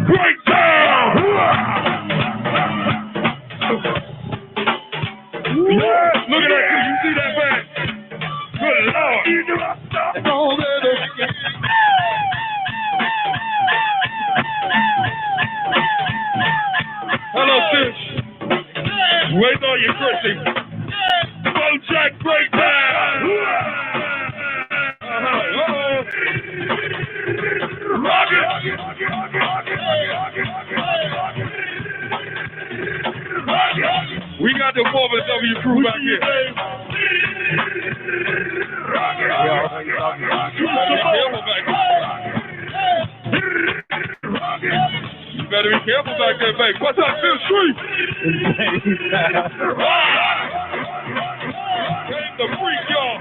Breakdown! Yeah, look at that, you see that man? Good Lord. Hello, sis. Wait on you, Chrissy. Bojack Breakdown! Rock it! We got the 4W crew back here. You better be careful back there, baby. What's up, Phil Street? Came the freak, y'all.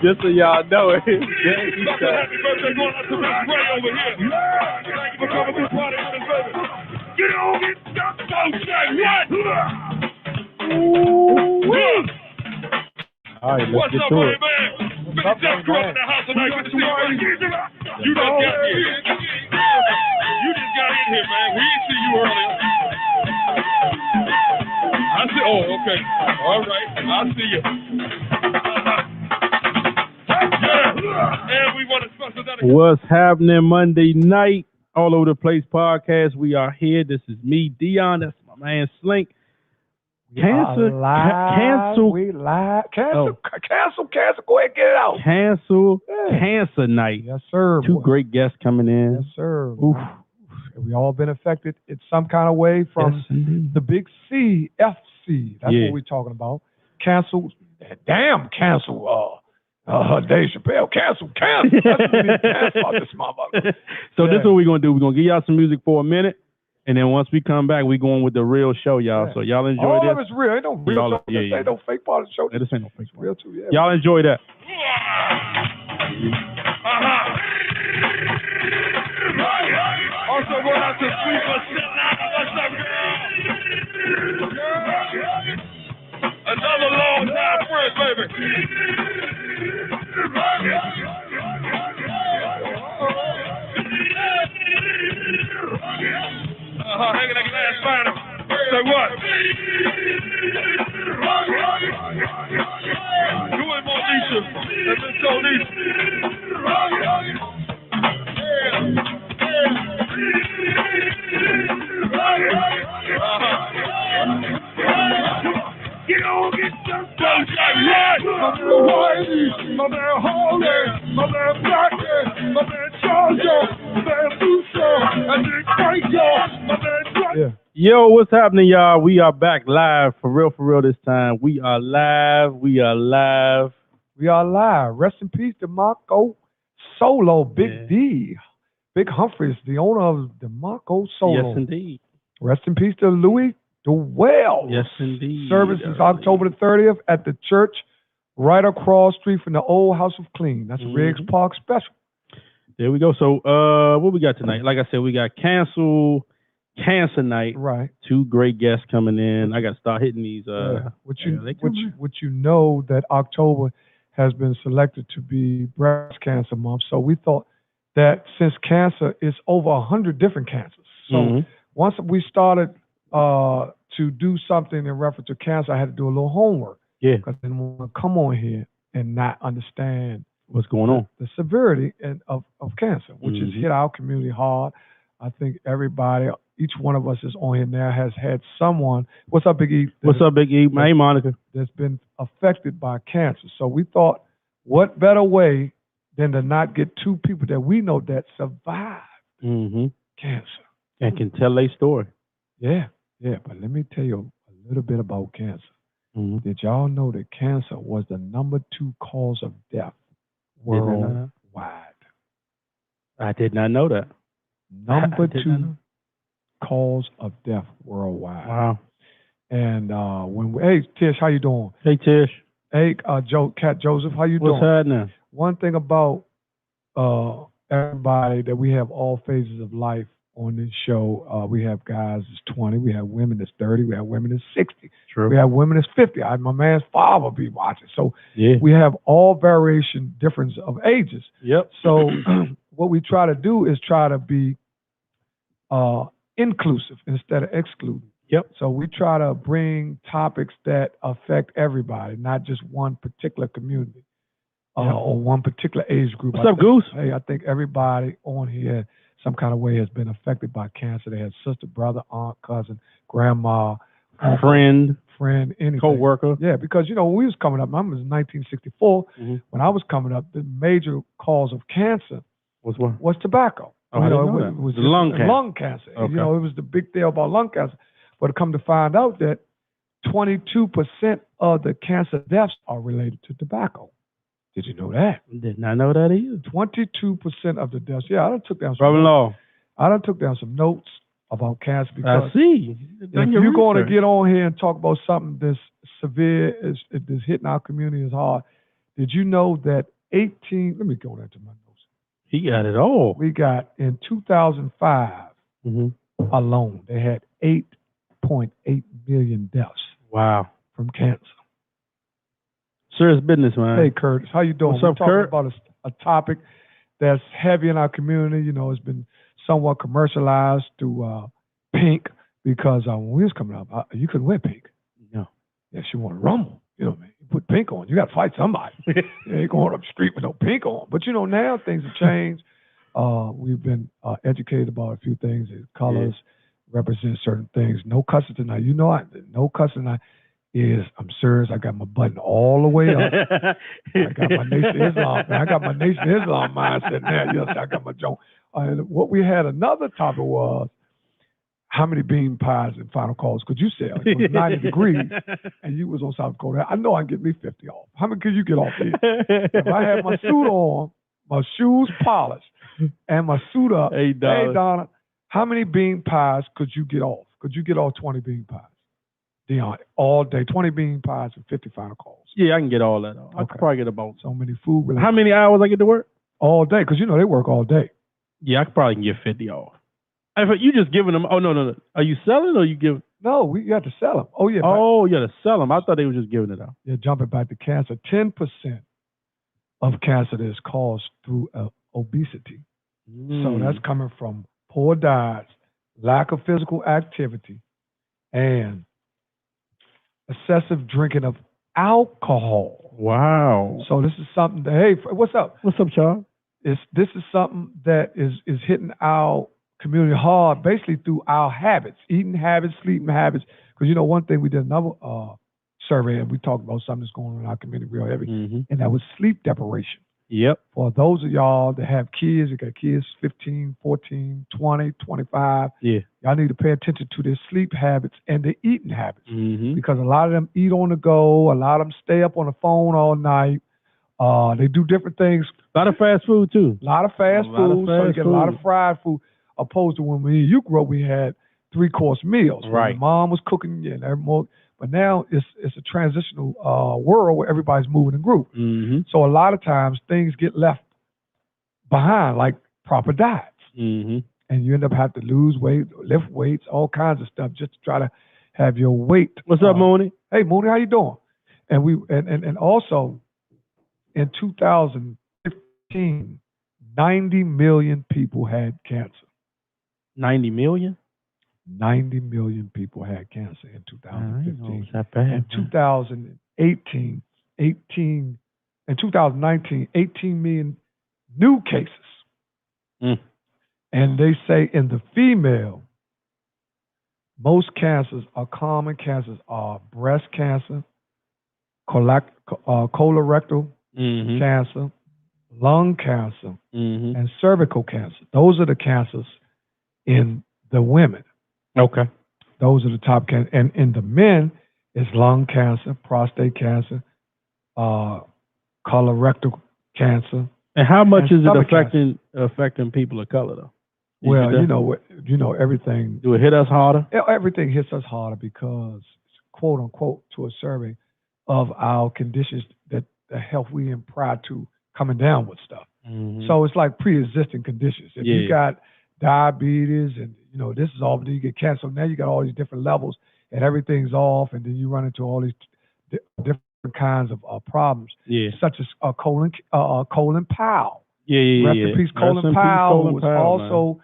Just so y'all know it. Happy birthday going out to Miss Ray over here. Thank you for coming to the party with us, baby. Get on it, stop the Bojack, what? All right, let's What's get up, to buddy, it. man? Big Jeff Cross in the house tonight. Good to see you, buddy. You just got here. You just got in here, man. We didn't see you earlier. I see. Oh, okay. All right. I see you. And we want to special dedication. What's happening Monday night? All over the place podcast. We are here. This is me, Deon. That's my man Slink. Cancel. We live. Cancel. Go ahead, get it out. Cancel. Cancer night. Yes, sir. Two great guests coming in. Yes, sir. Oof. We all been affected in some kind of way from the big CFC. That's what we're talking about. Cancel. Damn, cancel. Dave Chappelle, cancel. That's what we need to cancel about this motherfucker. So this is what we're going to do. We're going to give y'all some music for a minute. And then once we come back, we're going with the real show, y'all. So y'all enjoy all this. All of it's real. Ain't no real show. Ain't no fake part of the show. This ain't no fake part. Real too, yeah. Y'all enjoy that. Also going out to Sweeper Sitting. What's up, girl? Another long time friend, baby. Hanging that glass final. Say what? Do it, Monisha. That's Miss Monisha. Get on, get some Bojack, right? My man Whitey, my man Holly, my man Blacker, my man Georgia, my man Lucia, and then Franco, my man Frank. Yo, what's happening, y'all? We are back live for real this time. We are live. Rest in peace to Marco Solo, Big D. Big Humphreys, the owner of the Marco Solo. Yes, indeed. Rest in peace to Louis DeWell. Yes, indeed. Service is October the 30th at the church right across street from the old House of Clean. That's a Riggs Park special. There we go. So what we got tonight? Like I said, we got Cancer night. Right. Two great guests coming in. I got to start hitting these. Which you know that October has been selected to be breast cancer month. So we thought that since cancer is over 100 different cancers. So once we started to do something in reference to cancer, I had to do a little homework. Yeah. Because I didn't want to come on here and not understand what's going on, the severity of cancer, which has hit our community hard. I think everybody, each one of us is on here now has had someone. What's up, Big E? What's up, Big E? Hey, Monica. That's been affected by cancer. So we thought, what better way than to not get two people that we know that survived cancer and can tell their story. Yeah. But let me tell you a little bit about cancer. Did y'all know that cancer was the number 2 cause of death worldwide? I did not know that. Number 2 cause of death worldwide. Wow. And hey Tish, how you doing? Hey Tish. Hey Cat Joseph, how you doing? What's happening? One thing about everybody that we have all phases of life on this show. We have guys that's 20, we have women that's 30, we have women that's 60, True. we have women that's 50. My man's father be watching. So Yeah. we have all variation, difference of ages. Yep. So what we try to do is try to be inclusive instead of excluding. Yep. So we try to bring topics that affect everybody, not just one particular community or one particular age group. What's up, Goose? Hey, I think everybody on here some kind of way has been affected by cancer. They had sister, brother, aunt, cousin, grandma, friend, anything. co-worker. Yeah, because, when we was coming up, I was in 1964. Mm-hmm. When I was coming up, the major cause of cancer was tobacco. Oh, I didn't know that. It was the lung cancer. Lung cancer. Okay. It was the big deal about lung cancer. But come to find out that 22% of the cancer deaths are related to tobacco. Did you know that? Did not know that either. 22% of the deaths. Yeah, I done took down some Brother-in-law. notes. I done took down some notes about cancer because I see. if you're going to get on here and talk about something that's severe, that's hitting our community as hard, did you know that 18? Let me go into my notes. He got it all. We got in 2005 alone, they had 8.8 million deaths. Wow. From cancer. Serious business, man. Hey, Curtis, how you doing? What's up, Kurt? We're talking about a topic that's heavy in our community. It's been somewhat commercialized through pink because when we was coming up, you couldn't wear pink. No. Yeah, she wanted to rumble. You know what I mean? You put pink on, you got to fight somebody. You ain't going up the street with no pink on. But, now things have changed. We've been educated about a few things. Colors represent certain things. No cussing tonight. No cussing tonight. I'm serious. I got my button all the way up. I got my Nation of Islam. I got my Nation of Islam mindset now. Yes, I got my joint. And what we had another topic was how many bean pies and final calls could you sell? It was 90 degrees, and you was on South Dakota. I know I can get me 50 off. How many could you get off here? If I had my suit on, my shoes polished, and my suit up, hey, Donna, how many bean pies could you get off? Could you get off 20 bean pies? Deon, all day, 20 bean pies and 50 final calls. Yeah, I can get all that off. I could probably get about so many food. How many hours I get to work? All day, because they work all day. Yeah, I could probably can get 50 off. If you just giving them, no. Are you selling or you give? No, you have to sell them. Oh, yeah. Oh, you got to sell them. I thought they were just giving it out. Yeah, jumping back to cancer. 10% of cancer is caused through obesity. So that's coming from poor diets, lack of physical activity, and excessive drinking of alcohol. Wow. So this is something that, hey, what's up? What's up, Charles? This is something that is hitting our community hard, basically through our habits, eating habits, sleeping habits. Because, one thing we did another survey, and we talked about something that's going on in our community real heavy, and that was sleep deprivation. Yep. For those of y'all that have kids, you got kids 15, 14, 20, 25, y'all need to pay attention to their sleep habits and their eating habits. Because a lot of them eat on the go, a lot of them stay up on the phone all night. They do different things. A lot of fast food, too. A lot of fast food, so you get a lot of fried food, opposed to when you grew up, we had 3-course meals. Right. When mom was cooking, but now it's a transitional world where everybody's moving in group. So a lot of times things get left behind, like proper diets. And you end up having to lose weight, lift weights, all kinds of stuff just to try to have your weight. What's up, Mooney? Hey, Mooney, how you doing? And we and also in 2015, 90 million people had cancer. 90 million? 90 million people had cancer in 2015. That bad. In 2019, 18 million new cases. And they say in the female, most cancers are common cancers are breast cancer, colorectal cancer, lung cancer, and cervical cancer. Those are the cancers in the women. Okay. Those are the top cancers. And in the men, it's lung cancer, prostate cancer, colorectal cancer. And how much is it affecting people of color, though? Well, everything. Do it hit us harder? Everything hits us harder because, quote unquote, to a survey of our conditions that the health we in prior to coming down with stuff. So it's like pre-existing conditions. If you got diabetes, and this is all. Then you get cancer. So now you got all these different levels, and everything's off, and then you run into all these different kinds of problems, such as Colin Powell. Rest in peace, Colin Powell, who was also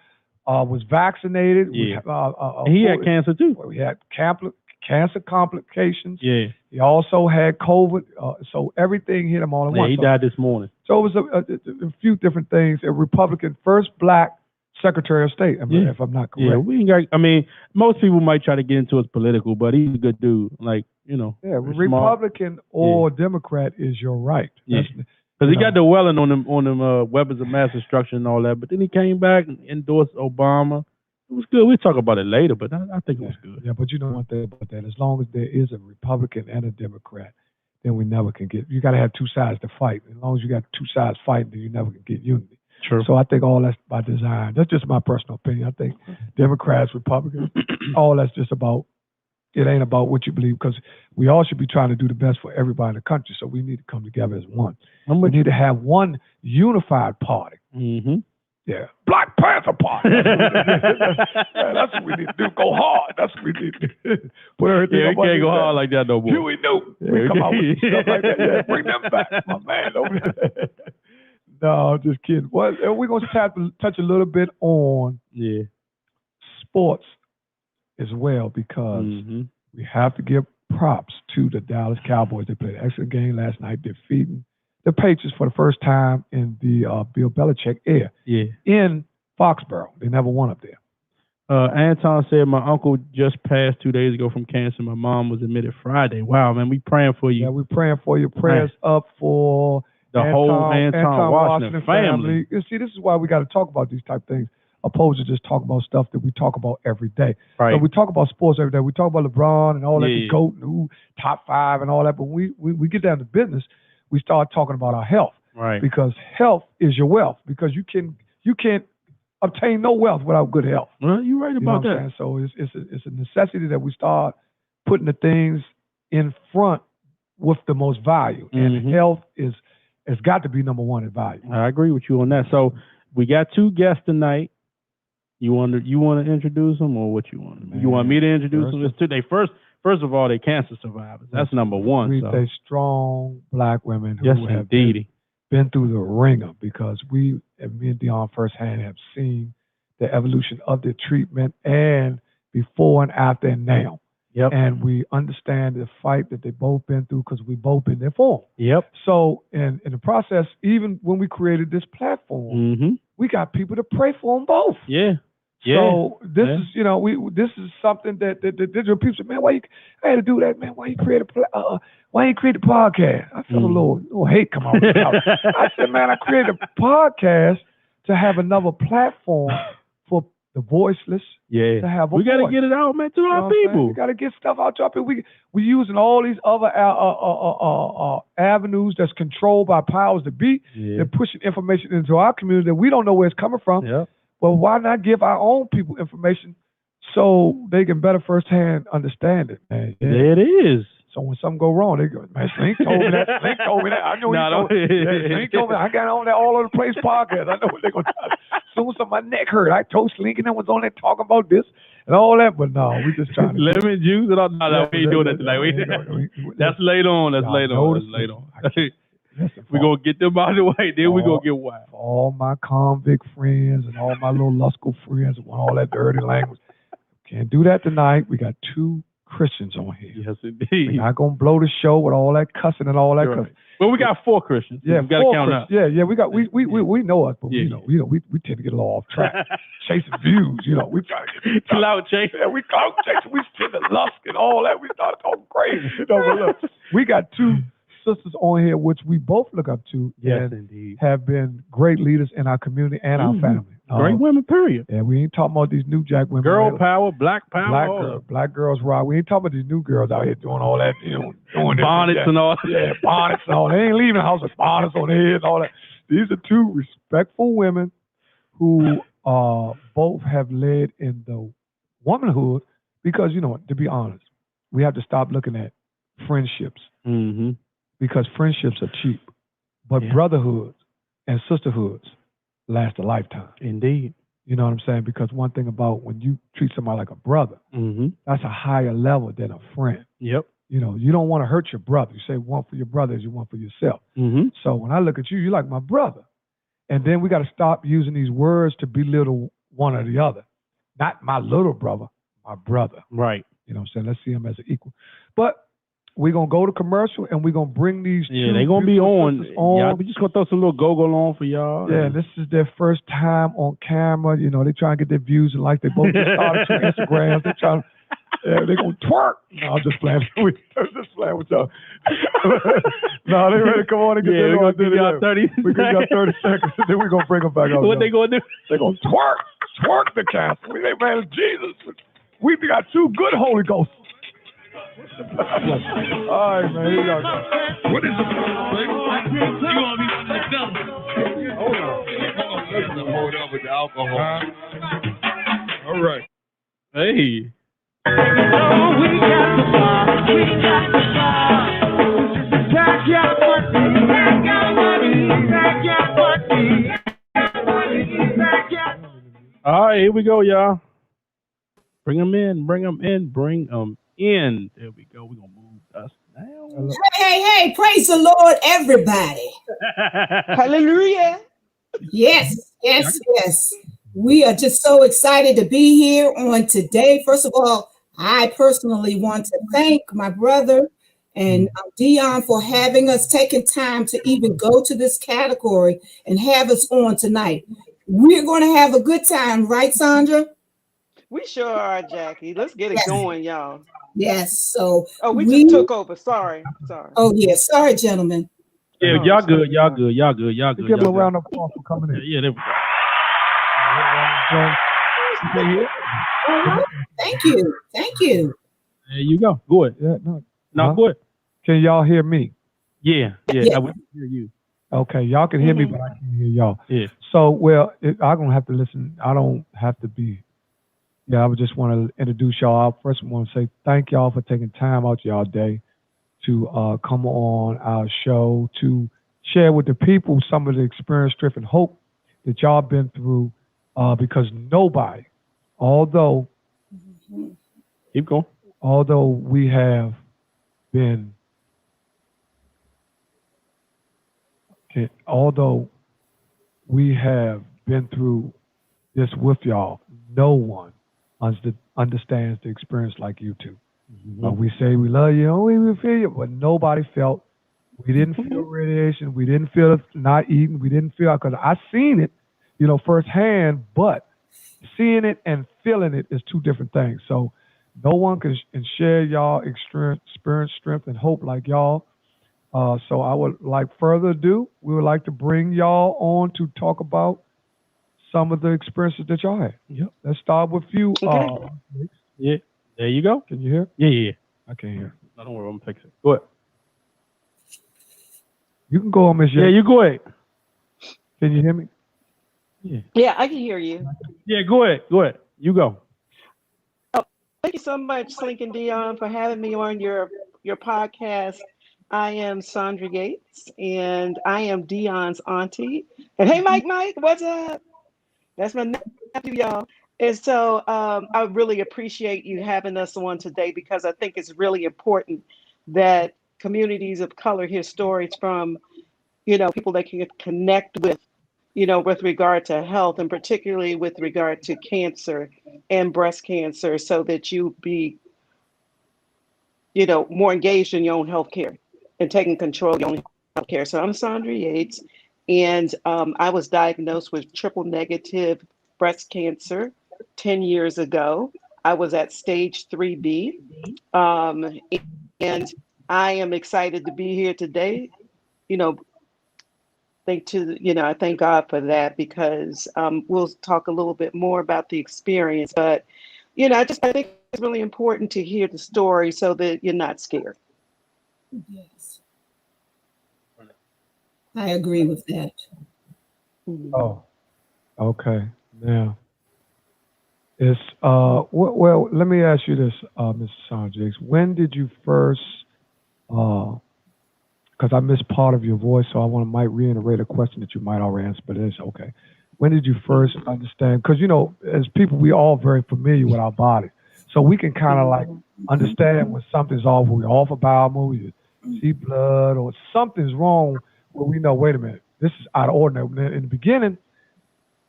was vaccinated. He had cancer too. He had cancer complications. Yeah. He also had COVID. So everything hit him all at once. He died this morning. So it was a few different things. A Republican, first black Secretary of State, if I'm not correct. Yeah, most people might try to get into his political, but he's a good dude. Republican or Democrat is your right. Yeah. Because he got the welling on them weapons of mass destruction and all that, but then he came back and endorsed Obama. It was good. We'll talk about it later, but I think it was good. Yeah, but you know one thing about that. As long as there is a Republican and a Democrat, then we never can get. You got to have two sides to fight. As long as you got two sides fighting, then you never can get unity. True. So I think all that's by design. That's just my personal opinion. I think Democrats, Republicans, all that's just about. It ain't about what you believe, because we all should be trying to do the best for everybody in the country. So we need to come together as one. We need to have one unified party. Mm-hmm. Yeah, Black Panther Party. That's what we need to do. Go hard. That's what we need to do. Put everything. Yeah, we can't go hard like that no more. Huey Newton. We come out with stuff like that. Yeah, bring them back, my man. Over there. No, just kidding. Well, we're going to touch a little bit on sports as well, because we have to give props to the Dallas Cowboys. They played an excellent game last night, defeating the Patriots for the first time in the Bill Belichick era in Foxborough. They never won up there. Anton said, my uncle just passed 2 days ago from cancer. My mom was admitted Friday. Wow, man, we praying for you. Yeah, we're praying for you. Prayers up for the whole Anton Washington family. You see, this is why we got to talk about these type of things, opposed to just talk about stuff that we talk about every day. Right. So we talk about sports every day. We talk about LeBron and all that, the GOAT and who top 5 and all that. But when we get down to business, we start talking about our health. Right. Because health is your wealth. Because you can't obtain no wealth without good health. Well, you're right about that. So it's a necessity that we start putting the things in front with the most value. And health has got to be number one in value. I agree with you on that. So we got 2 guests tonight. You want to introduce them, or what you want? You want me to introduce them? Today, first of all, they cancer survivors. That's number one. They strong black women who have been through the ringer, because me and Deon firsthand have seen the evolution of the treatment, and before and after and now. Yep. And we understand the fight that they've both been through, because we've both been there for them. Yep. So in the process, even when we created this platform, we got people to pray for them both. Yeah. So this is, this is something that digital people say, man, I had to do that, man. Why you create a podcast? I felt a little hate come out. I said, man, I created a podcast to have another platform for the voiceless. Yeah. To have a we got to voice. get it out, man, to our people. We got to get stuff out to our people. We using all these other avenues that's controlled by powers that be. They're pushing information into our community that we don't know where it's coming from. Yeah. Well, why not give our own people information so they can better firsthand understand it, man? Yeah. There it is. So when something go wrong, they go, man, Slink told me that. Slink told me that. I know Slink told me that. I got on that all over the place podcast. I know what they're going to try. As soon as my neck hurt, I told Slink and I was on there talking about this and all that. But no, we just trying to. Lemon juice and all. No, we ain't doing that tonight. That's later on. That's later on. We're going to get them out of the way. Then we're going to get wild. For all my convict friends and all my little Lusco friends who want all that dirty language. Can't do that tonight. We got 2 Christians on here. Yes, indeed. We're not going to blow the show with all that cussing and all that. Right. Well, we got 4 Christians. Yeah, we got to count out. Yeah, we got we know us, but we tend to get a little off track, chasing views. We try to get clout chasing. Yeah, we clout chasing. We tend to lust and all that. We start talking crazy. But look, we got 2 sisters on here, which we both look up to. Yes, and indeed. Have been great leaders in our community and our family. Great women, period. Yeah, we ain't talking about these new jack women. Girl power, black power. Black girls rock. We ain't talking about these new girls out here doing all that, doing bonnets and all. Yeah, bonnets and all. They ain't leaving the house with bonnets on their head and all that. These are 2 respectful women who both have led in the womanhood, because, to be honest, we have to stop looking at friendships. Because friendships are cheap, but brotherhoods and sisterhoods last a lifetime. Indeed. You know what I'm saying? Because one thing about when you treat somebody like a brother, that's a higher level than a friend. Yep. You know, you don't want to hurt your brother. You say one for your brother as you want for yourself. So when I look at you, you're like my brother. And then we got to stop using these words to belittle one or the other. Not my little brother, my brother. Right. You know what I'm saying? Let's see him as an equal. But we're going to go to commercial and we're going to bring these two they're going to be on. Yeah, we just going to throw some little go-go on for y'all. Yeah, this is their first time on camera. You know, they trying to get their views and like they both just started 2 Instagrams. They trying they're going to twerk. No, I'm just playing. Just playing with y'all. No, they ready to come on and get we're going to give y'all 30 We give y'all 30 seconds and then we're going to bring them back up. What they going to do? They're going to twerk the castle. We think, man, Jesus. We got 2 good Holy Ghosts. All right, man. Here y'all go. What is it? You want me to tell them? Hold on. Hold up with the alcohol. All right. Hey. We got the bar. Back your money. All right, here we go, y'all. Bring them in. There we go. We're going to move us down. Hey, praise the Lord, everybody. Hallelujah. Yes. We are just so excited to be here on today. First of all, I personally want to thank my brother and Deon for having us, taking time to even go to this category and have us on tonight. We're going to have a good time, right, Sandra? We sure are, Jackie. Let's get it going, y'all. Yes. So we just took over. Sorry. Oh, yeah. Sorry, gentlemen. Yeah, y'all good. Give them a round of applause for coming in. Yeah, there we go. Thank you. There you go. Go ahead. Yeah, no, go ahead. Can y'all hear me? Yeah. I can hear you. Okay, y'all can hear me, but I can't hear y'all. Yeah. So, I'm going to have to listen. I don't have to be. Yeah, I would just want to introduce y'all. First, I want to say thank y'all for taking time out y'all day to come on our show to share with the people some of the experience, strength, and hope that y'all been through. Because nobody, although keep going, although we have been, through this with y'all, no one understands the experience like you two. We say we love you, we feel you, but nobody felt. We didn't feel radiation. We didn't feel not eating. We didn't feel, because I seen it, firsthand, but seeing it and feeling it is 2 different things. So no one can share y'all experience, strength, and hope like y'all. So I would like further ado, we would like to bring y'all on to talk about some of the experiences that y'all had. Yep. Let's start with you. Okay. Yeah. There you go. Can you hear? Yeah. I can't hear. No, don't worry. I'm gonna fix it. Go ahead. You can go on, Miss. Yeah, you go ahead. Can you hear me? Yeah, I can hear you. Yeah, go ahead. You go. Oh, thank you so much, Slink Deon, for having me on your podcast. I am Sandra Yates, and I am Deon's auntie. And hey, Mike, what's up? That's my nephew, y'all. And so I really appreciate you having us on today, because I think it's really important that communities of color hear stories from, people they can connect with, with regard to health, and particularly with regard to cancer and breast cancer, so that you be, more engaged in your own health care and taking control of your own health care. So I'm Sandra Yates, and I was diagnosed with triple negative breast cancer 10 years ago. I was at stage 3B, and I am excited to be here today. I thank God for that, because we'll talk a little bit more about the experience. But, I think it's really important to hear the story so that you're not scared. Yes. I agree with that. Oh, okay. Now, it's well. Let me ask you this, Mr. Sandra. When did you first? Because I missed part of your voice, so I might reiterate a question that you might already answer, but it's okay. when did you first understand? Because, as people, we all very familiar with our body. So we can kind of like understand when something's off, when we're off a bowel movement, you see blood or something's wrong where we know, wait a minute, this is out of ordinary. In the beginning,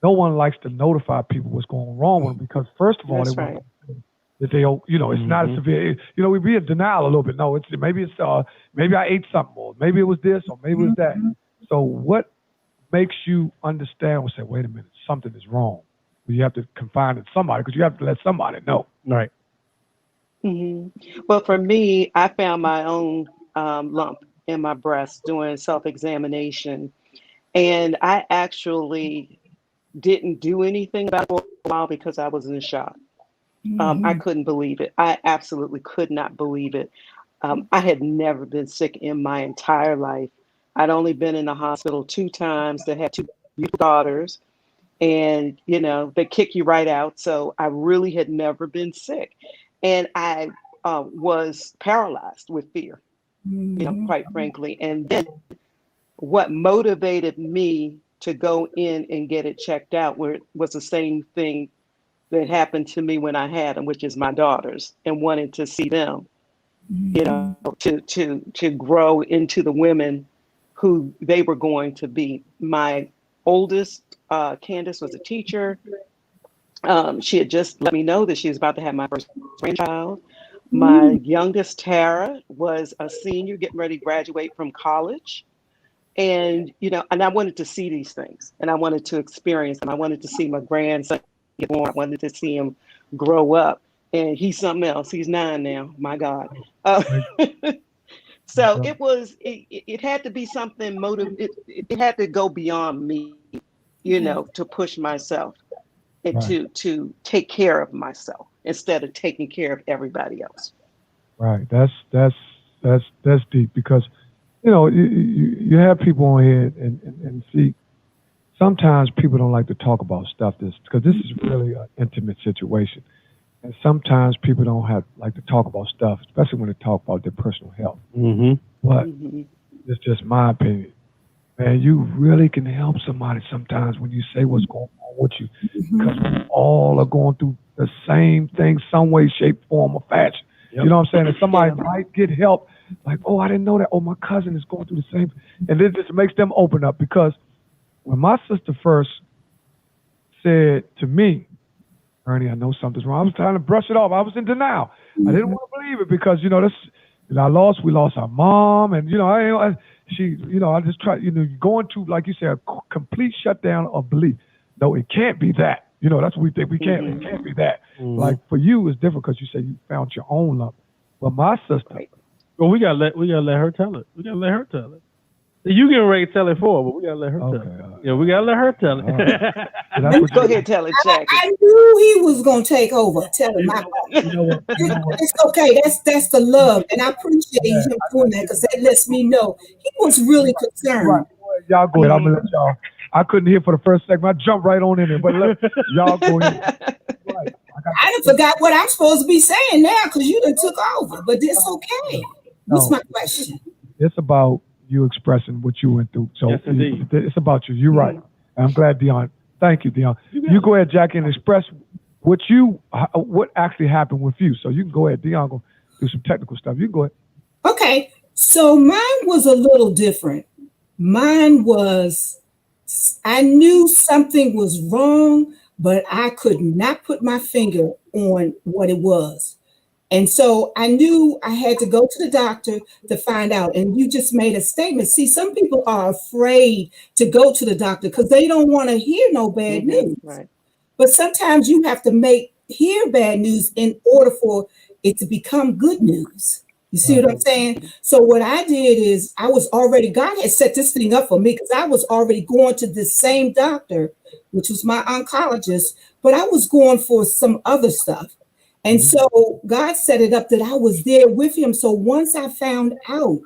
no one likes to notify people what's going wrong with them because, first of all, That's they right. want that they, it's not a severe, we be in denial a little bit. No, maybe I ate something more. Maybe it was this or maybe it was that. So what makes you understand or say, wait a minute, something is wrong? Well, you have to confide in somebody because you have to let somebody know. Right. Well, for me, I found my own lump in my breast doing self-examination, and I actually didn't do anything about it for a while because I was in shock. I couldn't believe it. I absolutely could not believe it. I had never been sick in my entire life. I'd only been in the hospital 2 times. They had 2 beautiful daughters, and they kick you right out. So I really had never been sick, and I was paralyzed with fear, quite frankly. And then what motivated me to go in and get it checked out was the same thing that happened to me when I had them, which is my daughters, and wanted to see them, to grow into the women who they were going to be. My oldest, Candace, was a teacher. She had just let me know that she was about to have my first grandchild. My youngest, Tara, was a senior getting ready to graduate from college. And, and I wanted to see these things, and I wanted to experience them. I wanted to see my grandson get born. I wanted to see him grow up. And he's something else. He's 9 now. My God. So it had to be something it had to go beyond me, to push myself and to take care of myself instead of taking care of everybody else. Right. That's deep because, you have people on here and see, sometimes people don't like to talk about stuff because this is really an intimate situation. And sometimes people don't like to talk about stuff, especially when they talk about their personal health. But it's just my opinion. Man, you really can help somebody sometimes when you say what's going on with you because we all are going through the same thing, some way, shape, form, or fashion. Yep. You know what I'm saying? And somebody might get help, like, oh, I didn't know that. Oh, my cousin is going through the same. And it just makes them open up because when my sister first said to me, Ernie, I know something's wrong. I was trying to brush it off. I was in denial. I didn't want to believe it because, we lost our mom. And, I just tried, going to, like you said, a complete shutdown of belief. No, it can't be that. That's what we think. It can't be that. Like for you, it's different because you said you found your own love. But my sister. Well, we gotta let her tell it. We gotta let her tell it. You get ready to tell it for, but we gotta let her tell it. Yeah, we gotta let her tell it. Go ahead, tell it, Jackie. I knew he was gonna take over. Tell him, it's okay. That's the love, and I appreciate him doing that because that lets me know he was really concerned. Right. Y'all go ahead. I'm gonna let y'all. I couldn't hear for the first second. I jumped right on in there, but y'all go ahead. Right. I done forgot what I'm supposed to be saying now because you done took over, but it's okay. What's my question? It's about you expressing what you went through. So it's about you. You're right. I'm glad, Deon. Thank you, Deon. You go ahead, Jackie, and express what actually happened with you. So you can go ahead. Deon go do some technical stuff. You can go ahead. Okay. So mine was a little different. Mine was, I knew something was wrong, but I could not put my finger on what it was. And so I knew I had to go to the doctor to find out. And you just made a statement. See, some people are afraid to go to the doctor because they don't want to hear no bad news. Right. But sometimes you have to hear bad news in order for it to become good news. You see what I'm saying? So what I did is God had set this thing up for me because I was already going to this same doctor, which was my oncologist, but I was going for some other stuff. And so God set it up that I was there with him. So once I found out,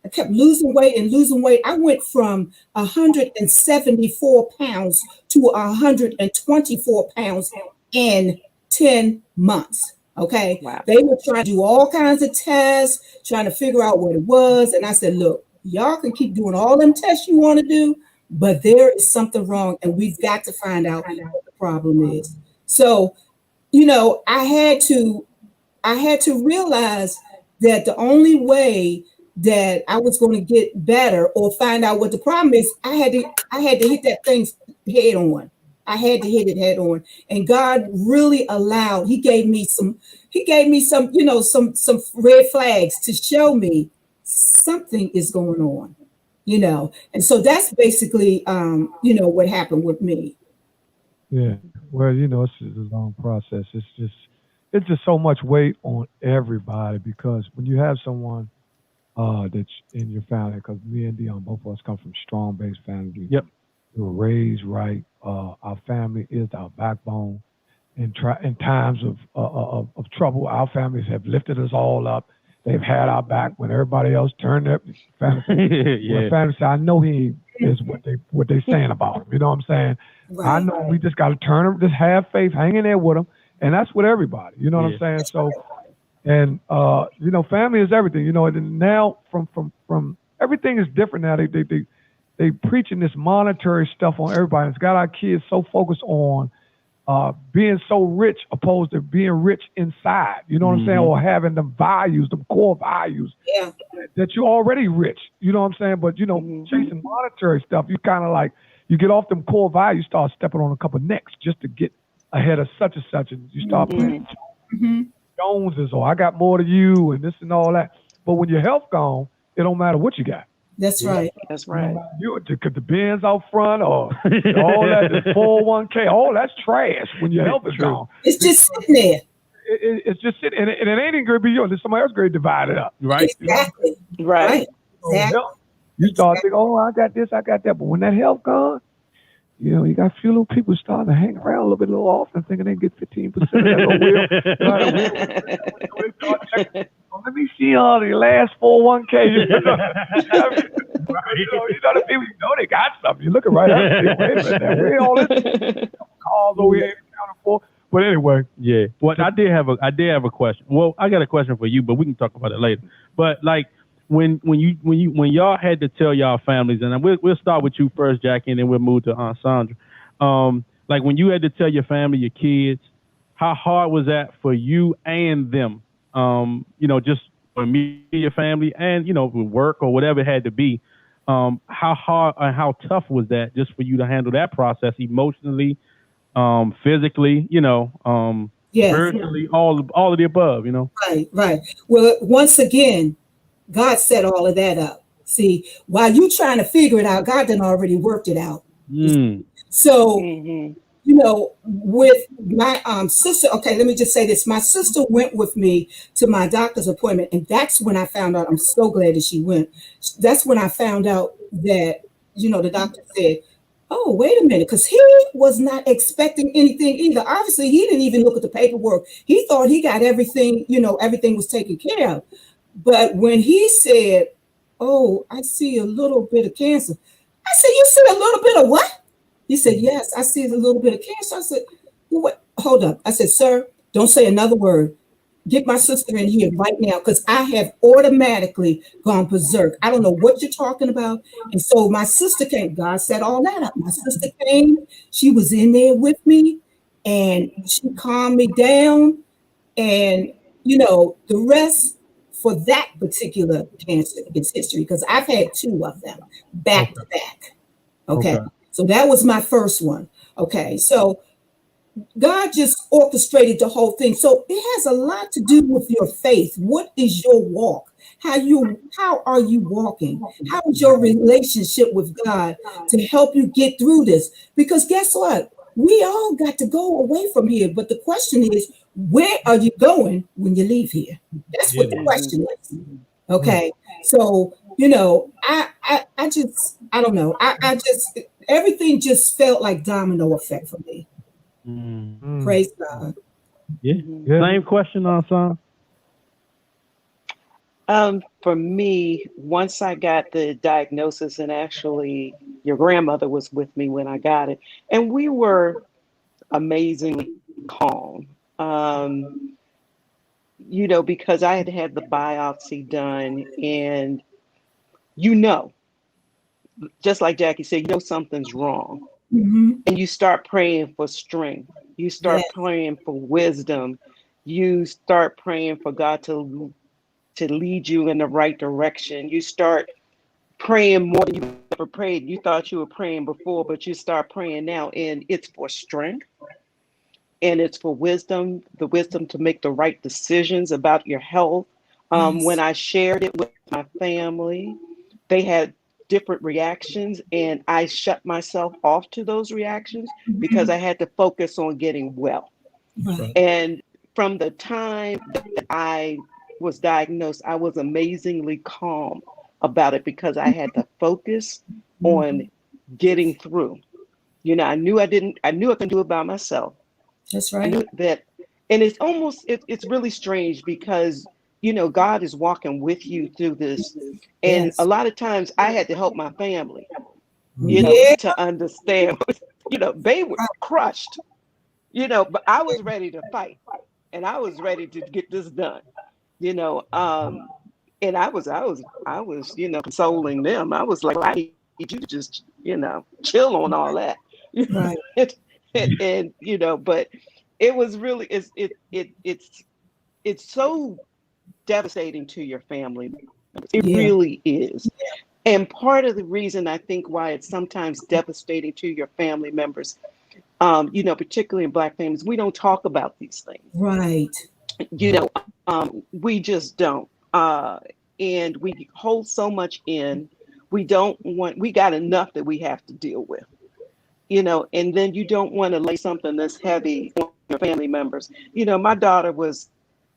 I kept losing weight. I went from 174 pounds to 124 pounds in 10 months. Okay. Wow. They were trying to do all kinds of tests, trying to figure out what it was. And I said, look, y'all can keep doing all them tests you want to do, but there is something wrong, and we've got to find out what the problem is. So, I had to realize that the only way that I was going to get better or find out what the problem is, I had to hit that thing head on. I had to hit it head on. And God really allowed, he gave me some, some red flags to show me something is going on, And so that's basically, what happened with me. Yeah. Well, it's a long process. It's just so much weight on everybody, because when you have someone that's in your family, because me and Deon, both of us come from strong-based families. Yep. We were raised right. Our family is our backbone. In times of trouble, our families have lifted us all up. They've had our back when everybody else turned their family. Yeah. When family say, I know he is what they saying about him. You know what I'm saying? Right. I know we just got to turn him, just have faith, hang in there with him. And that's with everybody. You know what I'm saying? So, and, family is everything, and now from everything is different now. They preaching this monetary stuff on everybody. It's got our kids so focused on being so rich opposed to being rich inside, you know what I'm saying? Or having the values, the core values that you're already rich, you know what I'm saying? But, chasing monetary stuff, you kind of like, you get off them core values, start stepping on a couple necks just to get ahead of such and such, and you start playing Joneses, or I got more to you, and this and all that. But when your health gone, it don't matter what you got. That's right. That's right. You the Benz out front, or all that, the 401k, all that's trash when your health is gone. It's just sitting there. It's just sitting, and it ain't even going to be yours. It's somebody else going to divide it up. Right. Exactly. Right. Exactly. You start thinking, oh, I got this, I got that. But when that health gone, you got a few little people starting to hang around a little bit, a little often, thinking they get 15% of that little let me see all the last 401k. You know the people, they got something. You looking right at it. Wait a minute, where all this calls over here accounted for? But anyway. Yeah. Well, I did have a question. Well, I got a question for you, but we can talk about it later. But like when y'all had to tell y'all families, and we'll start with you first, Jackie, and then we'll move to Aunt Sandra. Like when you had to tell your family, your kids, how hard was that for you and them? Just for me, your family, and with work or whatever it had to be. How hard and how tough was that just for you to handle that process emotionally, physically, spiritually, all of the above, Right. Well, once again, God set all of that up. See, while you trying to figure it out, God done already worked it out. So, with my sister, okay, let me just say this. My sister went with me to my doctor's appointment, and that's when I found out. I'm so glad that she went. That's when I found out that, the doctor said, oh, wait a minute, because he was not expecting anything either. Obviously, he didn't even look at the paperwork. He thought he got everything, everything was taken care of. But when he said, oh, I see a little bit of cancer. I said, you see a little bit of what? He said, yes, I see a little bit of cancer. I said, what? Hold up. I said, sir, don't say another word. Get my sister in here right now, because I have automatically gone berserk. I don't know what you're talking about. And so my sister came. God set all that up. My sister came. She was in there with me, and she calmed me down. And, the rest for that particular cancer is history, because I've had 2 of them back to back. Okay. So that was my first one. Okay. So God just orchestrated the whole thing. So it has a lot to do with your faith. What is your walk? How are you walking? How is your relationship with God to help you get through this? Because guess what? We all got to go away from here. But the question is, where are you going when you leave here? That's what the question is. Okay. So, I don't know. I just, everything just felt like domino effect for me. Praise God. Yeah. Same question, Son. For me, once I got the diagnosis, and actually your grandmother was with me when I got it, and we were amazingly calm. Because I had the biopsy done, and just like Jackie said, you know something's wrong. Mhm. And you start praying for strength. You start Yes. praying for wisdom. You start praying for God to lead you in the right direction. You start praying more than you ever prayed. You thought you were praying before, but you start praying now, and it's for strength and it's for wisdom, the wisdom to make the right decisions about your health. When Yes. I shared it with my family, they had different reactions, and I shut myself off to those reactions because I Mhm. had to focus on getting well. Right. And from the time that I was diagnosed, I was amazingly calm about it because I had to focus on Mhm. getting through. I knew I couldn't do it by myself. That's I right. knew that, and it's really strange because God is walking with you through this, and a Yes. lot of times I had to help my family, Yeah. to understand. They were crushed, but I was ready to fight, and I was ready to get this done, you know. And I was consoling them. I was like, I need you to just chill on all that, Right. but it was really it's so devastating to your family members. It Yeah. really is. And part of the reason I think why it's sometimes devastating to your family members, particularly in Black families, we don't talk about these things. Right. You know, we just don't. And we hold so much in. We got enough that we have to deal with, and then you don't want to lay something that's heavy on your family members. My daughter was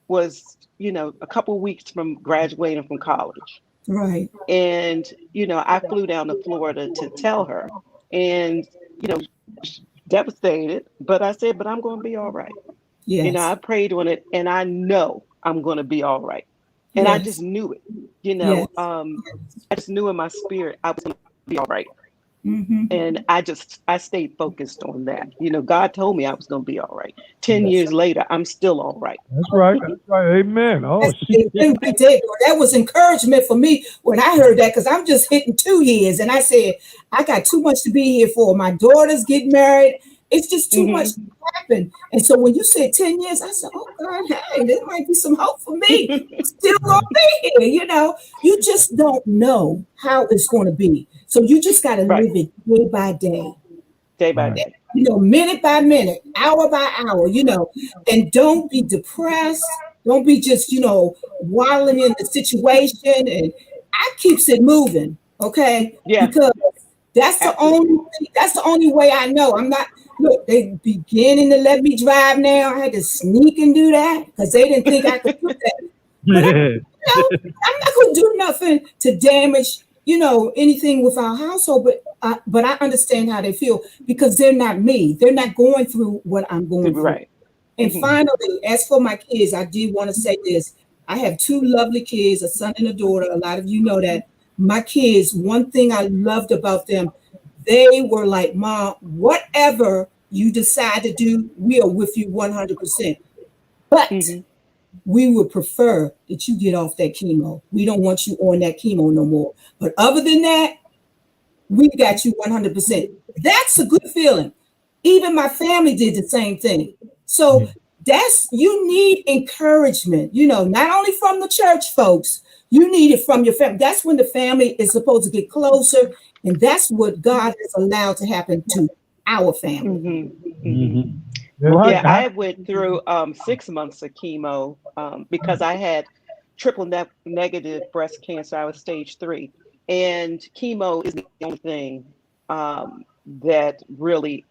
a couple weeks from graduating from college. Right. And, I flew down to Florida to tell her, and, you know, devastated, but I said, but I'm going to be all right. I Yes. prayed on it, and I know I'm going to be all right. And I just Yes. knew it, Yes. I just knew in my spirit I was going to be all right. Mm-hmm. And I stayed focused on that. God told me I was going to be all right. 10 That's years later, I'm still all right. right. That's right. Amen. Oh, That's the thing right there. That was encouragement for me when I heard that because I'm just hitting 2 years. And I said, I got too much to be here for. My daughter's getting married. It's just too much to Hmm. happen. And so when you said 10 years, I said, oh God, hey, there might be some hope for me. I'm still gonna be here, You just don't know how it's gonna be. So you just gotta Right. live it day by day, Day by right. day. minute by minute, hour by hour, and don't be depressed. Don't be just, wallowing in the situation, and I keeps it moving, okay? Yeah, Because absolutely. that's the only way I know. I'm not look, they beginning to let me drive now. I had to sneak and do that because they didn't think I could do that. But I'm not going to do nothing to damage, anything with our household. But I understand how they feel because they're not me. They're not going through what I'm To going be through. right. And Hmm. finally, as for my kids, I did want to say this. I have two lovely kids, a son and a daughter. A lot of you know that. My kids, one thing I loved about them, they were like, Mom, whatever you decide to do, we are with you 100%. But Hmm. we would prefer that you get off that chemo. We don't want you on that chemo no more. But other than that, we got you 100%. That's a good feeling. Even my family did the same thing. So you need encouragement, not only from the church folks, you need it from your family. That's when the family is supposed to get closer. And that's what God has allowed to happen to our family. Hmm. Hmm. Hmm. Yes. Yeah, I went through 6 months of chemo because I had triple negative breast cancer. I was stage 3, and chemo is the only thing that really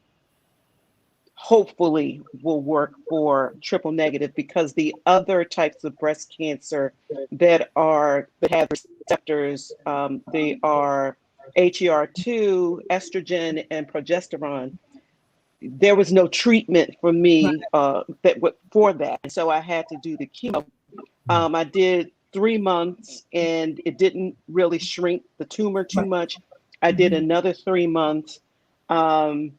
hopefully will work for triple negative, because the other types of breast cancer that have receptors, they are HER2, estrogen, and progesterone. There was no treatment for Right. me for that, and so I had to do the chemo. I did 3 months, and it didn't really shrink the tumor too Right. much. I did Mhm. another 3 months, um,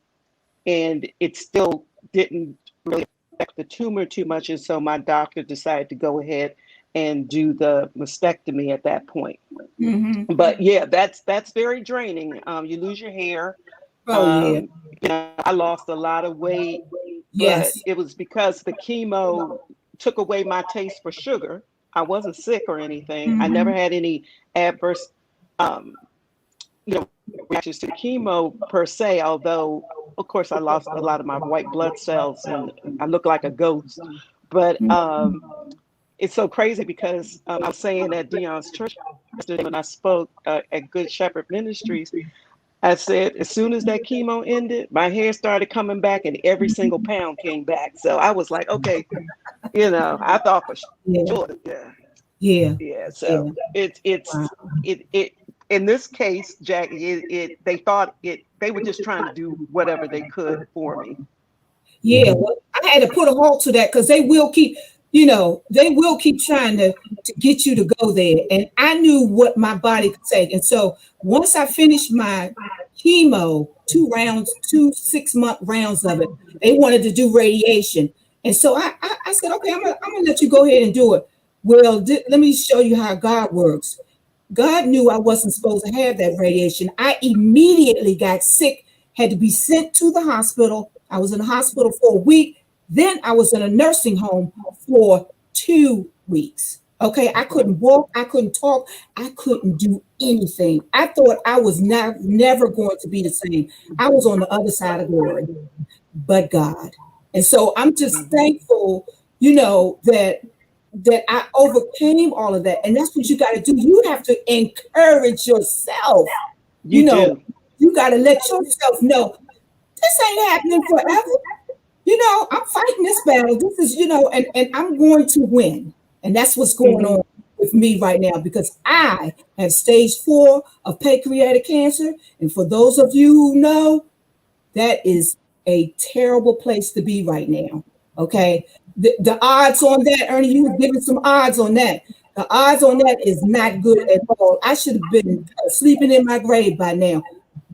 and it still didn't really affect the tumor too much. And so my doctor decided to go ahead and do the mastectomy at that point. Mm-hmm. But yeah, that's very draining. You lose your hair. Oh yeah. You know, I lost a lot of weight, but Yes. it was because the chemo took away my taste for sugar. I wasn't sick or anything. I never had any adverse, um, reactions to chemo per se. Although, of course, I lost a lot of my white blood cells and I look like a ghost. But it's so crazy because I was saying at Deon's church yesterday when I spoke at Good Shepherd Ministries. I said, as soon as that chemo ended, my hair started coming back and every single pound came back. So I was like, okay, I thought for sure. Yeah. Yeah. So it's it in this case, Jack, they thought they were just trying to do whatever they could for me. Yeah, well, I had to put a halt to that because they will keep trying to get you to go there. And I knew what my body could take. And so once I finished my chemo, 2 6-month rounds of it, they wanted to do radiation. And so I said, okay, I'm gonna let you go ahead and do it. Well, let me show you how God works. God knew I wasn't supposed to have that radiation. I immediately got sick, had to be sent to the hospital. I was in the hospital for a week. Then I was in a nursing home for 2 weeks. Okay, I couldn't walk, I couldn't talk, I couldn't do anything. I thought I was never going to be the same. I was on the other side of glory, but God. And so I'm just thankful, that I overcame all of that. And that's what you got to do. You have to encourage yourself. You got to let yourself know this ain't happening forever. I'm fighting this battle. This is, and I'm going to win. And that's what's going on with me right now, because I have stage 4 of pancreatic cancer. And for those of you who know, that is a terrible place to be right now. Okay. The odds on that, Ernie, you were giving some odds on that. The odds on that is not good at all. I should have been sleeping in my grave by now.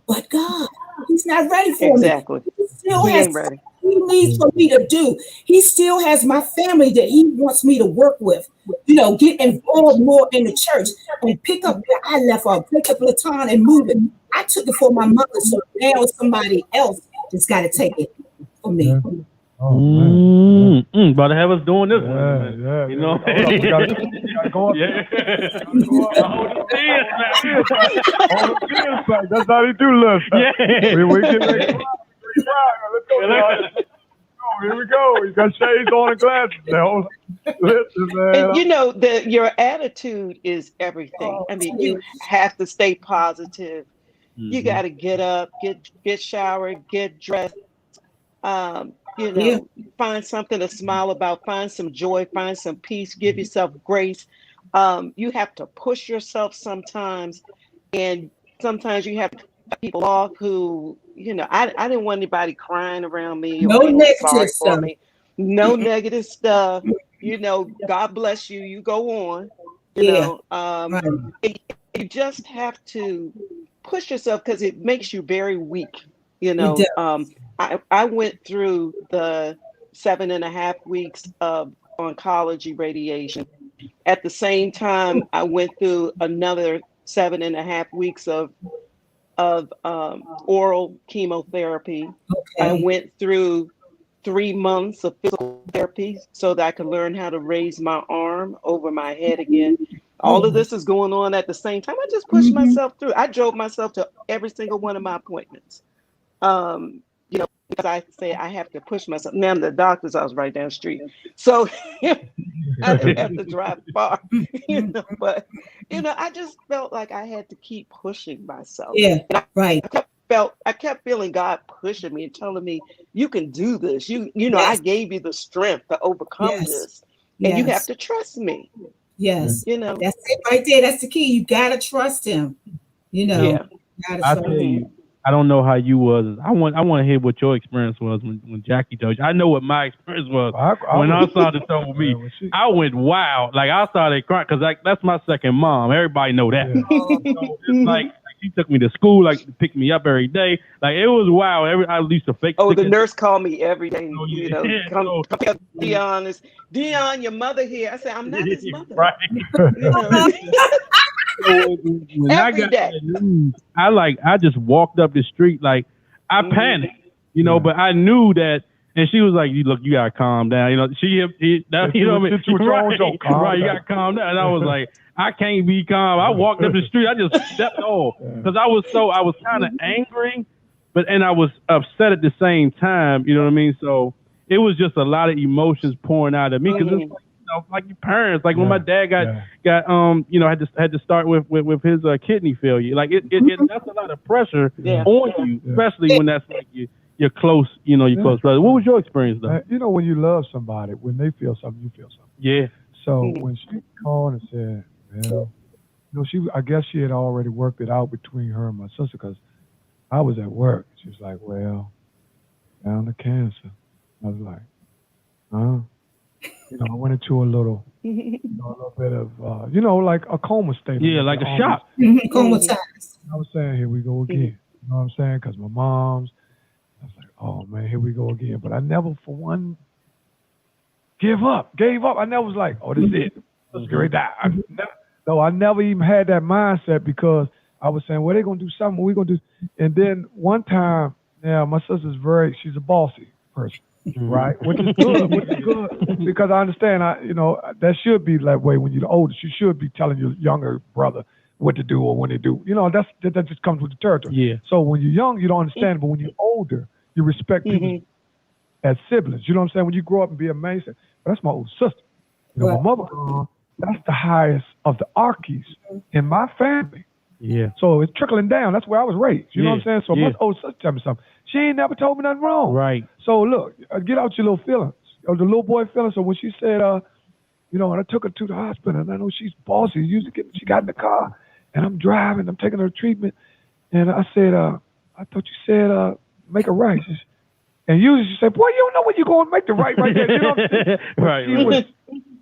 But God, He's not ready for me. He still has something He needs for me to do. He still has my family that He wants me to work with. Get involved more in the church and pick up where I left off, pick up Latan and move it. I took it for my mother, so now somebody else just got to take it for me. Oh, about to have us doing this one. Yeah. You know? We gotta go up. Yeah. That's how they do lift. Yeah. We can make it. Let's go, guys. Here we go. You got shades on and glasses now. Listen, man. And your attitude is everything. I mean, you have to stay positive. You got to get up, get showered, get dressed. Find something to smile about, find some joy, find some peace, give yourself grace. You have to push yourself sometimes, and sometimes you have to cut people off who, I didn't want anybody crying around me. No negative stuff. No negative stuff. God bless you. You go on. Right. You just have to push yourself because it makes you very weak. I went through the 7.5 weeks of oncology radiation. At the same time, I went through another 7.5 weeks of oral chemotherapy. Okay. I went through 3 months of physical therapy so that I could learn how to raise my arm over my head again. All of this is going on at the same time. I just pushed myself through. I drove myself to every single one of my appointments. Because I say I have to push myself. Now the doctor's house right down the street, so I didn't have to drive far. But I just felt like I had to keep pushing myself. Yeah, right. I kept feeling God pushing me and telling me, "You can do this. I gave you the strength to overcome this, and you have to trust me." Yes, that's it right there. That's the key. You gotta trust Him. I tell you. I don't know how you was. I want to hear what your experience was when Jackie told you. I know what my experience was when I saw the told me. I went wild. Like I started crying because that's my second mom. Everybody know that. So it's like she took me to school, like picked me up every day. Like it was wild. I used to fake. Oh, the nurse called me every day. Oh, You yeah. know, come pick up Deon. Deon, your mother here. I said, I'm not his mother. Right. You know? So when I Every got day. that news, I just walked up the street like I panicked, you know, but I knew that. And she was like, "You gotta calm down." You know, you know what I mean? Right, you gotta calm down. And I was like, I can't be calm. I walked up the street. I just stepped off because I was kind of angry, and I was upset at the same time. You know what I mean? So it was just a lot of emotions pouring out of me because it's like your parents. Like when my dad got had to start with his kidney failure. Like it that's a lot of pressure on you, especially when that's like you're close. You know, your close brother. What was your experience though? You know, when you love somebody, when they feel something, you feel something. Yeah. So when she called and said, well, I guess she had already worked it out between her and my sister because I was at work. She was like, well, down to cancer. I was like, huh? You know, I went into a little bit of, like a coma state. Yeah, like a shock. Comatized. I was saying, here we go again. You know what I'm saying? Because my mom's, I was like, oh, man, here we go again. But I never, for one, gave up. I never was like, oh, this is it. Let's get ready to die. I never even had that mindset because I was saying, well, they're going to do something. What we going to do? And then one time, my sister's she's a bossy person, right? Which is good because I understand, that should be that way when you're the oldest. You should be telling your younger brother what to do or when to do. You know, that just comes with the territory. Yeah. So when you're young, you don't understand, but when you're older, you respect people as siblings. You know what I'm saying? When you grow up and be amazing. But that's my old sister. You know, my mother, that's the highest of the archies in my family. Yeah. So it's trickling down. That's where I was raised. You know what I'm saying? So my old sister tell me something. She ain't never told me nothing wrong. Right. So look, get out your little feelings. Or the little boy feelings. So when she said, and I took her to the hospital, and I know she's bossy. She got in the car, and I'm driving. I'm taking her to treatment. And I said, I thought you said, make a right. And usually she said, boy, you don't know where you're going. Make the right there. You know what I'm saying? Right. She was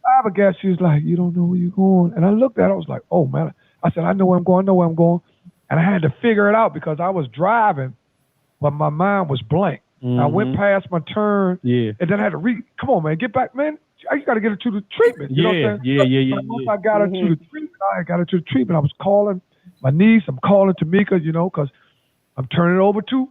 flabbergasted. She was like, you don't know where you're going. And I looked at her. I was like, oh, man. I said, I know where I'm going. And I had to figure it out because I was driving, but my mind was blank. I went past my turn, and then I had to come on, man, get back, man. You got to get her to the treatment. You know what I'm saying? So once I got her to the treatment, I was calling my niece. I'm calling Tamika, because I'm turning it over to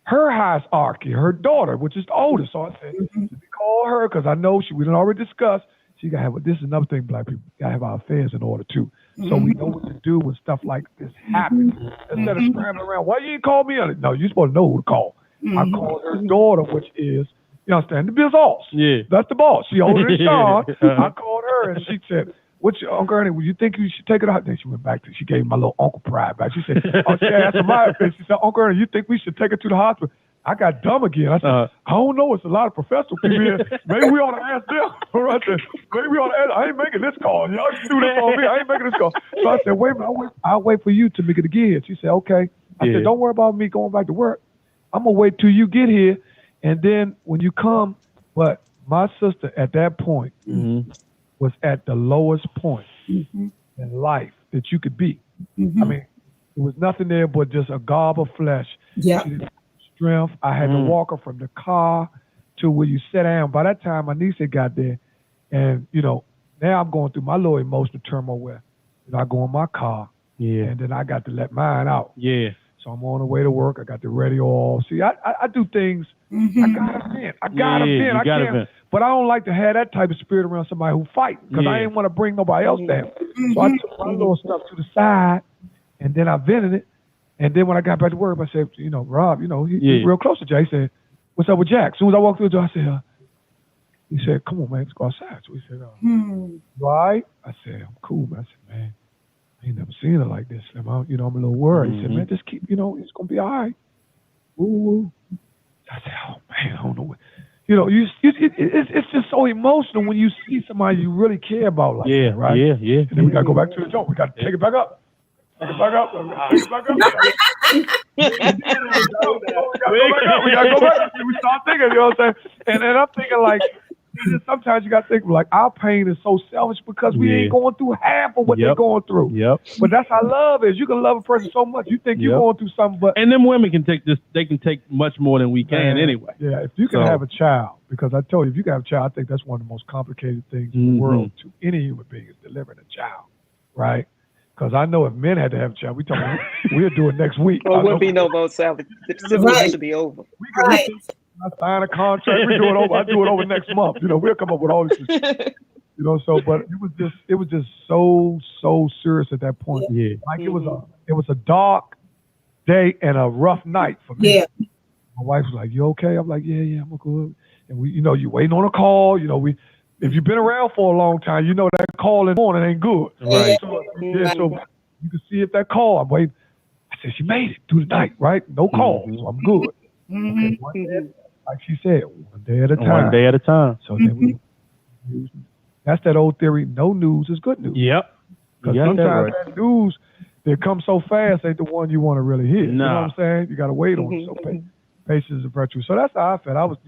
her hierarchy, her daughter, which is the oldest. So I said, let me call her because I know we done already discussed. She got to have, this is another thing, black people, got to have our affairs in order too. So we know what to do when stuff like this happens. Instead of scrambling around, why you ain't call me on it? No, you're supposed to know who to call. I called her daughter, which is, you understand, the boss. Yeah. That's the boss. She older than Sean. I called her and she said, what's your Uncle Ernie? Well, you think you should take it out? Then she went back she gave my little Uncle pride back. She said, she asked my face. She said, Uncle Ernie, you think we should take her to the hospital? I got dumb again. I said, I don't know. It's a lot of professional people here. Maybe we ought to ask them. I said, maybe we ought to ask. I ain't making this call. Y'all just do this on me. I ain't making this call. So I said, wait a minute. I'll wait for you to make it again. She said, okay. I said, don't worry about me going back to work. I'm going to wait till you get here. And then when you come, but my sister at that point was at the lowest point in life that you could be. I mean, there was nothing there but just a gob of flesh. Yeah. Strength. I had to walk her from the car to where you sit down. By that time, my niece had got there. And, now I'm going through my little emotional turmoil where I go in my car. Yeah. And then I got to let mine out. Yeah. So I'm on the way to work. I got the radio off. See, I do things. I got to vent. I can't. But I don't like to have that type of spirit around somebody who fight because I didn't want to bring nobody else down. So I took my little stuff to the side, and then I vented it. And then when I got back to work, I said, Rob, he's real close to Jack. He said, what's up with Jack? As soon as I walked through the door, I said, he said, come on, man, let's go outside. So he said, you all right? I said, I'm cool, man. I said, man, I ain't never seen her like this. I'm a little worried. He said, man, just keep, it's going to be all right. Ooh. I said, oh, man, I don't know what. It's just so emotional when you see somebody you really care about like that, right? Yeah. And then we got to go back to the joke. We got to take it back up. Take it back up. Take it back up. We got to go back up. We start thinking, you know what I'm saying? And I'm thinking like, sometimes you got to think like our pain is so selfish because we ain't going through half of what they're going through. But that's how love is. You can love a person so much. You think you're going through something, but and them women can take this. They can take much more than we can anyway. Yeah, if you can have a child, because I told you, if you can have a child, I think that's one of the most complicated things in the world to any human being is delivering a child, right? Because I know if men had to have a child, we'll do it next week. Well, it wouldn't be no more salvage. The civil war should be over. I sign a contract. We do it over. I do it over next month. We'll come up with all this. So but it was just so serious at that point. Yeah. Like it was a dark day and a rough night for me. Yeah. My wife was like, "You okay?" I'm like, "Yeah, I'm good." And we, you waiting on a call. If you've been around for a long time, you know that call in the morning ain't good. Right. So you can see if that call. I'm waiting. I said, she made it through the night, right? No call, so I'm good. Okay, one day, like she said, one day at a time. One day at a time. So then that's that old theory, no news is good news. Yep. Because sometimes that news that comes so fast ain't the one you want to really hear. You know what I'm saying? You got to wait on it. So patience is a virtue. So that's how I felt. I was,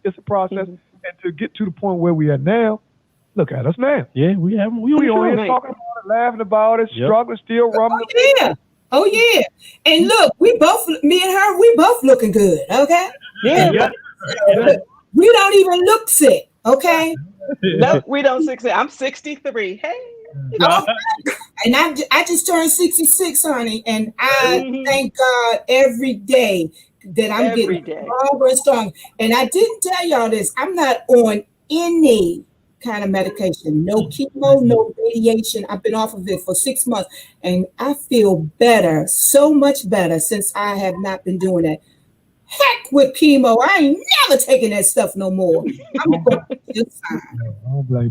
it's a process. And to get to the point where we are now, look at us now. Yeah, we on here talking about it, laughing about it, struggling, still rumbling. Oh yeah. And look, me and her, we both looking good. Okay. Yeah. We don't even look sick. Okay. No, we don't 60. I'm 63. Hey. And I just turned 66, honey, and I thank God every day that I'm getting stronger and stronger. And I didn't tell y'all this. I'm not on any kind of medication. No chemo, no radiation. I've been off of it for 6 months. And I feel better, so much better since I have not been doing that. Heck with chemo. I ain't never taking that stuff no more. I'm just fine.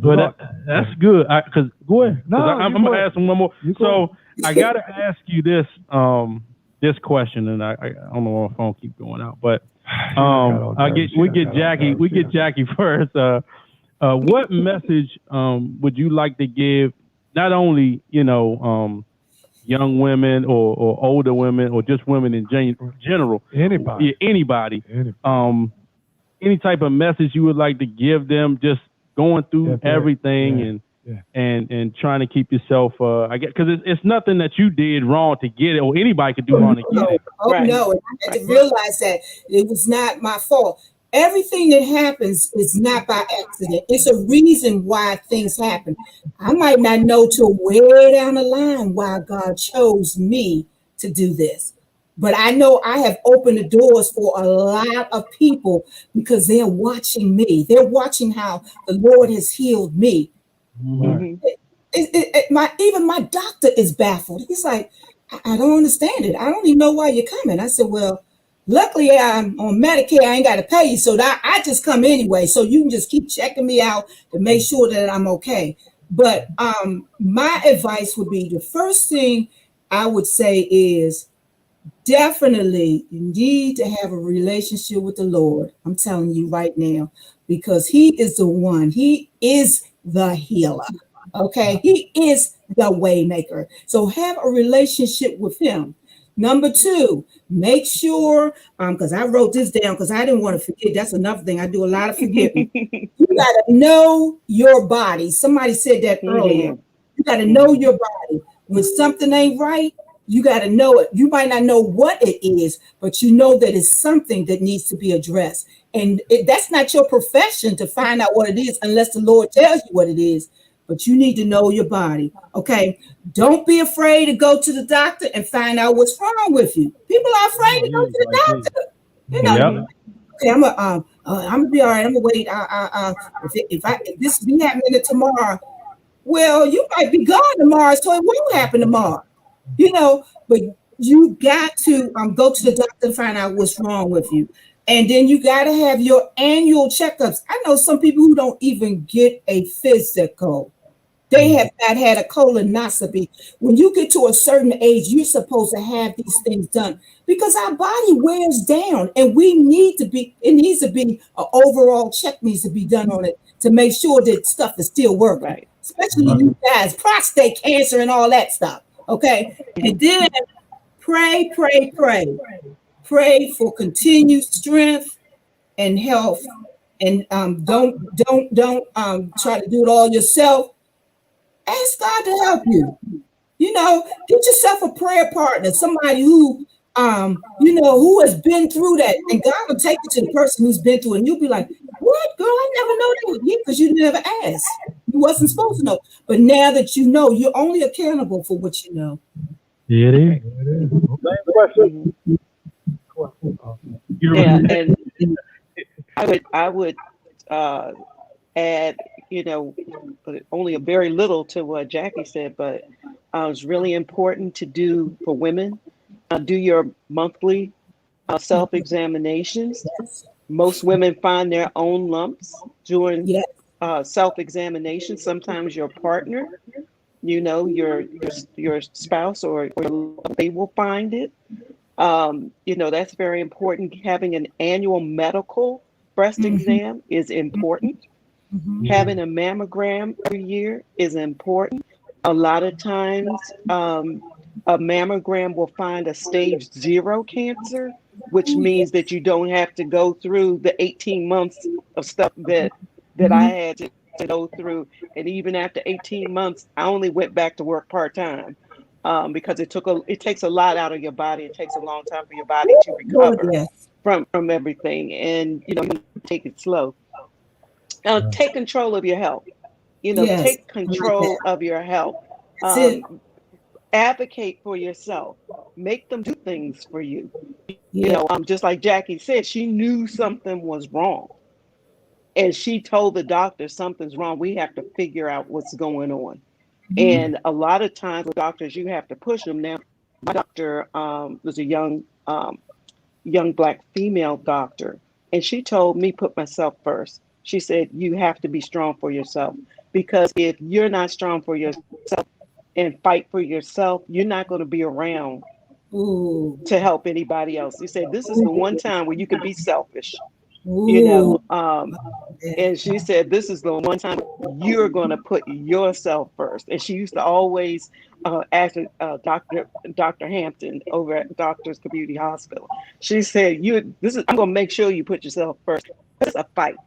But that's good. Go ahead. I'm going to ask him one more. So I got to ask you this this question, and I don't know why my phone keeps going out, but we get Jackie first. What message would you like to give not only young women or older women or just women in general, anybody, any type of message you would like to give them just going through everything and trying to keep yourself, I guess, because it's nothing that you did wrong to get it, or anybody could do wrong to get it. No, and I had to realize that it was not my fault. Everything that happens is not by accident. It's a reason why things happen. I might not know till way down the line why God chose me to do this. But I know I have opened the doors for a lot of people because they're watching me. They're watching how the Lord has healed me. Even my doctor is baffled. He's like, I don't understand it. I don't even know why you're coming. I said, well, luckily I'm on Medicare. I ain't got to pay you. So that I just come anyway. So you can just keep checking me out to make sure that I'm okay. But my advice would be, the first thing I would say is definitely you need to have a relationship with the Lord. I'm telling you right now, because he is the one. He is the healer. Okay. He is the way maker. So have a relationship with him. Number 2, make sure, because I wrote this down because I didn't want to forget. That's another thing. I do a lot of forgetting. You got to know your body. Somebody said that earlier. You got to know your body. When something ain't right, you got to know it. You might not know what it is, but you know that it's something that needs to be addressed. And that's not your profession to find out what it is unless the Lord tells you what it is. But you need to know your body. Okay. Don't be afraid to go to the doctor and find out what's wrong with you. People are afraid to go to the doctor. You know, okay, I'm gonna be all right. I'm gonna wait. If this be happening tomorrow, well, you might be gone tomorrow, so it won't happen tomorrow. You know, but you got to go to the doctor and find out what's wrong with you. And then you got to have your annual checkups. I know some people who don't even get a physical. They have not had a colonoscopy. When you get to a certain age, you're supposed to have these things done because our body wears down, and it needs to be an overall check needs to be done on it to make sure that stuff is still working, right? Especially you guys, prostate cancer and all that stuff. Okay. And then pray for continued strength and health and don't try to do it all yourself. Ask God to help you. You know, get yourself a prayer partner, somebody who who has been through that, and God will take you to the person who's been through it, and you'll be like, "What, girl? I never know that." Yeah, because you never asked. You wasn't supposed to know. But now that you know, you're only accountable for what you know. Yeah, it is. Question. Yeah, and I would add, only a very little to what Jackie said, but it's really important to do for women. Do your monthly self-examinations. Most women find their own lumps during self-examination. Sometimes your partner, your spouse or they will find it. That's very important. Having an annual medical breast exam is important. Having a mammogram every year is important. A lot of times, a mammogram will find a stage 0 cancer, which means that you don't have to go through the 18 months of stuff that I had to go through. And even after 18 months, I only went back to work part-time because it takes a lot out of your body. It takes a long time for your body to recover from everything. And, you take it slow. Take control of your health. Take control of your health. Advocate for yourself. Make them do things for you. Just like Jackie said, she knew something was wrong. And she told the doctor something's wrong. We have to figure out what's going on. And a lot of times with doctors, you have to push them. Now, my doctor was a young Black female doctor. And she told me, put myself first. She said, you have to be strong for yourself, because if you're not strong for yourself and fight for yourself, you're not going to be around to help anybody else. She said, this is the one time where you can be selfish, and she said, this is the one time you're going to put yourself first. And she used to always ask Dr. Hampton over at Doctors Community Hospital. She said, I'm going to make sure you put yourself first. It's a fight.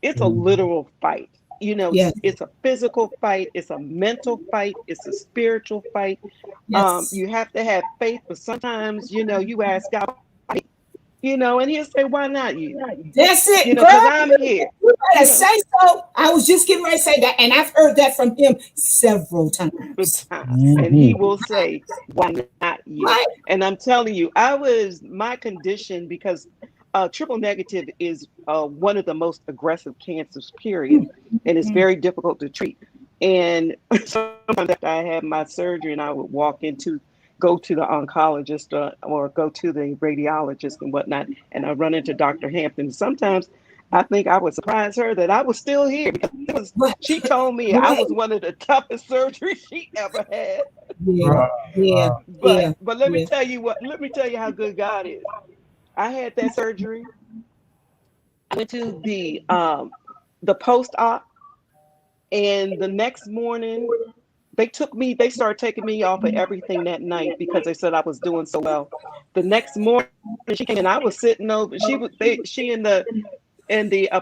It's a literal fight. It's a physical fight. It's a mental fight. It's a spiritual fight. You have to have faith, but sometimes, you ask God, and he'll say, why not you? That's it, because I'm here. You better say so. I was just getting ready to say that, and I've heard that from him several times. And he will say, why not you? Right. And I'm telling you, my condition, because triple negative is one of the most aggressive cancers, period. And it's very difficult to treat. And sometimes after I had my surgery and I would go to the oncologist or go to the radiologist and whatnot, and I run into Dr. Hampton. Sometimes I think I would surprise her that I was still here, because she told me I was one of the toughest surgeries she ever had. But let me tell you how good God is. I had that surgery. I went to the post-op, and the next morning they started taking me off of everything that night because they said I was doing so well. The next morning she came and I was sitting over. She and the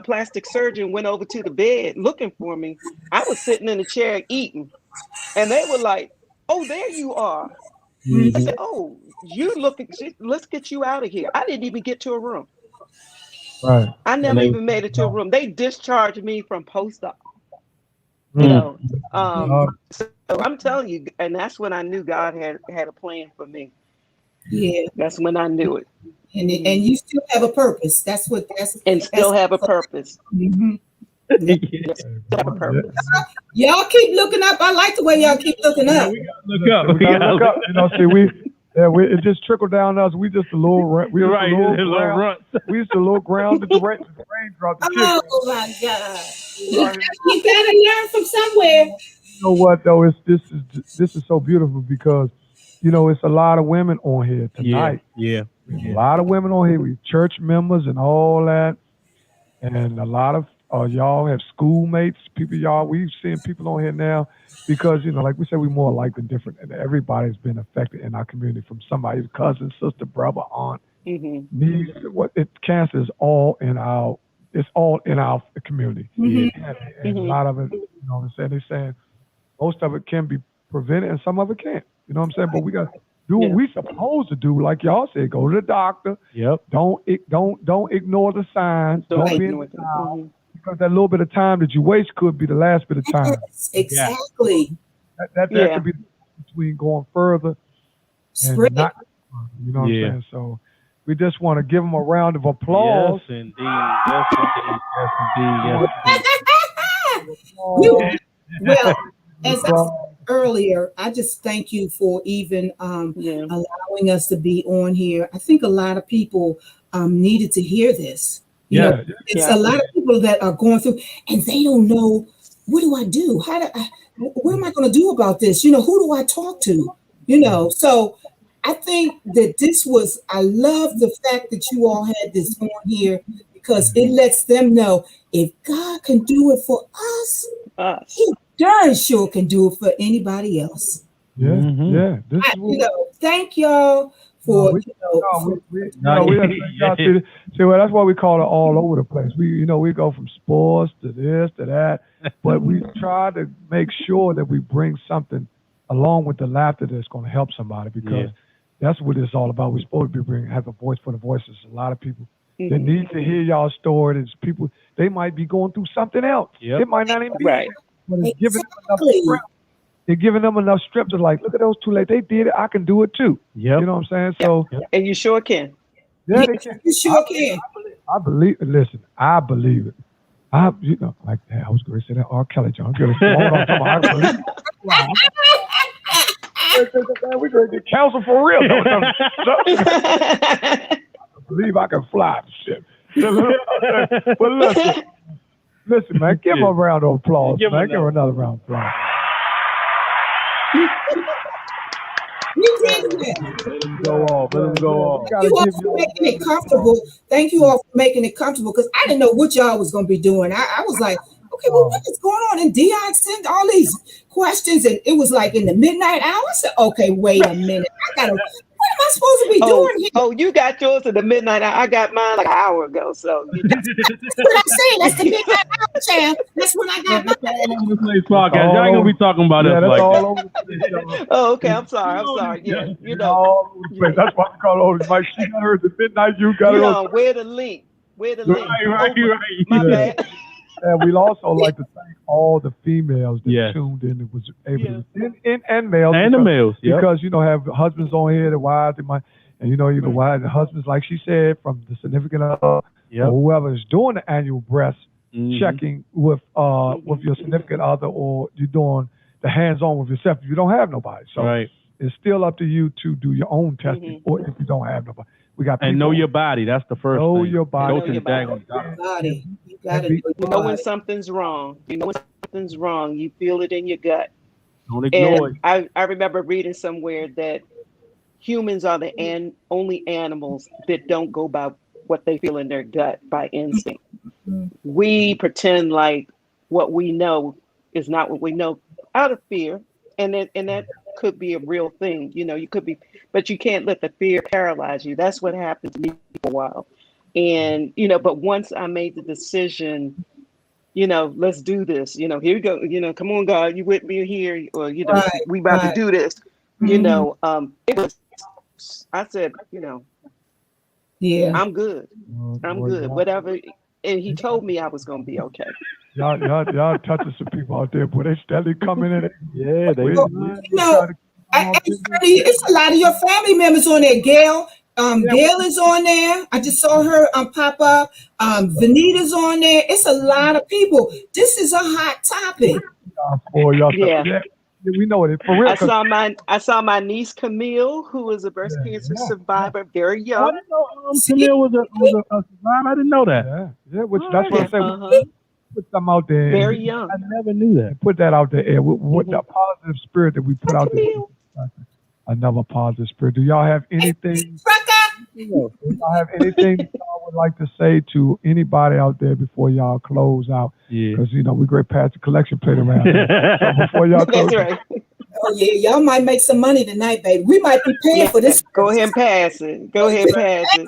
plastic surgeon went over to the bed looking for me. I was sitting in the chair eating, and they were like, "Oh, there you are." I said, "Oh, you looking? Let's get you out of here." I didn't even get to a room. Right. I never even made it to a room. They discharged me from post-op. So I'm telling you, and that's when I knew God had a plan for me. Yeah, that's when I knew it. And you still have a purpose. Still have a purpose. Y'all keep looking up. I like the way y'all keep looking up. We gotta look up. It just trickled down us. We just a little. We just we used to look grounded the raindrops. Oh my God! You gotta learn from somewhere. You know what though? This is so beautiful because, it's a lot of women on here tonight. Yeah. A lot of women on here. We church members and all that, and a lot of y'all have schoolmates. We've seen people on here now because, like we said, we're more alike than different, and everybody's been affected in our community from somebody's cousin, sister, brother, aunt. Cancer is all in our it's all in our community. And a lot of it, you know what I'm saying? They're saying most of it can be prevented and some of it can't. You know what I'm saying? But we got to do what we supposed to do, like y'all said. Go to the doctor. Yep. Don't ignore the signs. Don't be in the house, because that little bit of time that you waste could be the last bit of time. Yes, exactly. That could be the difference between going further and not. You know what I'm saying? So we just want to give them a round of applause. Yes, indeed. Yes, indeed. Yes, indeed. Well, as I said earlier, I just thank you for even allowing us to be on here. I think a lot of people needed to hear this. You know, it's a lot of people that are going through and they don't know, what do I do? What am I going to do about this? You know, who do I talk to? You know, so I think that I love the fact that you all had this on here, because it lets them know if God can do it for us, He darn sure can do it for anybody else. Thank y'all for, See, well, that's why we call it all over the place. We go from sports to this to that, but we try to make sure that we bring something along with the laughter that's going to help somebody, because that's what it's all about. We're supposed to have a voice for the voices. A lot of people that need to hear y'all story. There's people, they might be going through something else. It might not even be right. But it's giving them enough strength. They're giving them enough strength to like, look at those two ladies. They did it. I can do it too. You know what I'm saying? So, and you sure can. Yeah, they can. You sure can. I believe it. Listen, I believe it. I was going to say that R. Kelly, John. I believe it. We're going to get counsel for real. I believe I can fly. Shit. But listen, man, give him a round of applause, man. Give him another round of applause. Let him go off. You all for making it comfortable. Thank you all for making it comfortable, because I didn't know what y'all was going to be doing. I was like, okay, well, what is going on? And Deon sent all these questions, and it was like in the midnight hour. I said, okay, wait a minute. What am I supposed to be doing here? Oh, you got yours at the midnight hour. I got mine like an hour ago. So that's what I'm saying. That's the midnight hour, champ. That's when I got mine. Y'all ain't gonna be talking about us like that. Oh, okay. I'm sorry. Yeah, you know. All over the place. That's why I call all Mike. She got her at the midnight. You got her. Where the link? Right. My bad. And we'd also like to thank all the females that tuned in and was able to, and males. And the males, because, have husbands on here, the wives, the wives, the husbands, like she said, from the significant other, or whoever is doing the annual breast checking with your significant other, or you're doing the hands-on with yourself if you don't have nobody. So it's still up to you to do your own testing, or if you don't have nobody. We got and know your body. That's the first thing. Know your body. You got to know when something's wrong. You know when something's wrong. You feel it in your gut. Don't ignore it. I remember reading somewhere that humans are the only animals that don't go by what they feel in their gut by instinct. We pretend like what we know is not what we know out of fear, and that could be a real thing. You could be, but you can't let the fear paralyze you. That's what happened to me for a while. And, but once I made the decision, let's do this, here we go, come on, God, you with me here, or, we about to do this, it was, I said, I'm good. I'm good. Whatever. And he told me I was going to be okay. Y'all touching some people out there, but they steadily coming in. Yeah, they. It's a lot of your family members on there. Gail is on there. I just saw her pop up. Vanita's on there. It's a lot of people. This is a hot topic. We know it for real. I saw my niece Camille, who is a breast cancer survivor, very young. I didn't know Camille was a survivor. I didn't know that. That's what I'm saying. Put them out there. Very young. I never knew that. Put that out there. With the positive spirit that we put out there. Another positive spirit. Do y'all have anything? Do y'all have anything that y'all would like to say to anybody out there before y'all close out? Because we great past the collection plate around here. So before y'all close. That's right. Oh yeah, y'all might make some money tonight, baby. We might be paying for this. Go ahead and pass it. Go ahead and pass it.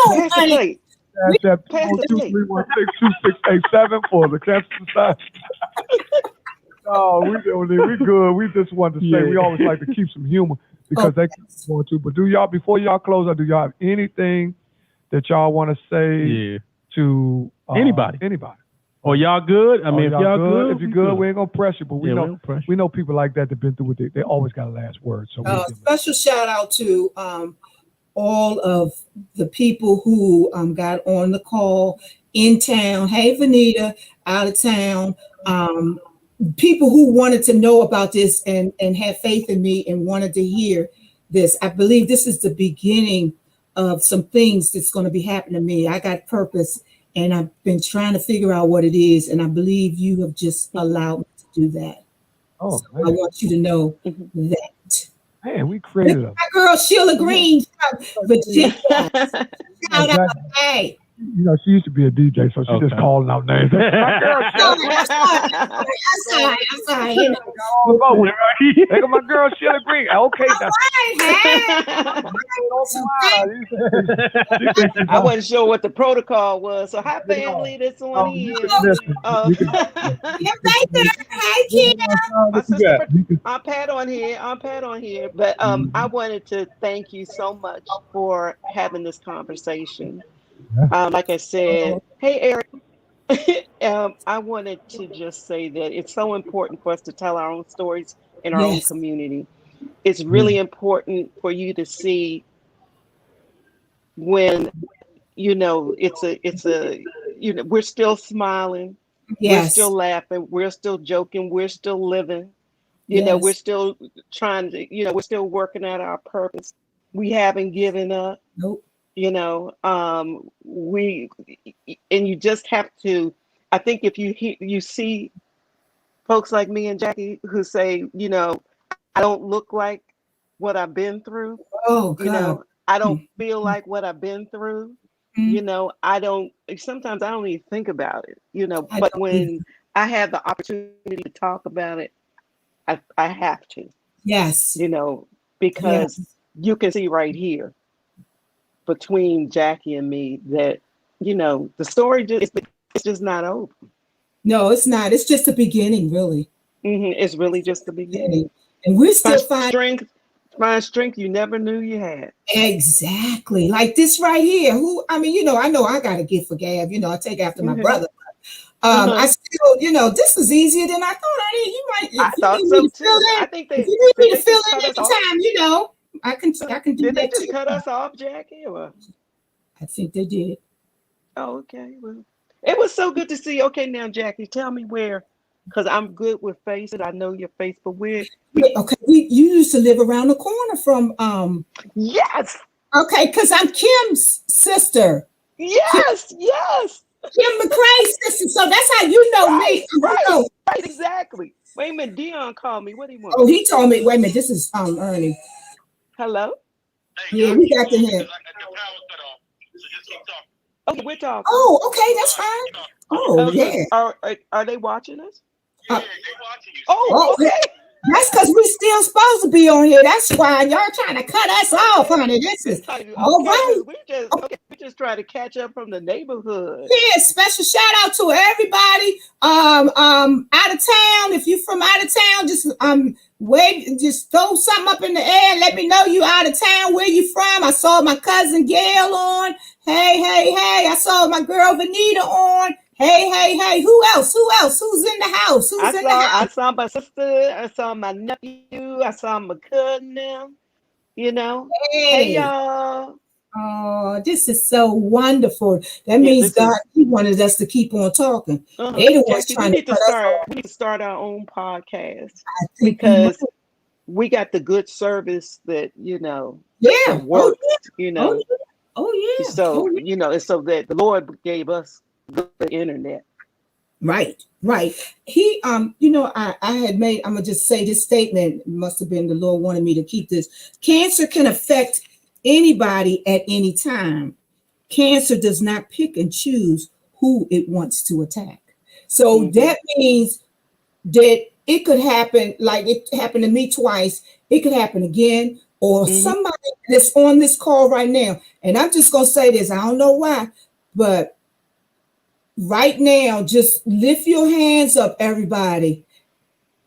Pass the plate. Cash App 223162687 for the Cancer Society. No, we good. We just wanted to say we always like to keep some humor because they want to. But before y'all close out, do y'all have anything that y'all want to say to anybody? Or y'all good? I mean, if y'all good, if you're good, we ain't gonna press you. But we know people like that that've been through it. They always got a last word. So special shout out to all of the people who got on the call in town. Hey, Vanita, out of town. People who wanted to know about this and had faith in me and wanted to hear this. I believe this is the beginning of some things that's going to be happening to me. I got purpose, and I've been trying to figure out what it is, and I believe you have just allowed me to do that. Oh, so I want you to know that. Man, we created my girl Sheila Green from Virginia. Shout out, hey. You know, she used to be a DJ, so she just calling out names. My girl, I'm sorry. You know. They got my girl Sheila Green. Okay, I wasn't sure what the protocol was. So hi, family. This one here. Hey, Kim. My sister, I'm Pat on here. But I wanted to thank you so much for having this conversation. Like I said, hey, Eric, I wanted to just say that it's so important for us to tell our own stories in our own community. It's really important for you to see when, we're still smiling, we're still laughing, we're still joking, we're still living, we're still trying to, we're still working at our purpose. We haven't given up. Nope. You just have to, I think if you see folks like me and Jackie who say, I don't look like what I've been through. Oh, God. I don't feel like what I've been through. Sometimes I don't even think about it, but when I have the opportunity to talk about it, I have to. Yes. Because you can see right here between Jackie and me that, the story it's just not over. No, it's not. It's just the beginning, really. It's really just the beginning. And we're still find strength you never knew you had. Exactly. Like this right here. I know I got a gift for gab. I take after my brother. I still, this is easier than I thought. I thought so too. I think if you need me to fill in at the time, I can do that. Did they just cut us off, Jackie? Or? I think they did. Oh, okay. Well, it was so good to see you. Okay, now, Jackie, tell me where, because I'm good with faces. I know your face, but where? Okay, you used to live around the corner from. Yes. Okay, because I'm Kim's sister. Yes. Kim McCrae's sister. So that's how you know me. Right, exactly. Wait a minute, Deon called me. What do you want? Oh, he told me. Wait a minute. This is Ernie. Hello. Yeah, we got to him. Okay, we're talking. Oh, okay, that's fine. Oh, yeah. Are they watching us? Yeah, they watching you. Oh, okay. That's because we still supposed to be on here. That's why y'all trying to cut us off, honey. This is all right. We just try to catch up from the neighborhood. Yeah, special shout out to everybody out of town. If you're from out of town, just just throw something up in the air and let me know you out of town. Where you from? I saw my cousin Gail on. Hey. I saw my girl Vanita on. Hey. Who else? Who's in the house? I saw my sister. I saw my nephew. I saw my cousin now. Hey, y'all. Oh, this is so wonderful. That means God, He wanted us to keep on talking. They the ones trying to we need to start our own podcast because we got the good service that works. Oh yeah. So it's so that the Lord gave us the internet. Right. He I had made, I'm gonna just say this statement. It must have been the Lord wanted me to keep this. Cancer can affect anybody at any time. Cancer does not pick and choose who it wants to attack. So that means that it could happen, like it happened to me twice. It could happen again, or somebody that's on this call right now. And I'm just gonna say this. I don't know why. But right now, just lift your hands up, everybody.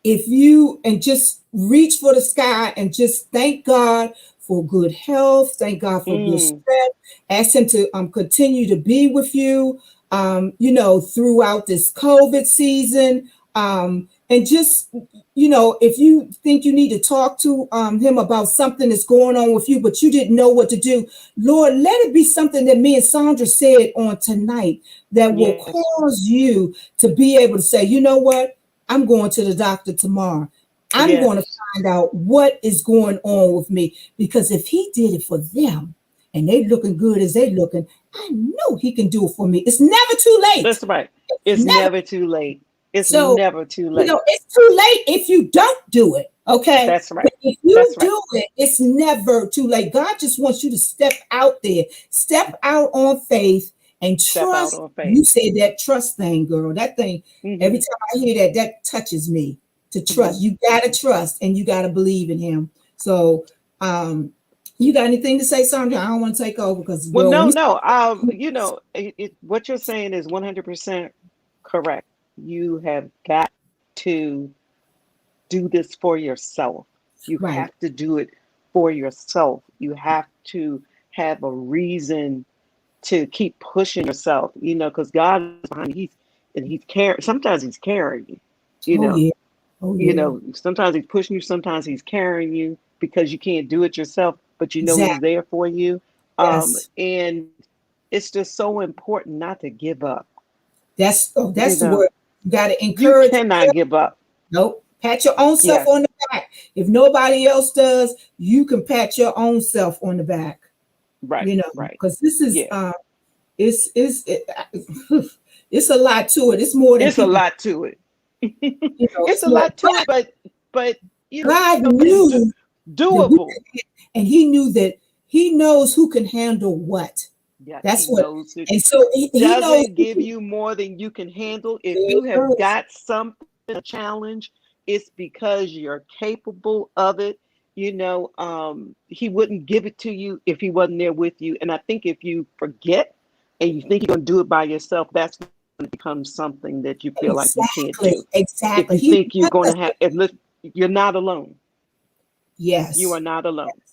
And just reach for the sky and just thank God for good health. Thank God for good strength. Ask him to continue to be with you, throughout this COVID season. And just, if you think you need to talk to him about something that's going on with you, but you didn't know what to do, Lord, let it be something that me and Sandra said on tonight that will cause you to be able to say, you know what? I'm going to the doctor tomorrow. I'm going to find out what is going on with me, because if he did it for them and they looking good as they looking, I know he can do it for me. It's never too late. That's right. It's never too late. It's never too late. It's too late if you don't do it. Okay. That's right. But if you do it, it's never too late. God just wants you to step out there, step out on faith and trust. You said that trust thing, girl. That thing, every time I hear that touches me. To trust. You gotta trust and you gotta believe in him. So you got anything to say, Sandra? I don't want to take over because what you're saying is 100% correct. You have got to do this for yourself. You have to do it for yourself. You have to have a reason to keep pushing yourself, because God is behind you. He's carrying. Sometimes he's carrying you, sometimes he's pushing you, sometimes he's carrying you because you can't do it yourself, but he's there for you. And it's just so important not to give up. That's the word. You got to encourage. You cannot give up. Nope. Pat your own self on the back. If nobody else does, you can pat your own self on the back. Right. Because this is it's a lot to it. It's more than a lot to it. It's a lot to it, but God knew doable, and he knew that he knows who can handle what. Yeah, that's what. And so he doesn't knows give you more than you can handle. If you have got something, a challenge, it's because you're capable of it. He wouldn't give it to you if he wasn't there with you. And I think if you forget and you think you're going to do it by yourself, that's when it becomes something that you feel like you can't do. Exactly. If you think you're going to have, you're not alone. Yes. You are not alone. Yes.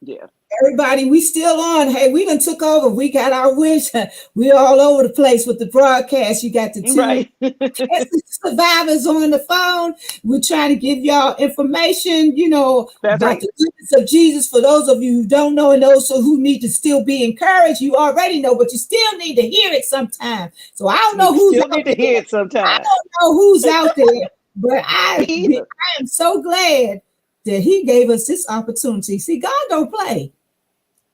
Yeah. Everybody, we still on. Hey, we done took over. We got our wish. We're all over the place with the broadcast. You got the two survivors on the phone. We're trying to give y'all information, about the goodness of Jesus. For those of you who don't know and those who need to still be encouraged, you already know, but you still need to hear it sometime. So I don't know who's out there. To hear it sometime. I don't know who's out there, but I am so glad that he gave us this opportunity. See, God don't play.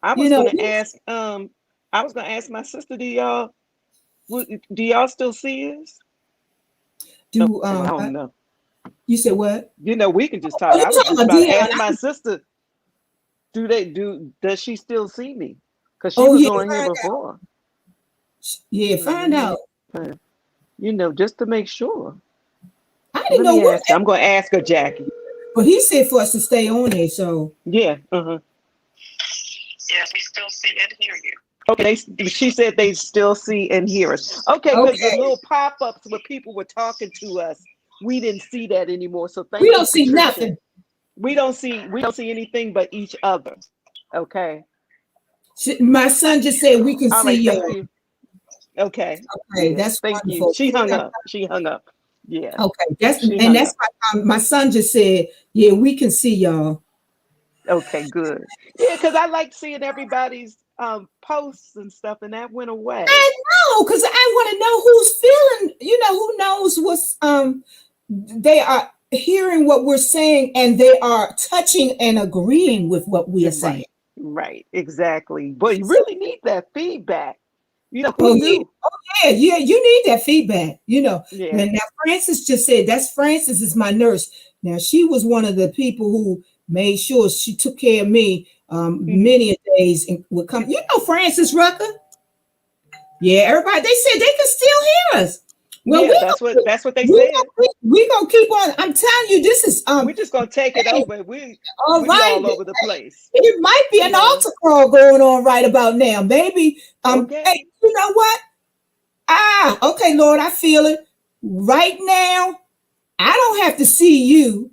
I was going to ask my sister, do y'all still see us? I don't know. You said what? We can just talk. I was just about to ask my sister, does she still see me? Because she was on here before. Yeah, find out. Just to make sure. I didn't know what. I'm going to ask her, Jackie. But he said for us to stay on there, so. Yeah. Yes, we still see and hear you. Okay, she said they still see and hear us. Okay, because the little pop-ups where people were talking to us, we didn't see that anymore. So we don't see nothing. We don't see anything but each other. Okay. My son just said we can see you. Okay. Okay, that's thank wonderful. You. She hung up. Yeah. Okay, that's why my son just said, yeah, we can see y'all. Okay, good. Yeah, because I like seeing everybody's posts and stuff, and that went away. I know, because I want to know who's feeling, who knows what's they are hearing what we're saying and they are touching and agreeing with what we are saying. Right, exactly. But you really need that feedback. You need that feedback, Yeah. And now Francis just said, Francis is my nurse. Now she was one of the people who made sure she took care of me many days and would come. Francis Rucker. Yeah, everybody, they said they can still hear us. Well, that's what they said. We're gonna keep on. I'm telling you, this is we're just gonna take it over. We're all over the place. It might be an altar call going on right about now. Maybe okay. hey, you know what? Okay, Lord, I feel it. Right now, I don't have to see you.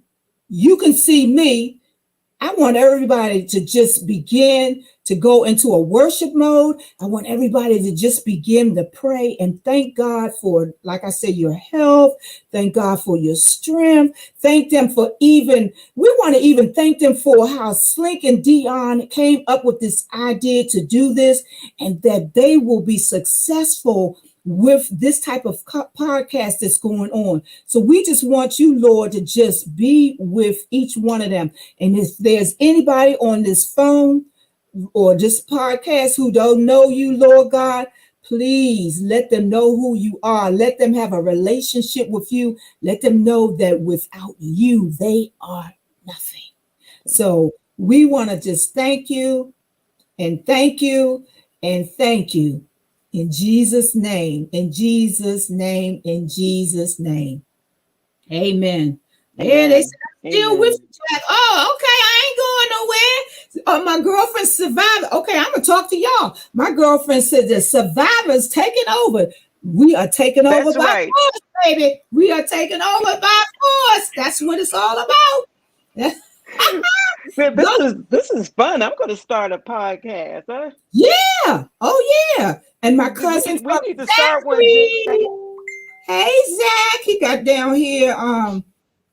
You can see me. I want everybody to just begin to go into a worship mode. I want everybody to just begin to pray and thank God for, like I said, your health. Thank God for your strength. Thank them for we want to even thank them for how Slink and Deon came up with this idea to do this, and that they will be successful with this type of podcast that's going on. So we just want you, Lord, to just be with each one of them. And if there's anybody on this phone or this podcast who don't know you, Lord God, please let them know who you are. Let them have a relationship with you. Let them know that without you, they are nothing. So we want to just thank you and thank you and thank you. In Jesus' name, in Jesus' name, in Jesus' name. Amen. Yeah, they said, I'm still with you, Jack. Oh, okay, I ain't going nowhere. My girlfriend survived. Okay, I'm going to talk to y'all. My girlfriend said the survivors taking over. We are taking over by force, baby. We are taking over by force. That's what it's all about. This is fun. I'm going to start a podcast. Huh? Yeah. Oh, yeah. And my cousin, we need to start one. Hey, Zach, he got down here.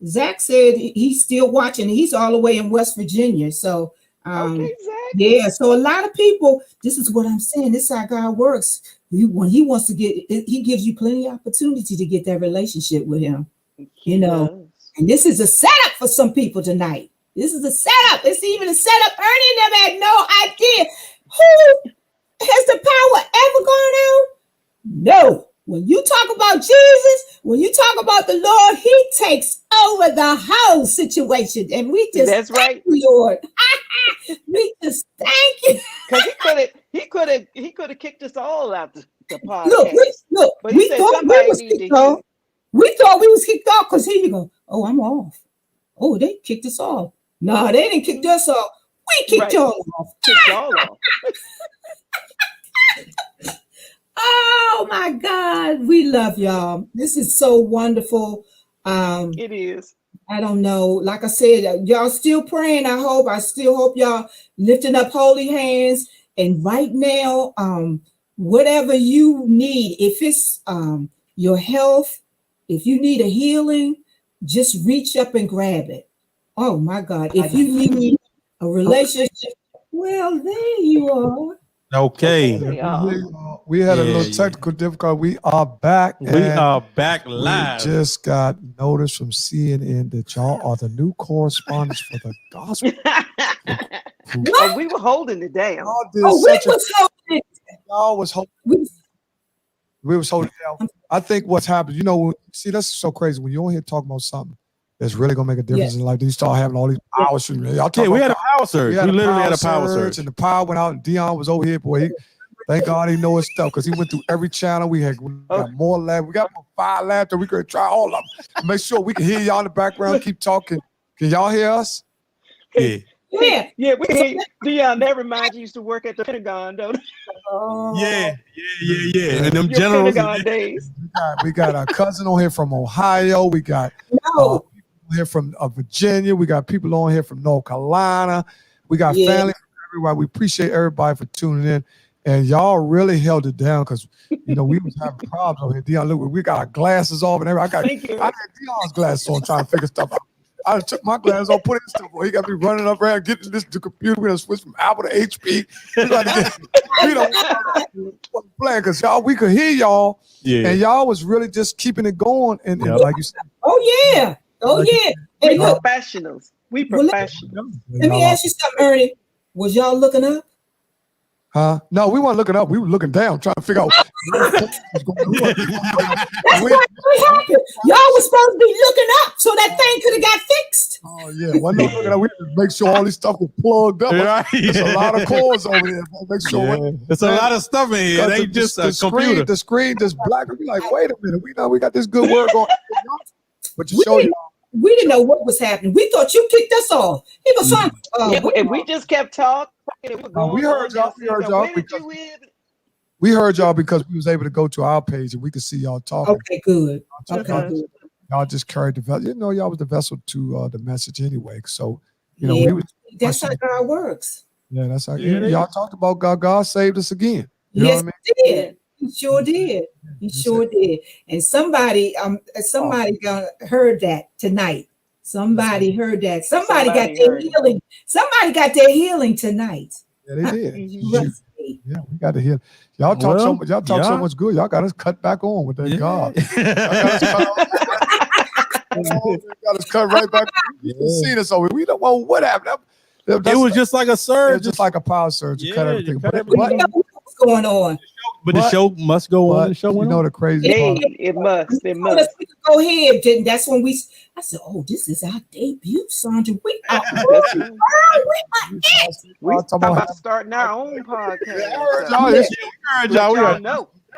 Zach said he's still watching. He's all the way in West Virginia. So, okay, Zach. Yeah. So a lot of people. This is what I'm saying. This is how God works. When He wants to He gives you plenty of opportunity to get that relationship with Him. You know, and this is a setup for some people tonight. This is a setup. It's even a setup. Ernie and them had no idea. Who has the power ever gone out? No. When you talk about Jesus, when you talk about the Lord, He takes over the whole situation. And we just that's right, you, Lord. We just thank you. Because he could have kicked us all out the podcast. Look, but we thought we was kicked off. We thought we was kicked off because here you go. Oh, I'm off. Oh, they kicked us off. No, they didn't kick us off. We kicked y'all off. Kicked y'all off. Oh my God, we love y'all. This is so wonderful. It is. I don't know. Like I said, y'all still praying. I still hope y'all lifting up holy hands. And right now, whatever you need, if it's your health, if you need a healing, just reach up and grab it. Oh my God. If you need a relationship, well, there you are. Okay. We had a little technical difficulty. We are back. We are back live. We just got notice from CNN that y'all are the new correspondents for the gospel. Oh, we were holding it down. We was holding it down. I think what's happened, you know, see, that's so crazy. When you're on here talking about something that's really gonna make a difference in life, you start having all these power surges. We had a power surge. We literally had a power surge. And the power went out, and Deon was over here, boy. Thank God he knows his stuff, because he went through every channel. We got more labs. We got 5 labs that we could try all of them. Make sure we can hear y'all in the background. Keep talking. Can y'all hear us? Yeah, we can. Deon, that reminds you used to work at the Pentagon, don't it? And them generals. Pentagon days. We got our cousin on here from Ohio. We got people here from Virginia. We got people on here from North Carolina. We got family from everywhere. We appreciate everybody for tuning in. And y'all really held it down, because, you know, we was having problems over here. Deon, look, we got our glasses off and everything. I had Deon's glasses on trying to figure stuff out. I took my glasses off, put it in stuff. He got me running up around, getting the computer. We're going to switch from Apple to HP. We don't play, because y'all, we could hear y'all. Yeah. And y'all was really just keeping it going. And like you said. Oh, yeah. We professionals. We professionals. Let me ask you something, Ernie. Was y'all looking up? No, we weren't looking up. We were looking down, trying to figure out what's going on. That's what happened. Y'all was supposed to be looking up so that thing could have got fixed. Oh, yeah. Well, no, looking up. We had to make sure all this stuff was plugged up. Right. There's a lot of cords over there. Make sure. There's a lot of stuff in here. It ain't just a computer. The screen just black. We like, wait a minute. We got this good work going. But you show you. We didn't know what was happening. We thought you kicked us off. It was something. And we just kept talking. We heard y'all. We heard y'all because we was able to go to our page and we could see y'all talking. Okay, good. Y'all just carried the vessel. You know, y'all was the vessel to the message anyway. So, that's how God works. Yeah, that's how y'all talked about God. God saved us again. You yes, know what He did. He sure did. He sure did. And somebody heard that tonight. Somebody heard that. Somebody got their healing. Somebody got their healing tonight. Yeah, they did. Yeah, we got to hear. Y'all talk so much. Y'all talk so much good. Y'all got us cut back on with that God. Y'all got us cut right back. You seen us over. We don't know what happened. It was just like a surge. It was just like a power surge. You cut everything. We know what's going on. But the show must go on. The show you know the crazy part. It must. We could go ahead. That's when I said, "Oh, this is our debut, Sandra. We are about starting our own podcast. We heard y'all. We are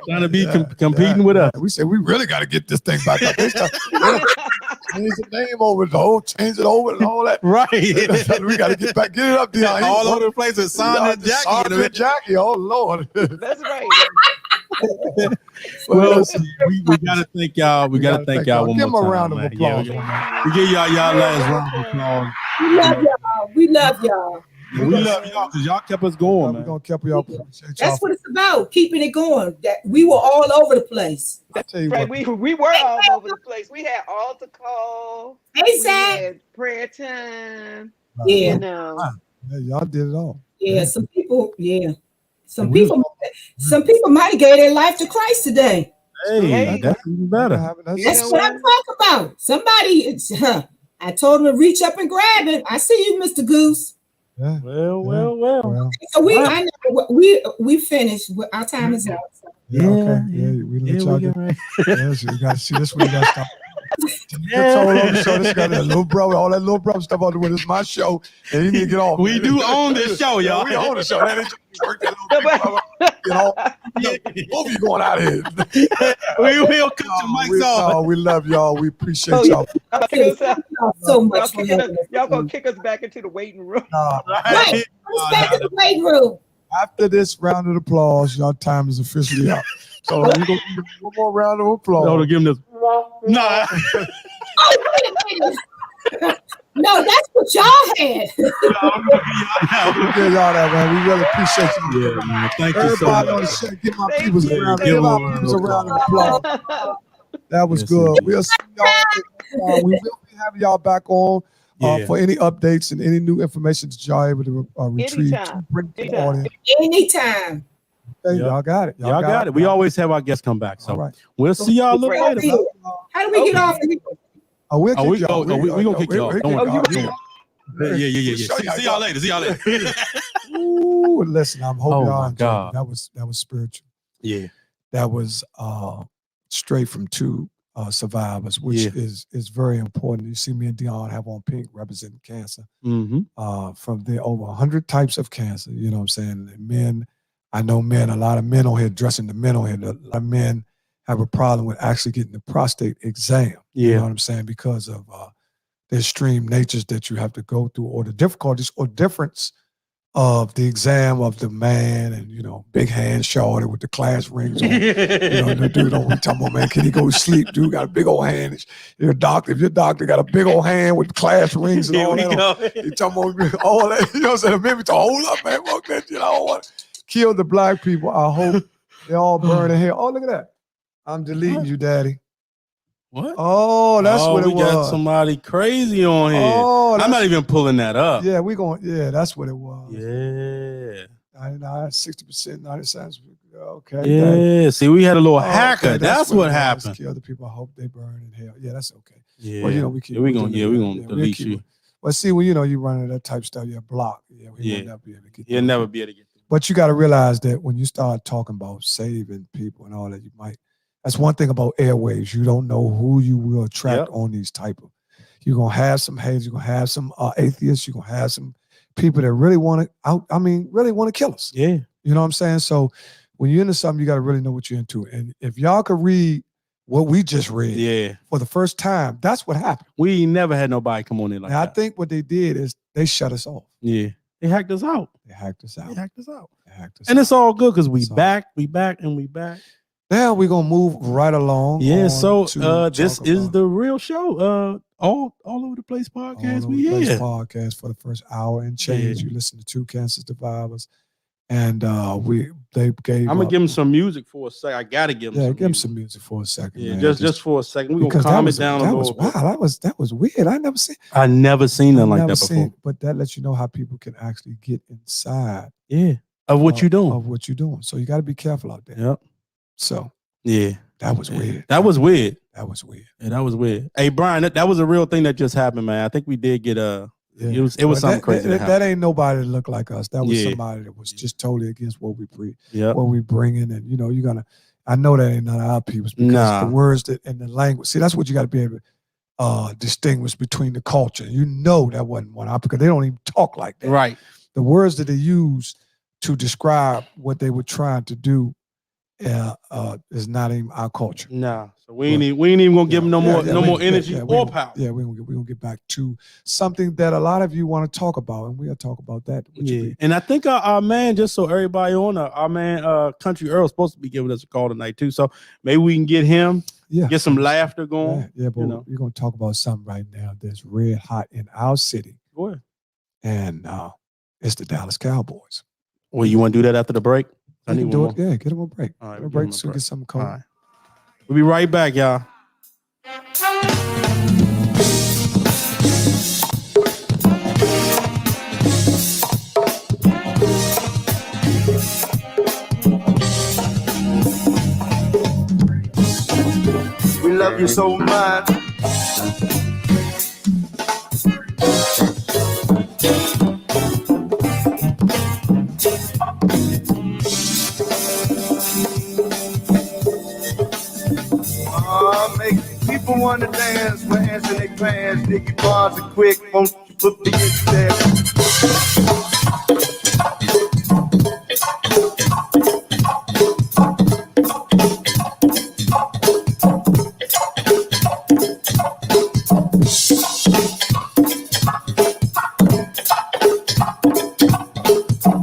trying to be competing with us. We said we really got to get this thing back up. Change the name over, change it over, and all that. Right. We got to get it up, Deon. All over the place with Sandra and Jackie. Sandra and Jackie. Oh Lord. That's right. Well, we got to thank y'all. We got to thank y'all one more time. Give them a round of applause. We give y'all last round of applause. We love y'all. We love y'all. We love y'all because y'all kept us going, man. We're going to keep y'all. That's what it's about, keeping it going. That we were all over the place. Right, we were all over the place. We had altar call. We had prayer time. Yeah. Yeah, y'all did it all. Yeah, some people, Some people might have gave their life to Christ today. Hey, that's even better. That's what I'm talking about. Somebody, I told him to reach up and grab it. I see you, Mr. Goose. Yeah. Well. So we finished. Our time is up. So. Yeah. We let y'all get. So you got to see this. We got to stop. This got that little brother, all that little brother stuff on the way. This is my show, and you need to get off. We do own this show, y'all. We own the show. That ain't work that little both of you going out of here. We will cut your mics off. We love y'all. We appreciate y'all. So much. Y'all gonna kick us back into the waiting room. Right. Let's back to the waiting room. After this round of applause, y'all time is officially up. So we're gonna give one more round of applause. No, to give them this. Nah. Oh, wait a minute. No, that's what y'all had. Give y'all that, man. We really appreciate you. Yeah, man. Thank you so much. much. Give my people a round of applause. That was good. We'll see y'all. We will be having y'all back on for any updates and any new information that y'all able to retrieve. Anytime. Okay, y'all got it. Y'all got it. We always have our guests come back. So we'll see y'all a little later. How do we get off? We'll kick y'all. We gonna kick y'all. Yeah. See y'all later. Ooh, listen, I'm hoping y'all enjoyed it. That was spiritual. Yeah. That was straight from two survivors, which is very important. You see me and Deon have on pink representing cancer. From there, over 100 types of cancer. You know what I'm saying? And men, I know men, a lot of men on here dressing the men on here. A lot of men have a problem with actually getting the prostate exam. You know what I'm saying? Because of the extreme natures that you have to go through, or the difficulties or difference of the exam of the man, and big hand shorty with the class rings on. The dude don't be talking about, man, can he go to sleep? Dude got a big old hand. If your doctor got a big old hand with class rings and all that, he talking about all that. You know what I'm saying? Maybe to hold up, man. Fuck that. I don't want to kill the black people. I hope they all burn in hell. Oh, look at that. I'm deleting you, Daddy. What? Oh, that's what it was. We got somebody crazy on here. Oh, I'm not even pulling that up. Yeah, that's what it was. Yeah. 99, 60%, 90 cents. Okay. Yeah. See, we had a little hacker. Okay, that's what happened. Kill the people. I hope they burn in hell. Yeah, that's okay. Yeah. Well, we're gonna delete you. Well, see, when you run into that type of stuff, you're blocked. Yeah, we'll never be able to get. You'll never be able to get. But you got to realize that when you start talking about saving people and all that, that's one thing about airwaves. You don't know who you will attract on these type of. You're gonna have some haters. You're gonna have some atheists. You're gonna have some people that really want to kill us. Yeah, you know what I'm saying. So when you're into something, you got to really know what you're into. And if y'all could read what we just read, for the first time, that's what happened. We never had nobody come on in like that. I think what they did is they shut us off. Yeah, they hacked us out. They hacked us out. And it's all good because we back. Now we're gonna move right along. Yeah, so this is the real show. All over the place podcast. Podcast for the first hour and change. You listen to two cancer survivors, and they gave. I'm gonna give him some music for a second. I gotta give him. Yeah, give him some music for a second. Yeah, man. just for a second. We're gonna calm it down a little bit. Wow, that was weird. I never seen nothing like that before. But that lets you know how people can actually get inside. Yeah, of what you're doing. Of what you're doing. So you got to be careful out there. Yep. So yeah, that was weird. That was weird. That was weird. Yeah, that was weird. Hey, Brian, that was a real thing that just happened, man. I think we did get It was something crazy. That ain't nobody that looked like us. That was somebody that was just totally against what we what we bring in, and you're gonna. I know that ain't none of our people's because the words and the language. See, that's what you got to be able to distinguish between the culture. You know that wasn't one because they don't even talk like that. Right. The words that they use to describe what they were trying to do is not even our culture. Nah. So we ain't even gonna give them no more energy or power. Yeah, we're gonna get back to something that a lot of you want to talk about, and we'll talk about that. And I think our man, just so everybody on our man, Country Earl, is supposed to be giving us a call tonight too. So maybe we can get him, get some laughter going. Yeah, but we're gonna talk about something right now that's red hot in our city. Go ahead. And it's the Dallas Cowboys. Well, you want to do that after the break? I need to do it. Yeah, get them a break. All right, get a break so we get something cold. All right. We'll be right back, y'all. We love you so much. Make people want to dance. We're answering their plans. Dig your bars are quick. Won't you put me in there?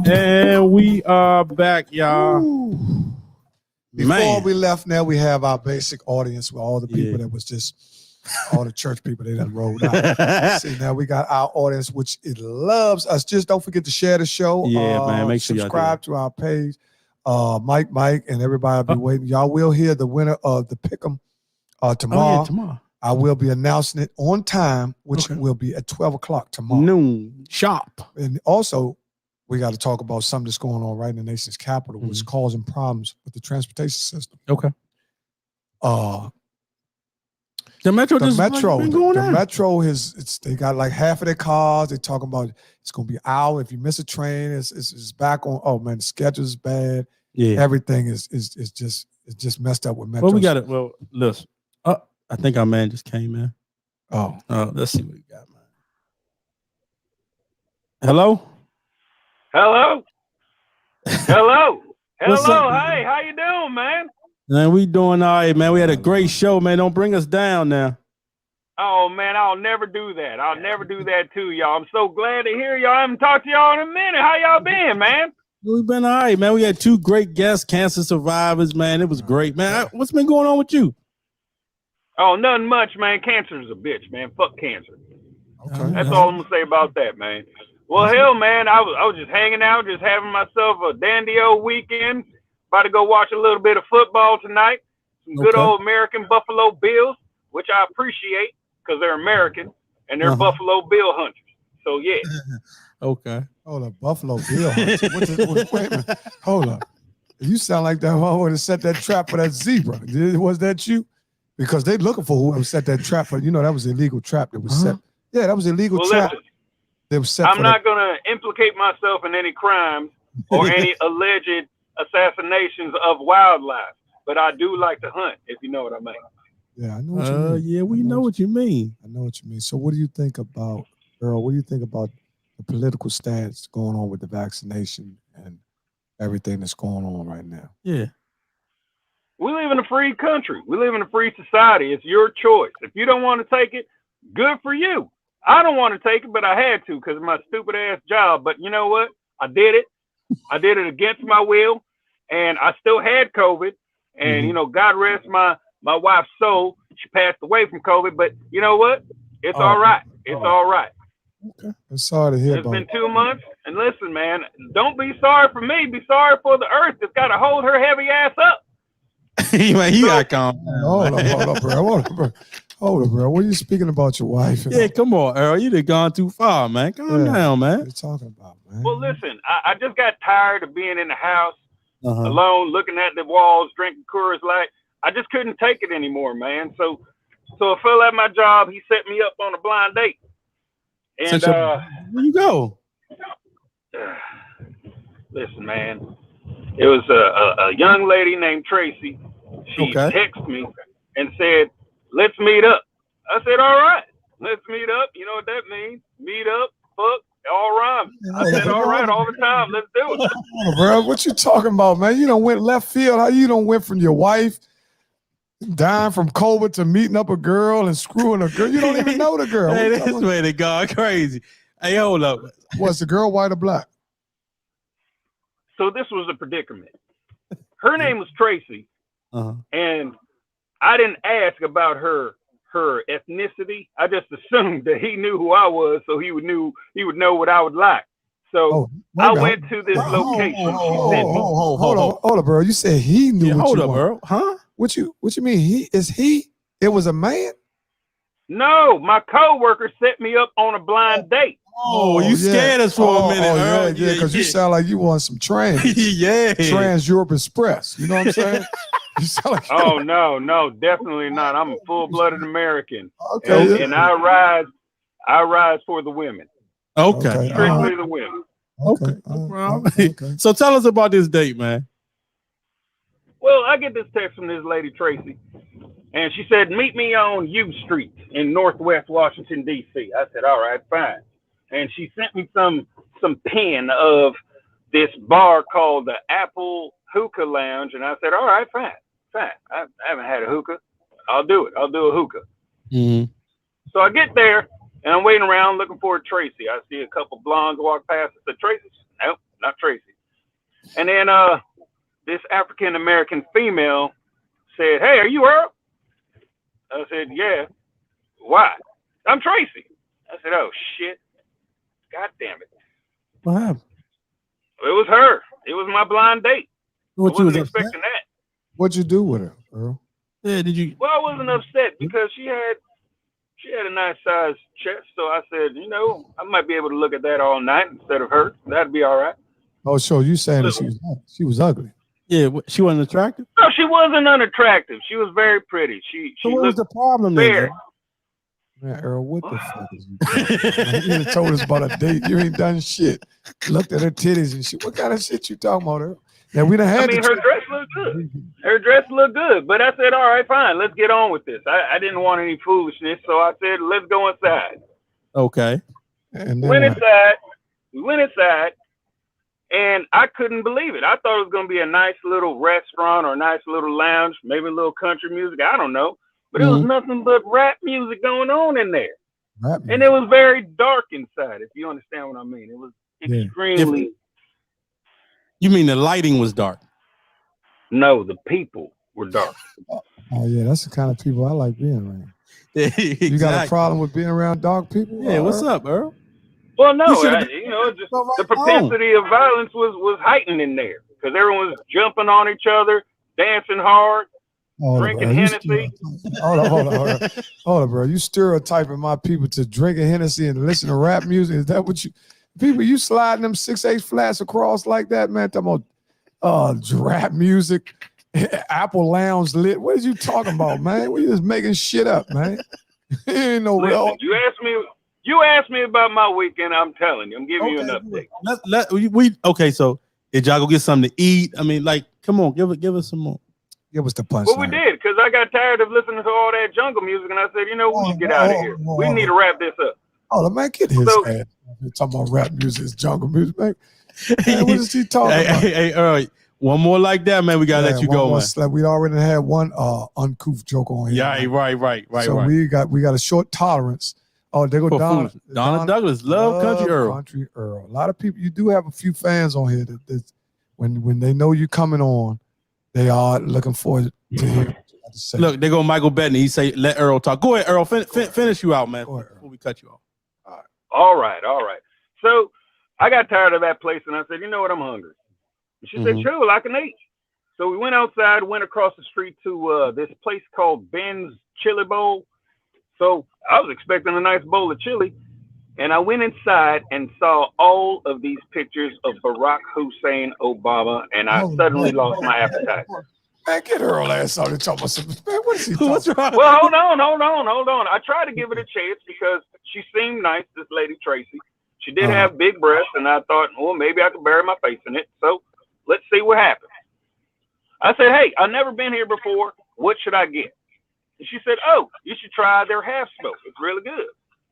And we are back, y'all. Ooh. Before we left, now we have our basic audience with all the people that was just all the church people they done rolled out. See, now we got our audience, which it loves us. Just don't forget to share the show. Yeah, man. Make sure subscribe to our page. Mike, and everybody will be waiting. Y'all will hear the winner of the Pick'em tomorrow. Oh, yeah, tomorrow. I will be announcing it on time, which will be at 12 o'clock tomorrow. Noon sharp. And also, we got to talk about something that's going on right in the nation's capital, which is causing problems with the transportation system. Okay. The metro is they got like half of their cars. They're talking about it's going to be out. If you miss a train, it's back on. Oh man, the schedule is bad. Yeah, everything is just messed up with metro. Well, we got it. Well, listen. I think our man just came in. Oh, let's see what we got, man. Hello. Hello. Hello. What's up, Hey, how you doing, man? Man, we doing all right, man. We had a great show, man. Don't bring us down now. Oh, man, I'll never do that. I'll never do that to y'all. I'm so glad to hear y'all. I haven't talked to y'all in a minute. How y'all been, man? We've been all right, man. We had two great guests, cancer survivors, man. It was great, man. What's been going on with you? Oh, nothing much, man. Cancer's a bitch, man. Fuck cancer. Okay. That's all I'm going to say about that, man. Well, hell, man, I was just hanging out, just having myself a dandy old weekend. About to go watch a little bit of football tonight. Some good old American Buffalo Bills, which I appreciate because they're American and they're Buffalo Bill hunters. So, yeah. Okay. Hold up, Buffalo Bill hunters. Wait a minute. Hold up. You sound like that one would have set that trap for that zebra. Was that you? Because they looking for whoever set that trap for. That was an illegal trap that was set. Yeah, that was an illegal trap. Listen, set I'm not going to implicate myself in any crimes or any alleged assassinations of wildlife, but I do like to hunt, if you know what I mean. Yeah, I know what you mean. Yeah, we know what you mean. I know what you mean. So what do you think about, Earl, what do you think about the political stance going on with the vaccination and everything that's going on right now? Yeah. We live in a free country. We live in a free society. It's your choice. If you don't want to take it, good for you. I don't want to take it, but I had to because of my stupid ass job. But you know what? I did it. I did it against my will, and I still had COVID. And you know, God rest my wife's soul. She passed away from COVID, but you know what? It's all right. It's all right. Okay. I'm sorry to hear It's about been 2 months, and listen, man, don't be sorry for me. Be sorry for the earth that's got to hold her heavy ass up. Man, you gotta calm down. Hold up, bro. What are you speaking about your wife? Yeah, come on, Earl. You done gone too far, man. Calm down, man. What are you talking about, man? Well, listen, I just got tired of being in the house alone, looking at the walls, drinking Coors Light. I just couldn't take it anymore, man. So a fella at my job, he set me up on a blind date. And where you go? Listen, man, it was a young lady named Tracy. She texted me and said, "Let's meet up." I said, "All right, let's meet up." You know what that means? Meet up, fuck, all rhymes. I said, "All right, all the time. Let's do it." Oh, bro, what you talking about, man? You done went left field. How you done went from your wife dying from COVID to meeting up a girl and screwing a girl? You don't even know the girl. Hey, this way they gone crazy. Hey, hold up. Was the girl white or black? So this was a predicament. Her name was Tracy, and I didn't ask about her ethnicity. I just assumed that he knew who I was, so he would know what I would like. So I went to this location. Hold on, bro. You said he knew what you wanted. Bro. Huh? What you mean? He? It was a man? No, my coworker set me up on a blind date. Oh, you scared us for a minute. Yeah, because you sound like you want some trans. Trans Europe Express. You know what I'm saying? You sound like no, definitely not. I'm a full-blooded American. Okay. And I rise for the women. Okay. Strictly the women. Okay. So tell us about this date, man. Well, I get this text from this lady, Tracy, and she said, "Meet me on U Street in Northwest Washington, D.C. I said, "All right, fine." And she sent me some pin of this bar called the Apple Hookah Lounge, and I said, "All right, fine. I haven't had a hookah. I'll do it. I'll do a hookah." Mm-hmm. So I get there, and I'm waiting around looking for Tracy. I see a couple blondes walk past. I said, "Tracy?" Nope, not Tracy. And then this African-American female said, "Hey, are you Earl?" I said, "Yeah." "Why?" "I'm Tracy." I said, "Oh, shit. God damn it." What happened? It was her. It was my blind date. I wasn't expecting that. What'd you do with her, Earl? Yeah, did you? Well, I wasn't upset because she had a nice sized chest. So I said, you know, I might be able to look at that all night instead of her. That'd be all right. Oh, so you saying that she was ugly? Yeah, she wasn't attractive? No, she wasn't unattractive. She was very pretty. So what was the problem then? Man, Earl, what the fuck is you doing? You told us about a date. You ain't done shit. Looked at her titties and shit. What kind of shit you talking about, Earl? Now we done had. I mean, her dress looked good. Her dress looked good, but I said, "All right, fine, let's get on with this." I didn't want any foolishness, so I said, "Let's go inside." Okay. And we went inside, and I couldn't believe it. I thought it was going to be a nice little restaurant or a nice little lounge, maybe a little country music. I don't know. But it was nothing but rap music going on in there. And it was very dark inside, if you understand what I mean. It was extremely... You mean the lighting was dark? No, the people were dark. Oh, yeah, that's the kind of people I like being around. Exactly. You got a problem with being around dark people? Yeah, what's up, Earl? Well, no, just the propensity of violence was heightened in there because everyone was jumping on each other, dancing hard, drinking Hennessy. Hold on, bro. You stereotyping my people to drinking Hennessy and listen to rap music. Is that what you sliding them 6/8 flats across like that, man? Talking about rap music, Apple Lounge lit. What are you talking about, man? We just making shit up, man. Ain't no real. You asked me about my weekend. I'm telling you, I'm giving you an update. Okay, so did y'all go get something to eat? I mean, like, come on, give us some more. Give us the punchline. Well, we did, because I got tired of listening to all that jungle music, and I said, we should get out of here. We need to wrap this up. Oh, man, get his ass. Talking about rap music, it's jungle music, man. What is he talking about? Hey, Earl, one more like that, man. We gotta let you go, man. We already had one uncouth joke on here. Yeah, right. So we got a short tolerance Oh, they go For Donna. fools. Donna Douglas, love Country Earl. Country Earl. A lot of people. You do have a few fans on here that when they know you coming on, they are looking forward to hear what you have to say. Look, they go Michael Bettany. He say, let Earl talk. Go ahead, Earl. Finish you out, man. Go ahead, Before we cut you off. All right. So I got tired of that place, and I said, you know what? I'm hungry. And she said, sure, I can eat. So we went outside, went across the street to this place called Ben's Chili Bowl. So I was expecting a nice bowl of chili, and I went inside and saw all of these pictures of Barack Hussein Obama, and I suddenly lost my appetite. Man, get Earl ass out and talk about something. Man, what is he talking What's wrong? Well, hold on. I tried to give it a chance because she seemed nice, this lady Tracy. She did have big breasts, and I thought, well, maybe I could bury my face in it. So let's see what happens. I said, hey, I've never been here before. What should I get? And she said, oh, you should try their half smoke. It's really good.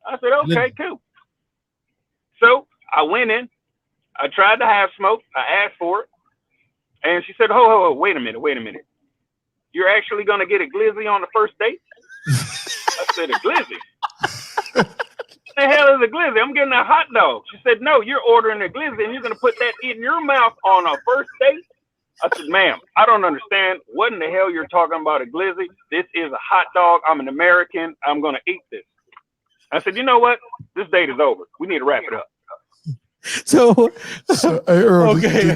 I said, okay, cool. So I went in. I tried the half smoke. I asked for it. And she said, oh, wait a minute. You're actually going to get a glizzy on the first date? I said, a glizzy? What the hell is a glizzy? I'm getting a hot dog. She said, no, you're ordering a glizzy and you're going to put that in your mouth on a first date? I said, ma'am, I don't understand what in the hell you're talking about a glizzy. This is a hot dog. I'm an American. I'm going to eat this. I said, you know what? This date is over. We need to wrap it up. So hey, Earl, okay,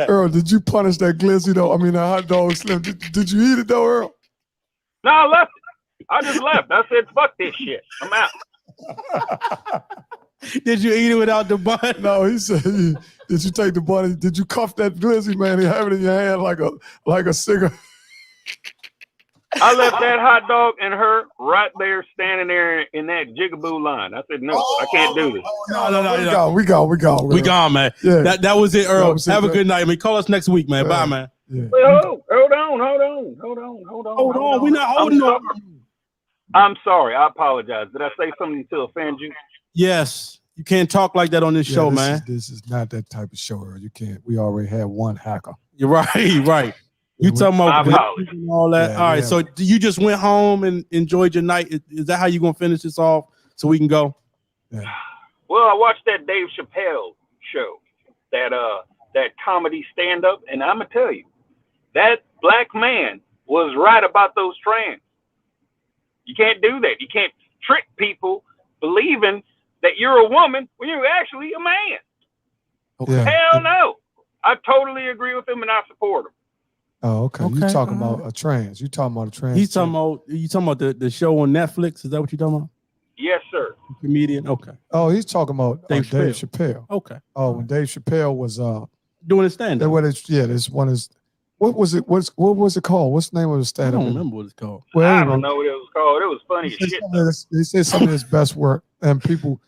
Earl, did you punish that glizzy though? I mean, the hot dog slim. Did you eat it though, Earl? No, I left it. I just left. I said, fuck this shit. I'm out. Did you eat it without the bun? No, he said, did you take the bun? Did you cuff that glizzy, man, and have it in your hand like a cigarette? I left that hot dog and her right there standing there in that jigaboo line. I said, no, I can't do this. No. We gone, man. Yeah. That was it, Earl. Have a man. good night. I mean, call us next week, man. Yeah. Bye, man. Yeah. Wait, hold on. Hold on. We're not holding on. I'm sorry. I apologize. Did I say something to offend you? Yes. You can't talk like that on this show, man. This is not that type of show, Earl. You can't. We already had one hacker. You're right. You talking about and all that. Yeah, all right. So you just went home and enjoyed your night. Is that how you going to finish this off so we can go? Yeah. Well, I watched that Dave Chappelle show, that comedy stand-up, and I'm going to tell you, that black man was right about those trans. You can't do that. You can't trick people believing that you're a woman when you're actually a man. Okay. Hell no. I totally agree with him and I support him. Oh, okay. You talking about a trans? You talking about a trans? You talking about the show on Netflix? Is that what you talking about? Yes, sir. Comedian. Okay. Oh, he's talking about Dave Chappelle. Okay. Oh, when Dave Chappelle was doing a stand-up. This one is. What was it? What was it called? What's the name of the I stand-up? don't remember what it's called. Well, I don't know what it was called. It was funny as shit. They said some of his best work, and people,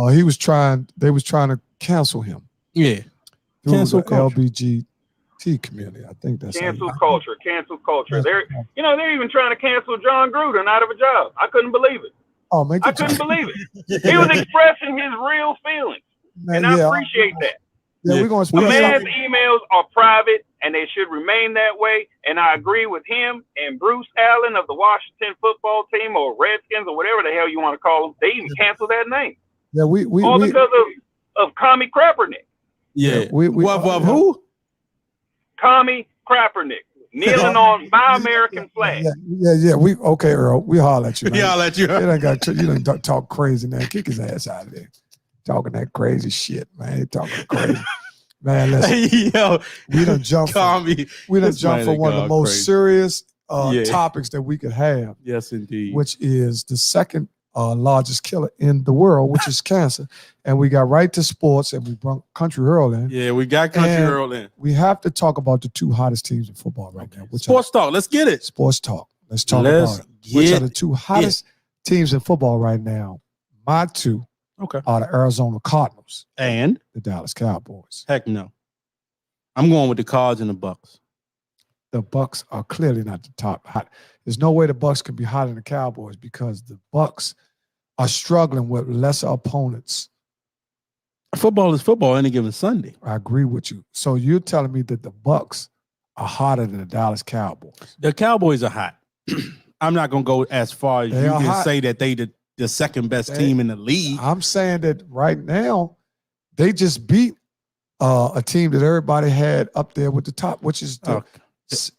they was trying to cancel him. Yeah. Through Cancel the culture. LGBT community. I think that's Cancel culture. They're even trying to cancel John Gruden out of a job. I couldn't believe it. Oh man, I couldn't believe it. He was expressing his real feelings, and I appreciate that. Yeah, we're going to A man's emails are private, and they should remain that way. And I agree with him and Bruce Allen of the Washington football team, or Redskins, or whatever the hell you want to call them. They even canceled that name. Yeah, all because of Commie Kaepernick. Yeah, who? Commie Kaepernick kneeling on my American flag. Yeah. We okay, Earl. We holler at you. Man. We holler at you. You done talk crazy now. Kick his ass out of there. Talking that crazy shit, man. Talking crazy. Man, listen. Yo, we done jumped from one of the most serious topics that we could have. Yes, indeed. Which is the second largest killer in the world, which is cancer. And we got right to sports, and we brought Country Earl in. Yeah, we got Country Earl in. We have to talk about the two hottest teams in football right now. Sports talk. Let's get it. Sports talk. Let's talk about it. Which are the two hottest teams in football right now? My two are the Arizona Cardinals and the Dallas Cowboys. Heck no. I'm going with the Cards and the Bucks. The Bucks are clearly not the top hot. There's no way the Bucks can be hotter than the Cowboys because the Bucks are struggling with lesser opponents. Football is football any given Sunday. I agree with you. So you're telling me that the Bucks are hotter than the Dallas Cowboys? The Cowboys are hot. I'm not going to go as far as you can say that they the the second best team in the league. I'm saying that right now, they just beat a team that everybody had up there with the top, which is the.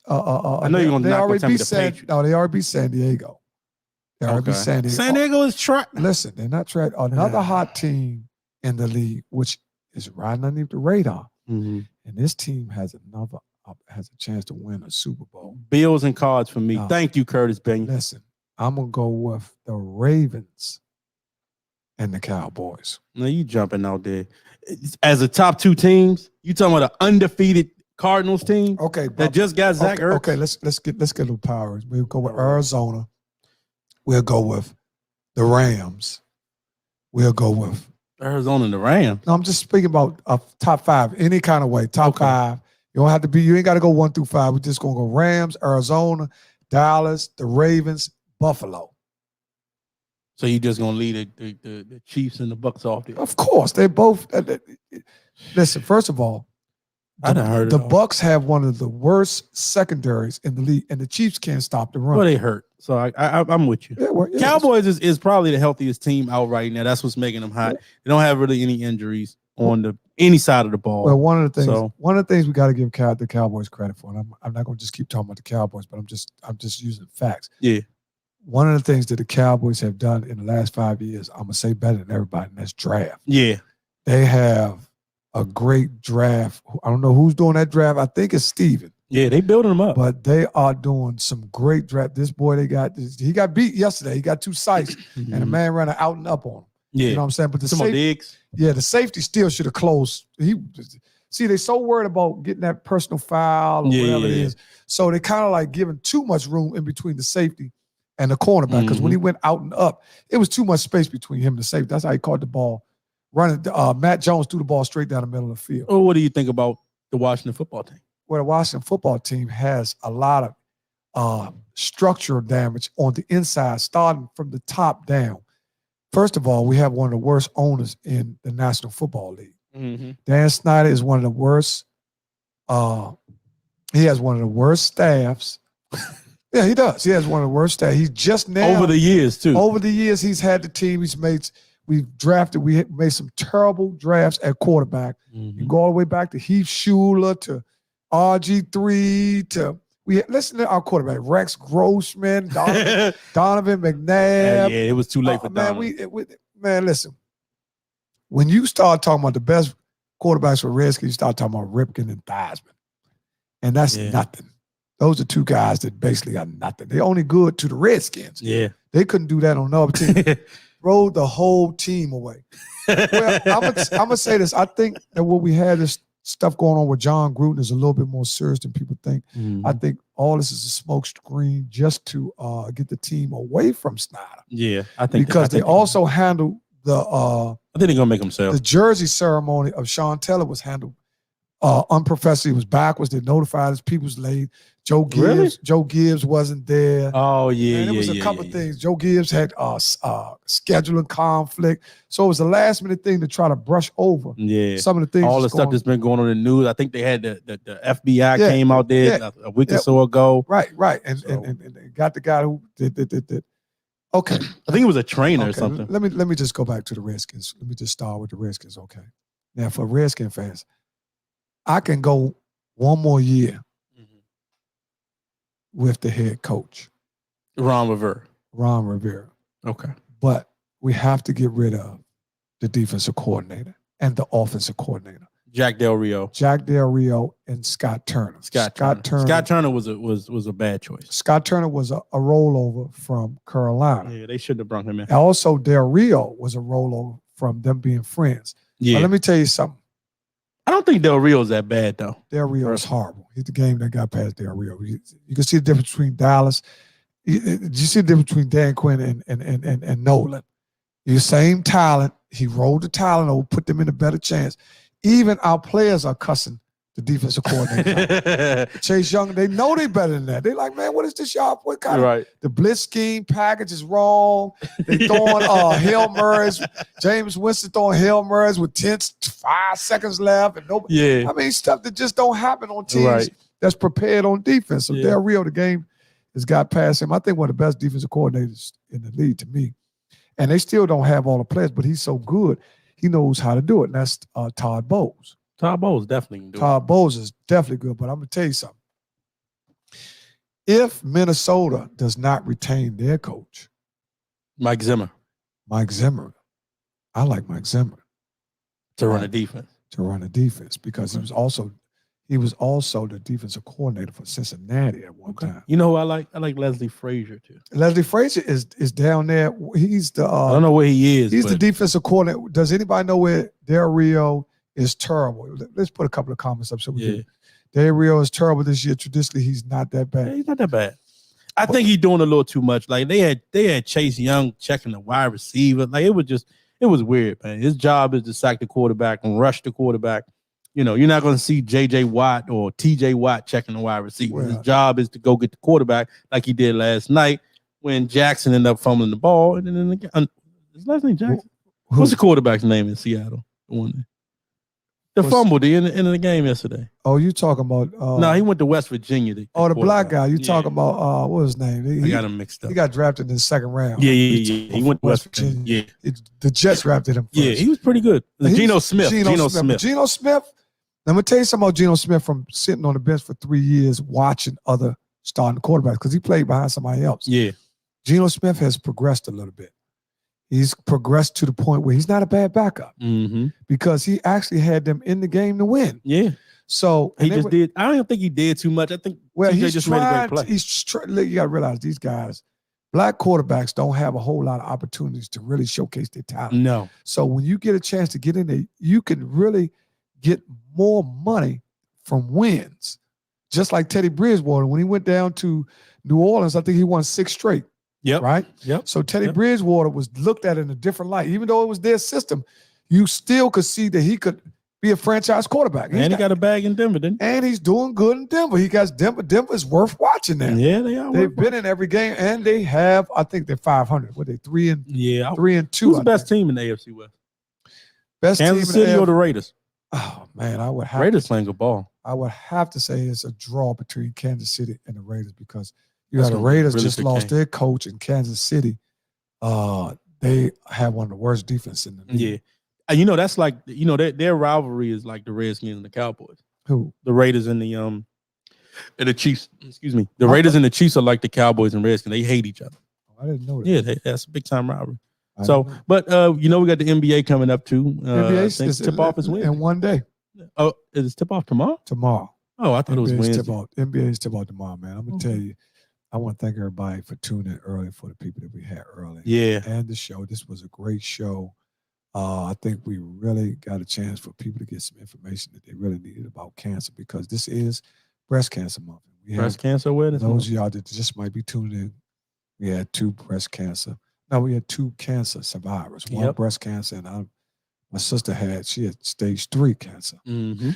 I know you're gonna knock on the Patriots. No, they already beat San Diego. They already beat San Diego. San Diego is track. Listen, they're not track. Another hot team in the league, which is right underneath the radar, and this team has a chance to win a Super Bowl. Bills and cards for me. Thank you, Curtis Bing. Listen, I'm gonna go with the Ravens and the Cowboys. No, you jumping out there. As the top two teams, you talking about an undefeated Cardinals team? Okay, that just got Zach Ertz? Okay, let's get a little power. We'll go with Arizona. We'll go with the Rams. We'll go with Arizona and the Rams. No, I'm just speaking about top five, any kind of way. Top five. You don't have to be. You ain't got to go 1 through 5. We're just gonna go Rams, Arizona, Dallas, the Ravens, Buffalo. So you just gonna leave the Chiefs and the Bucs off there? Of course, they both. Listen, first of all, the Bucs have one of the worst secondaries in the league, and the Chiefs can't stop the run. Well, they hurt. So I'm with you. Yeah, Cowboys is probably the healthiest team out right now. That's what's making them hot. They don't have really any injuries on any side of the ball. Well, one of the things we got to give the Cowboys credit for, and I'm not going to just keep talking about the Cowboys, but I'm just using facts. Yeah. One of the things that the Cowboys have done in the last 5 years, I'm gonna say better than everybody, and that's draft. Yeah. They have a great draft. I don't know who's doing that draft. I think it's Steven. Yeah, they building them up. But they are doing some great draft. This boy, he got beat yesterday. He got 2 sacks, and the man ran an out and up on him. Yeah. You know what I'm saying? But the safety still should have closed. They're so worried about getting that personal foul or whatever it is. So they kind of like giving too much room in between the safety and the cornerback. Because when he went out and up, it was too much space between him and the safety. That's how he caught the ball. Matt Jones threw the ball straight down the middle of the field. Oh, what do you think about the Washington football team? Well, the Washington football team has a lot of structural damage on the inside, starting from the top down. First of all, we have one of the worst owners in the National Football League. Mm-hmm. Dan Snyder is one of the worst. He has one of the worst staffs. Yeah, he does. He has one of the worst staffs. He's just now over the years too. Over the years, he's had the team. We made some terrible drafts at quarterback. Mm-hmm. You go all the way back to Heath Schuler, to RG3, to listen to our quarterback, Rex Grossman, Donovan McNabb. Yeah, it was too late for Donovan. Man, listen. When you start talking about the best quarterbacks for Redskins, you start talking about Ripken and Theismann. And that's nothing. Those are 2 guys that basically got nothing. They're only good to the Redskins. Yeah. They couldn't do that on another team. Throw the whole team away. Well, I'm gonna say this. I think that what we had is stuff going on with John Gruden is a little bit more serious than people think. Mm-hmm. I think all this is a smoke screen just to get the team away from Snyder. Yeah, I think because they also handled the. I think they're gonna make themselves. The jersey ceremony of Sean Taylor was handled unprofessionally. It was backwards. They notified us. People was late. Joe Gibbs wasn't there. Oh yeah, and it was a couple of things. Joe Gibbs had scheduling conflict, so it was a last minute thing to try to brush over. Yeah, some of the things. All the stuff that's been going on in the news. I think they had the FBI came out there a week or so ago. Right, and they got the guy who did. Okay, I think it was a trainer or something. Let me just go back to the Redskins. Let me just start with the Redskins. Okay, now for Redskin fans, I can go one more year with the head coach, Ron Rivera. Okay. But we have to get rid of the defensive coordinator and the offensive coordinator. Jack Del Rio and Scott Turner. Scott Turner was a bad choice. Scott Turner was a rollover from Carolina. Yeah, they shouldn't have brought him in. Also, Del Rio was a rollover from them being friends. Yeah. But let me tell you something. I don't think Del Rio's that bad, though. Del Rio is horrible. He's the game that got past Del Rio. You can see the difference between Dallas. You see the difference between Dan Quinn and Nolan. The same talent. He rolled the talent over, put them in a better chance. Even our players are cussing the defensive coordinator. Chase Young, they know they better than that. They like, man, what is this y'all? What kind of the blitz scheme package is wrong? They throwing Hail Marys. James Winston throwing Hail Marys with 5 seconds left, and nobody. Yeah, I mean stuff that just don't happen on teams that's prepared on defense. So Del Rio, the game has got past him. I think one of the best defensive coordinators in the league to me. And they still don't have all the players, but he's so good, he knows how to do it. And that's Todd Bowles. Todd Bowles definitely can do it. Todd Bowles is definitely good, but I'm going to tell you something. If Minnesota does not retain their coach, Mike Zimmer. I like Mike Zimmer. To run a defense. Because he was also the defensive coordinator for Cincinnati at one time. You know who I like? I like Leslie Frazier too. Leslie Frazier is down there. He's the I don't know where he is. He's the defensive coordinator. Does anybody know where Del Rio is terrible? Let's put a couple of comments up so we can. Del Rio is terrible this year. Traditionally, he's not that bad. Yeah, he's not that bad. I think he's doing a little too much. Like they had Chase Young checking the wide receiver. Like it was weird, man. His job is to sack the quarterback and rush the quarterback. You know, you're not going to see J.J. Watt or T.J. Watt checking the wide receiver. His job is to go get the quarterback like he did last night when Jackson ended up fumbling the ball. And then again, his last name Jackson? What's the quarterback's name in Seattle? The fumbled in the game yesterday. Oh, you talking about? No, he went to West Virginia. The black guy. You talking about? What was his name? I got him mixed up. He got drafted in the second round. Yeah. He went to West Virginia. Yeah. The Jets drafted him first. Yeah, he was pretty good. Geno Smith. Geno Smith. Let me tell you something about Geno Smith from sitting on the bench for 3 years watching other starting quarterbacks because he played behind somebody else. Yeah. Geno Smith has progressed a little bit. He's progressed to the point where he's not a bad backup because he actually had them in the game to win. Yeah. So he just did. I don't think he did too much. I think he just made a great play. You got to realize these guys, black quarterbacks don't have a whole lot of opportunities to really showcase their talent. No. So when you get a chance to get in there, you can really get more money from wins. Just like Teddy Bridgewater, when he went down to New Orleans, I think he won 6 straight. Yep. Right? Yep. So Teddy Bridgewater was looked at in a different light. Even though it was their system, you still could see that he could be a franchise quarterback. And he got a bag in Denver, didn't he? And he's doing good in Denver. He got Denver. Denver's worth watching now. Yeah, they are. They've been in every game, and they have, I think they're 500. What are they, 3-2? Who's the best team in the AFC West? Best Kansas team City or the Raiders? Oh, man, I would have Raiders playing good ball. I would have to say it's a draw between Kansas City and the Raiders because the Raiders just lost their coach in Kansas City. They have one of the worst defense in the league. Yeah. And that's like, their rivalry is like the Redskins and the Cowboys. Who? The Raiders and the Chiefs. Excuse me. The Raiders and the Chiefs are like the Cowboys and Redskins. They hate each other. I didn't know that. Yeah, that's a big time rivalry. We got the NBA coming up too. NBA is tip off is Wednesday. In one day. Oh, is it tip off tomorrow? Tomorrow. Oh, I thought it was Wednesday. NBA's tip off tomorrow, man. I'm gonna tell you. I want to thank everybody for tuning in early for the people that we had early. Yeah. And the show. This was a great show. I think we really got a chance for people to get some information that they really needed about cancer because this is Breast Cancer Month. Breast Cancer Awareness Month. Those of y'all that just might be tuning in, we had 2 breast cancer. No, we had 2 cancer survivors. One breast cancer, and my sister had stage 3 cancer. Mm-hmm.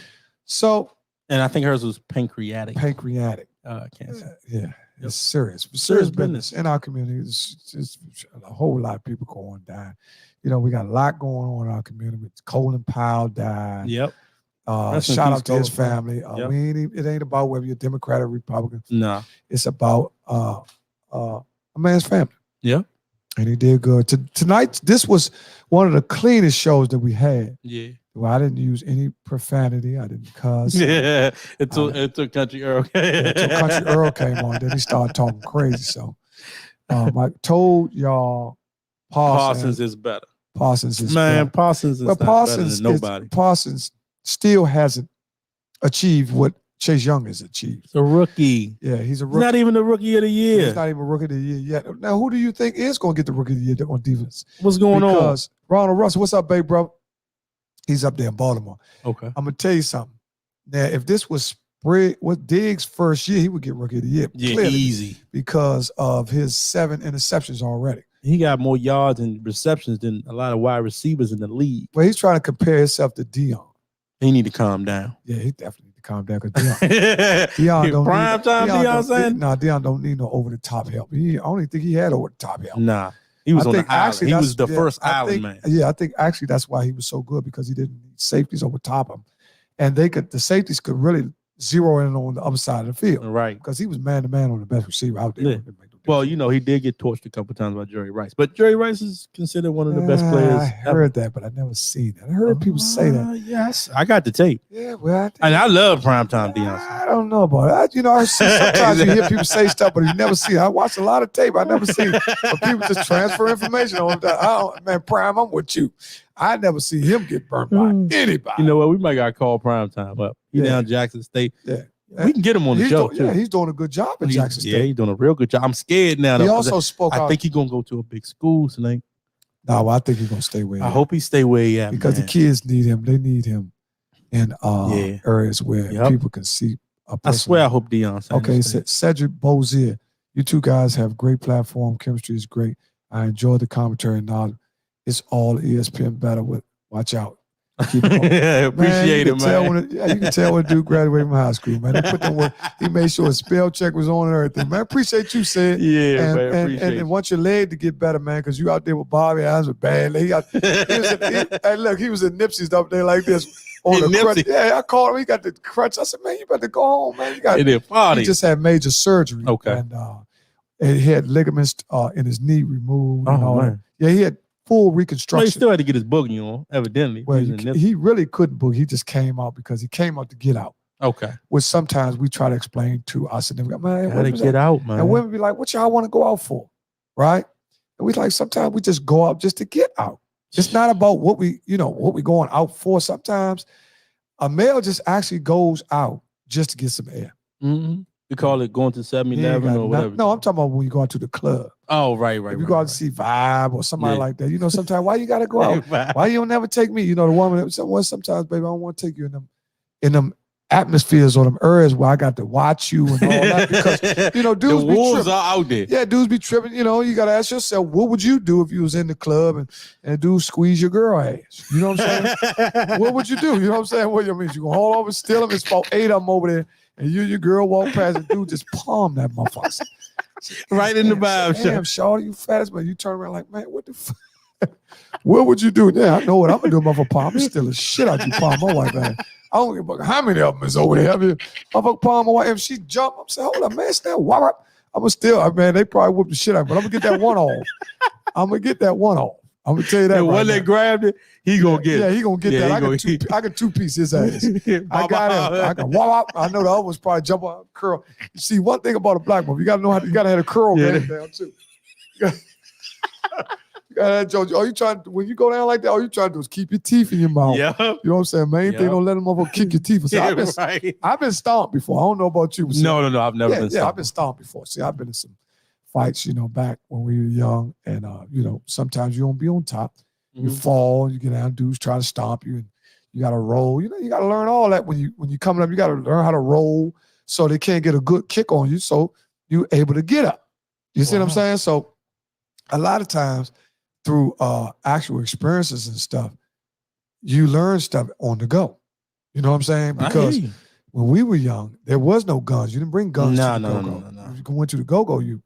So, and I think hers was pancreatic cancer. Yeah. It's serious business in our community. It's a whole lot of people going down. We got a lot going on in our community. Colin Powell died. Yep. Shout out to his family. It ain't about whether you're Democrat or Republican. No. It's about a man's family. Yeah. And he did good. Tonight, this was one of the cleanest shows that we had. Yeah. Well, I didn't use any profanity. I didn't cuss. Yeah. Until Country Earl came. Until Country Earl came on. Then he started talking crazy. So I told y'all Parsons is better. Parsons is better. Parsons is not better than nobody. Parsons still hasn't achieved what Chase Young has achieved. He's a rookie. Yeah, he's a rookie. He's not even the rookie of the year. He's not even rookie of the year yet. Now, who do you think is going to get the rookie of the year on defense? What's going on? Because Ronald Russell, what's up, babe, bro? He's up there in Baltimore. Okay. I'm going to tell you something. Now, if this was Diggs' first year, he would get rookie of the year. Yeah, clearly, easy. Because of his 7 interceptions already. He got more yards and receptions than a lot of wide receivers in the league. Well, he's trying to compare himself to Deon. He need to calm down. Yeah, he definitely need to calm down because Deon don't prime time Deon saying? No, Deon don't need no over the top help. I don't even think he had over the top help. Nah. He was on the island. He was the first island man. Yeah, I think actually that's why he was so good because he didn't need safeties over top him. And the safeties could really zero in on the other side of the field. Right. Because he was man-to-man on the best receiver out there. Yeah. Well, you know, he did get torched a couple times by Jerry Rice. But Jerry Rice is considered one of the best players I heard that, but I never seen that. I heard people say that. Yes. I got the tape. Yeah, well, And I love primetime Deon. I don't know about it. I see sometimes you hear people say stuff, but you never see it. I watch a lot of tape. I never see it. But people just transfer information on that. Man, Prime, I'm with you. I never see him get burned by anybody. You know what? We might got to call primetime up. He down Jackson State. Yeah. We can get him on the show, too. Yeah, he's doing a good job at Jackson State. Yeah, he's doing a real good job. I'm scared now. He also spoke I think he's going to go to a big school, Slink. No, I think he's going to stay where he I hope he stay where he at, because the kids need him. They need him in areas where people can see a person. I swear I hope Deon. Okay, Cedric Bozier. You two guys have great platform. Chemistry is great. I enjoy the commentary. Now it's all ESPN better with. Watch out. Appreciate it, man. You can tell when a dude graduated from high school, man. They put them where he made sure his spell check was on and everything, man. Appreciate you, Sid. Yeah, and want your leg to get better, man, because you out there with Bobby Adams with bad leg. Hey, look, he was in Nipsey's up there like this on the crutch. Yeah, I called him. He got the crutch. I said, man, you better go home, man. He just had major surgery. Okay. And he had ligaments in his knee removed. And all that. Yeah, he had full reconstruction. Well, he still had to get his boogie on, evidently. Well, he really couldn't boogie. He just came out because he came out to get out. Okay. Which sometimes we try to explain to us. And then, man, how to get out, man. And women be like, what y'all want to go out for? Right? And we like, sometimes we just go out just to get out. It's not about what we going out for. Sometimes a male just actually goes out just to get some air. Mm-hmm. We call it going to 7-Eleven or whatever. No, I'm talking about when you go out to the club. Oh, right. If you go out to see Vibe or somebody like that, sometimes why you got to go out? Why you don't never take me? The woman, sometimes, baby, I don't want to take you in them atmospheres or them areas where I got to watch you and all that because, dudes the be wolves tripping. are out there. Yeah, dudes be tripping. You got to ask yourself, what would you do if you was in the club and a dude squeeze your girl ass? You know what I'm saying? What would you do? You know what I'm saying? What you mean? You gonna hold over, steal them? It's about 8 of them over there. And your girl walk past and dude just palm that motherfucker. Right in the vibe. Damn, shawty, you fat as man. You turn around like, man, what the fuck? What would you do? Yeah, I know what I'm gonna do, motherfucker palm. I'm still a shit out you palm my wife, man. I don't give a fuck how many of them is over there. I mean, motherfucker palm my wife. If she jump, I'm saying, hold up, man, still wop. I'm gonna still, man, they probably whoop the shit out, but I'm gonna get that one off. I'm gonna tell you that. When they grabbed it, he gonna get it. Yeah, he gonna get that. I can two-piece his ass. I got him. I can wop. I know the other one's probably jump on curl. You see, one thing about a black woman, you gotta have a curl game down too. You gotta have Joe. All you trying to, when you go down like that, all you trying to do is keep your teeth in your mouth. Yep. You know what I'm saying? Main thing, don't let them motherfucker kick your teeth. See, I've been stomped before. I don't know about you. No, I've never been stomped. Yeah, I've been stomped before. See, I've been in some fights, back when we were young, and sometimes you don't be on top. You fall, you get down, dudes try to stomp you, and you got to roll. You got to learn all that when you coming up. You got to learn how to roll so they can't get a good kick on you, so you're able to get up. You see what I'm saying? So a lot of times through actual experiences and stuff, you learn stuff on the go. You know what I'm saying? Because when we were young, there was no guns. You didn't bring guns to the go-go. No. You went to the go-go, you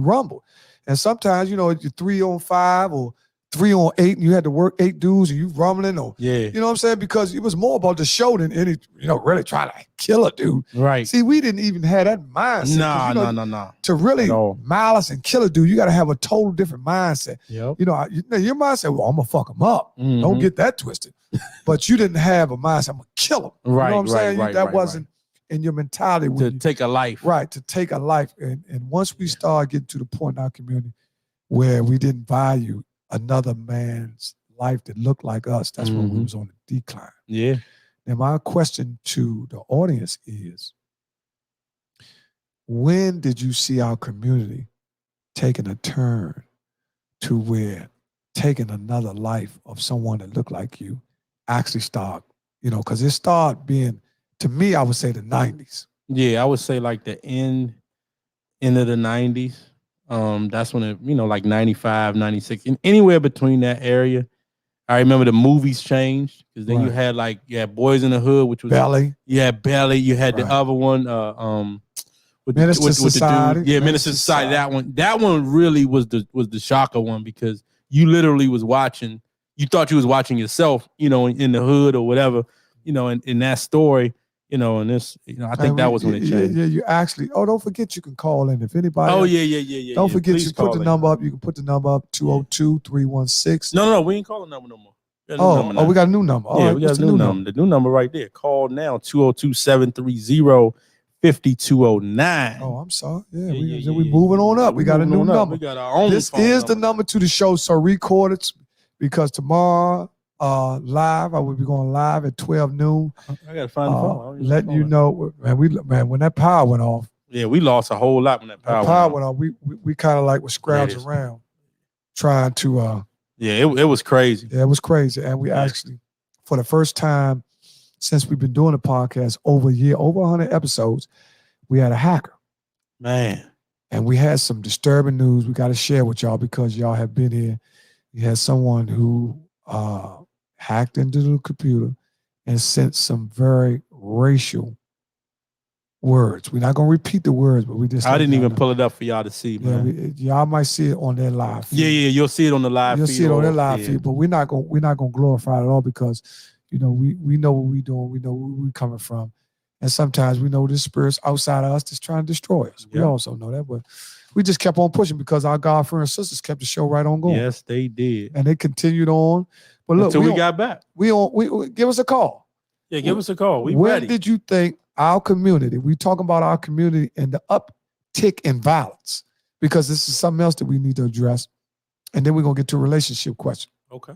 rumbled. And sometimes, you're 3-on-5 or 3-on-8 and you had to work 8 dudes and you rumbling or you know what I'm saying? Because it was more about the show than any, really trying to kill a dude. Right. See, we didn't even have that mindset. No. To really malice and kill a dude, you got to have a total different mindset. Yep. Your mindset, well, I'm going to fuck him up. Mm-hmm. Don't get that twisted. But you didn't have a mindset, I'm going to kill him. Right, you know what I'm saying? That wasn't in your mentality. To take a life. Right, to take a life. And once we start getting to the point in our community where we didn't value another man's life that looked like us, that's when we was on the decline. Yeah. Now, my question to the audience is, when did you see our community taking a turn to where taking another life of someone that looked like you actually start, because it started being, to me, I would say the 90s. Yeah, I would say like the end of the 90s. That's when it, like 95, 96, and anywhere between that area. I remember the movies changed because then you had Boys in the Hood, which was Belly. You had Belly. You had the other one, with Minister Society. The dude. Yeah, Minister Society. That one really was the shocker one because you literally was watching. You thought you was watching yourself, in the hood or whatever, in that story. And this, I think that was when it changed. Yeah, you actually. Oh, don't forget you can call in if anybody. Oh, yeah. Don't forget Please you put the number up. You can put the number up 202-316. No, we ain't calling number no more. We got a new number. All right, we got a new number. The new number right there. Call now 202-730-5209. Oh, I'm sorry. Yeah, we moving on up. We got a new number. We got our own. This is the number to the show. So record it because tomorrow live, I will be going live at 12 noon. I gotta find the phone. Letting you know, man, when that power went off. Yeah, we lost a whole lot when that power went off. We kind of like were scrounging around trying to it was crazy. Yeah, it was crazy. And we actually, for the first time since we've been doing the podcast over a year, over 100 episodes, we had a hacker. Man. And we had some disturbing news we got to share with y'all because y'all have been here. We had someone who hacked into the computer and sent some very racial words. We're not going to repeat the words, but we just... I didn't even pull it up for y'all to see, man. Y'all might see it on their live feed. Yeah, you'll see it on the live feed. You'll see it on their live feed, but we're not going to glorify it at all because, we know what we're doing. We know where we're coming from. And sometimes we know there's spirits outside of us that's trying to destroy us. We also know that, but we just kept on pushing because our God-fearing sisters kept the show right on going. Yes, they did. And they continued on. But look, until we got back. We give us a call. Yeah, give us a call. We when ready. Did you think our community, we talking about our community and the uptick in violence, because this is something else that we need to address. And then we're going to get to a relationship question. Okay.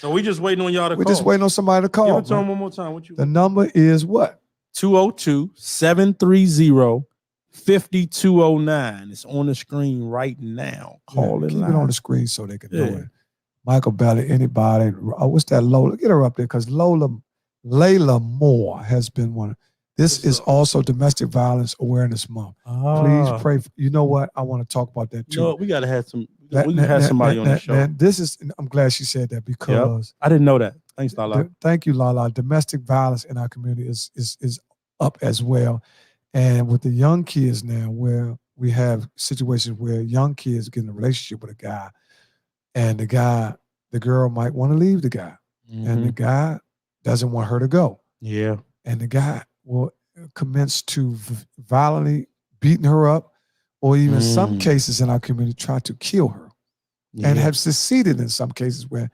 So we just waiting on y'all to call. We're just waiting on somebody to call. Give it to them one more time. The number is what? 202-730-5209. It's on the screen right now. Call it keep live. It on the screen so they can do it. Michael Belly, anybody. What's that Lola? Get her up there because Layla Moore has been one. This is also Domestic Violence Awareness Month. Please pray. You know what? I want to talk about that too. No, we got to have some. We can have somebody on the show. I'm glad she said that because I didn't know that. Thanks, Lala. Thank you, Lala. Domestic violence in our community is up as well. And with the young kids now, where we have situations where young kids get in a relationship with a guy, and the girl might want to leave the guy, and the guy doesn't want her to go. Yeah. And the guy will commence to violently beating her up, or even some cases in our community try to kill her, and have succeeded in some cases where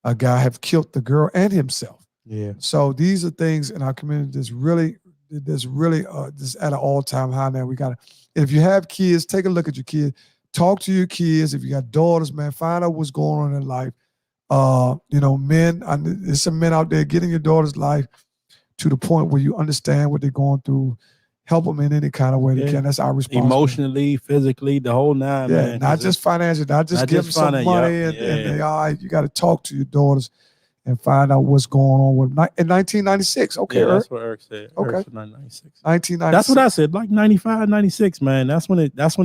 a guy have killed the girl and himself. Yeah. So these are things in our community that's really just at an all-time high now. We got to, if you have kids, take a look at your kids. Talk to your kids. If you got daughters, man, find out what's going on in life. Men, there's some men out there, get in your daughter's life to the point where you understand what they're going through. Help them in any kind of way they can. That's our responsibility. Emotionally, physically, the whole nine, man. Not just financially, not just give them some money and they all right. You got to talk to your daughters and find out what's going on with them. In 1996. Okay, Eric. That's what Eric said. Okay. 1996. 1996. That's what I said. Like 95, 96, man. That's when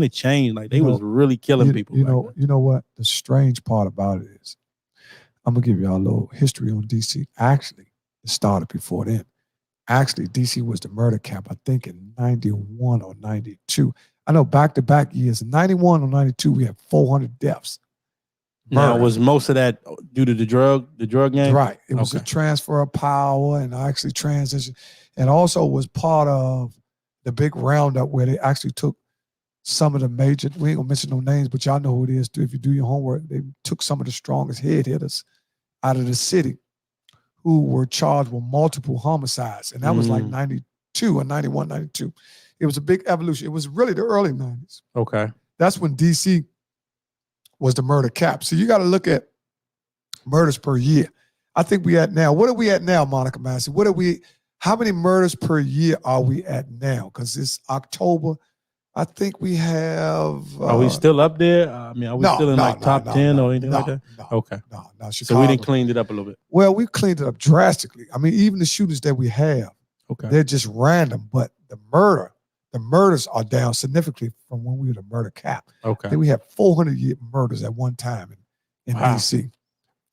it changed. Like they was really killing people. You know what? The strange part about it is, I'm gonna give y'all a little history on DC. Actually, it started before then. Actually, DC was the murder cap, I think, in 91 or 92. I know back-to-back years. In 91 or 92, we had 400 deaths. Now, was most of that due to the drug game? Right. It was a transfer of power and actually transition. And also was part of the big roundup where they actually took some of the major, we ain't gonna mention no names, but y'all know who it is too. If you do your homework, they took some of the strongest head hitters out of the city who were charged with multiple homicides. And that was like 92 or 91, 92. It was a big evolution. It was really the early 90s. Okay. That's when DC was the murder cap. So you got to look at murders per year. I think we at now. What are we at now, Monica Massey? How many murders per year are we at now? Because it's October. I think we have. Are we still up there? I mean, are we still in top 10 or anything like that? No, okay. No. So we didn't clean it up a little bit. Well, we cleaned it up drastically. I mean, even the shootings that we have, they're just random. But the murders are down significantly from when we were the murder cap. Okay. Then we had 400 murders at one time in DC.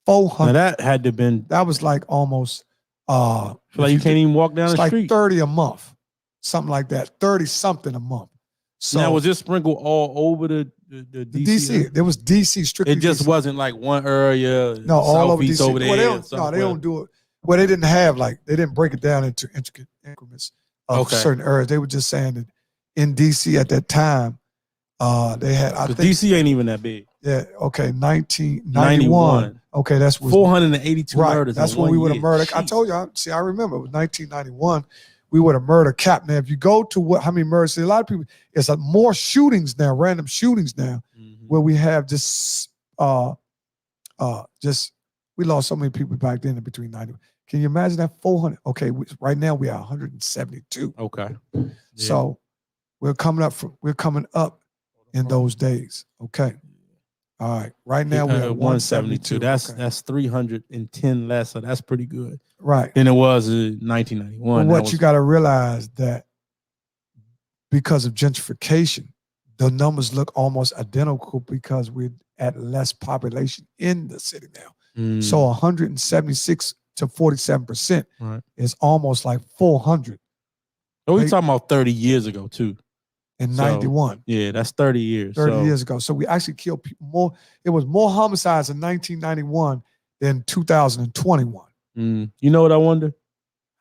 400. Now that had to been. That was like almost. Like you can't even walk down the street. Like 30 a month, something like that. 30 something a month. So now was this sprinkled all over the DC? There was DC strictly. It just DC. wasn't like one area. No, all over DC. Over there. They don't do it. Well, they didn't have they didn't break it down into intricate increments. of certain areas. They were just saying that in D.C. at that time, they had. I think D.C. ain't even that big. Yeah. Okay. 1991. Okay, that's 482 murders. That's when we would have murdered. I told you. I remember it was 1991. We would have murdered cap. Now, if you go to how many murders? See, a lot of people. It's more shootings now, random shootings now, where we have just we lost so many people back then in between 90. Can you imagine that 400? Okay, right now we are 172. Okay. Yeah. So we're coming up in those days. Okay. All right. Right now we're at 172. That's 310 less, so that's pretty good. Right. Than it was in 1991. But what you got to realize that because of gentrification, the numbers look almost identical because we're at less population in the city now. So 176 to 47% is almost like 400. So we're talking about 30 years ago too. In 91. Yeah, that's 30 years. 30 years ago. So we actually killed people more. It was more homicides in 1991 than 2021. You know what I wonder?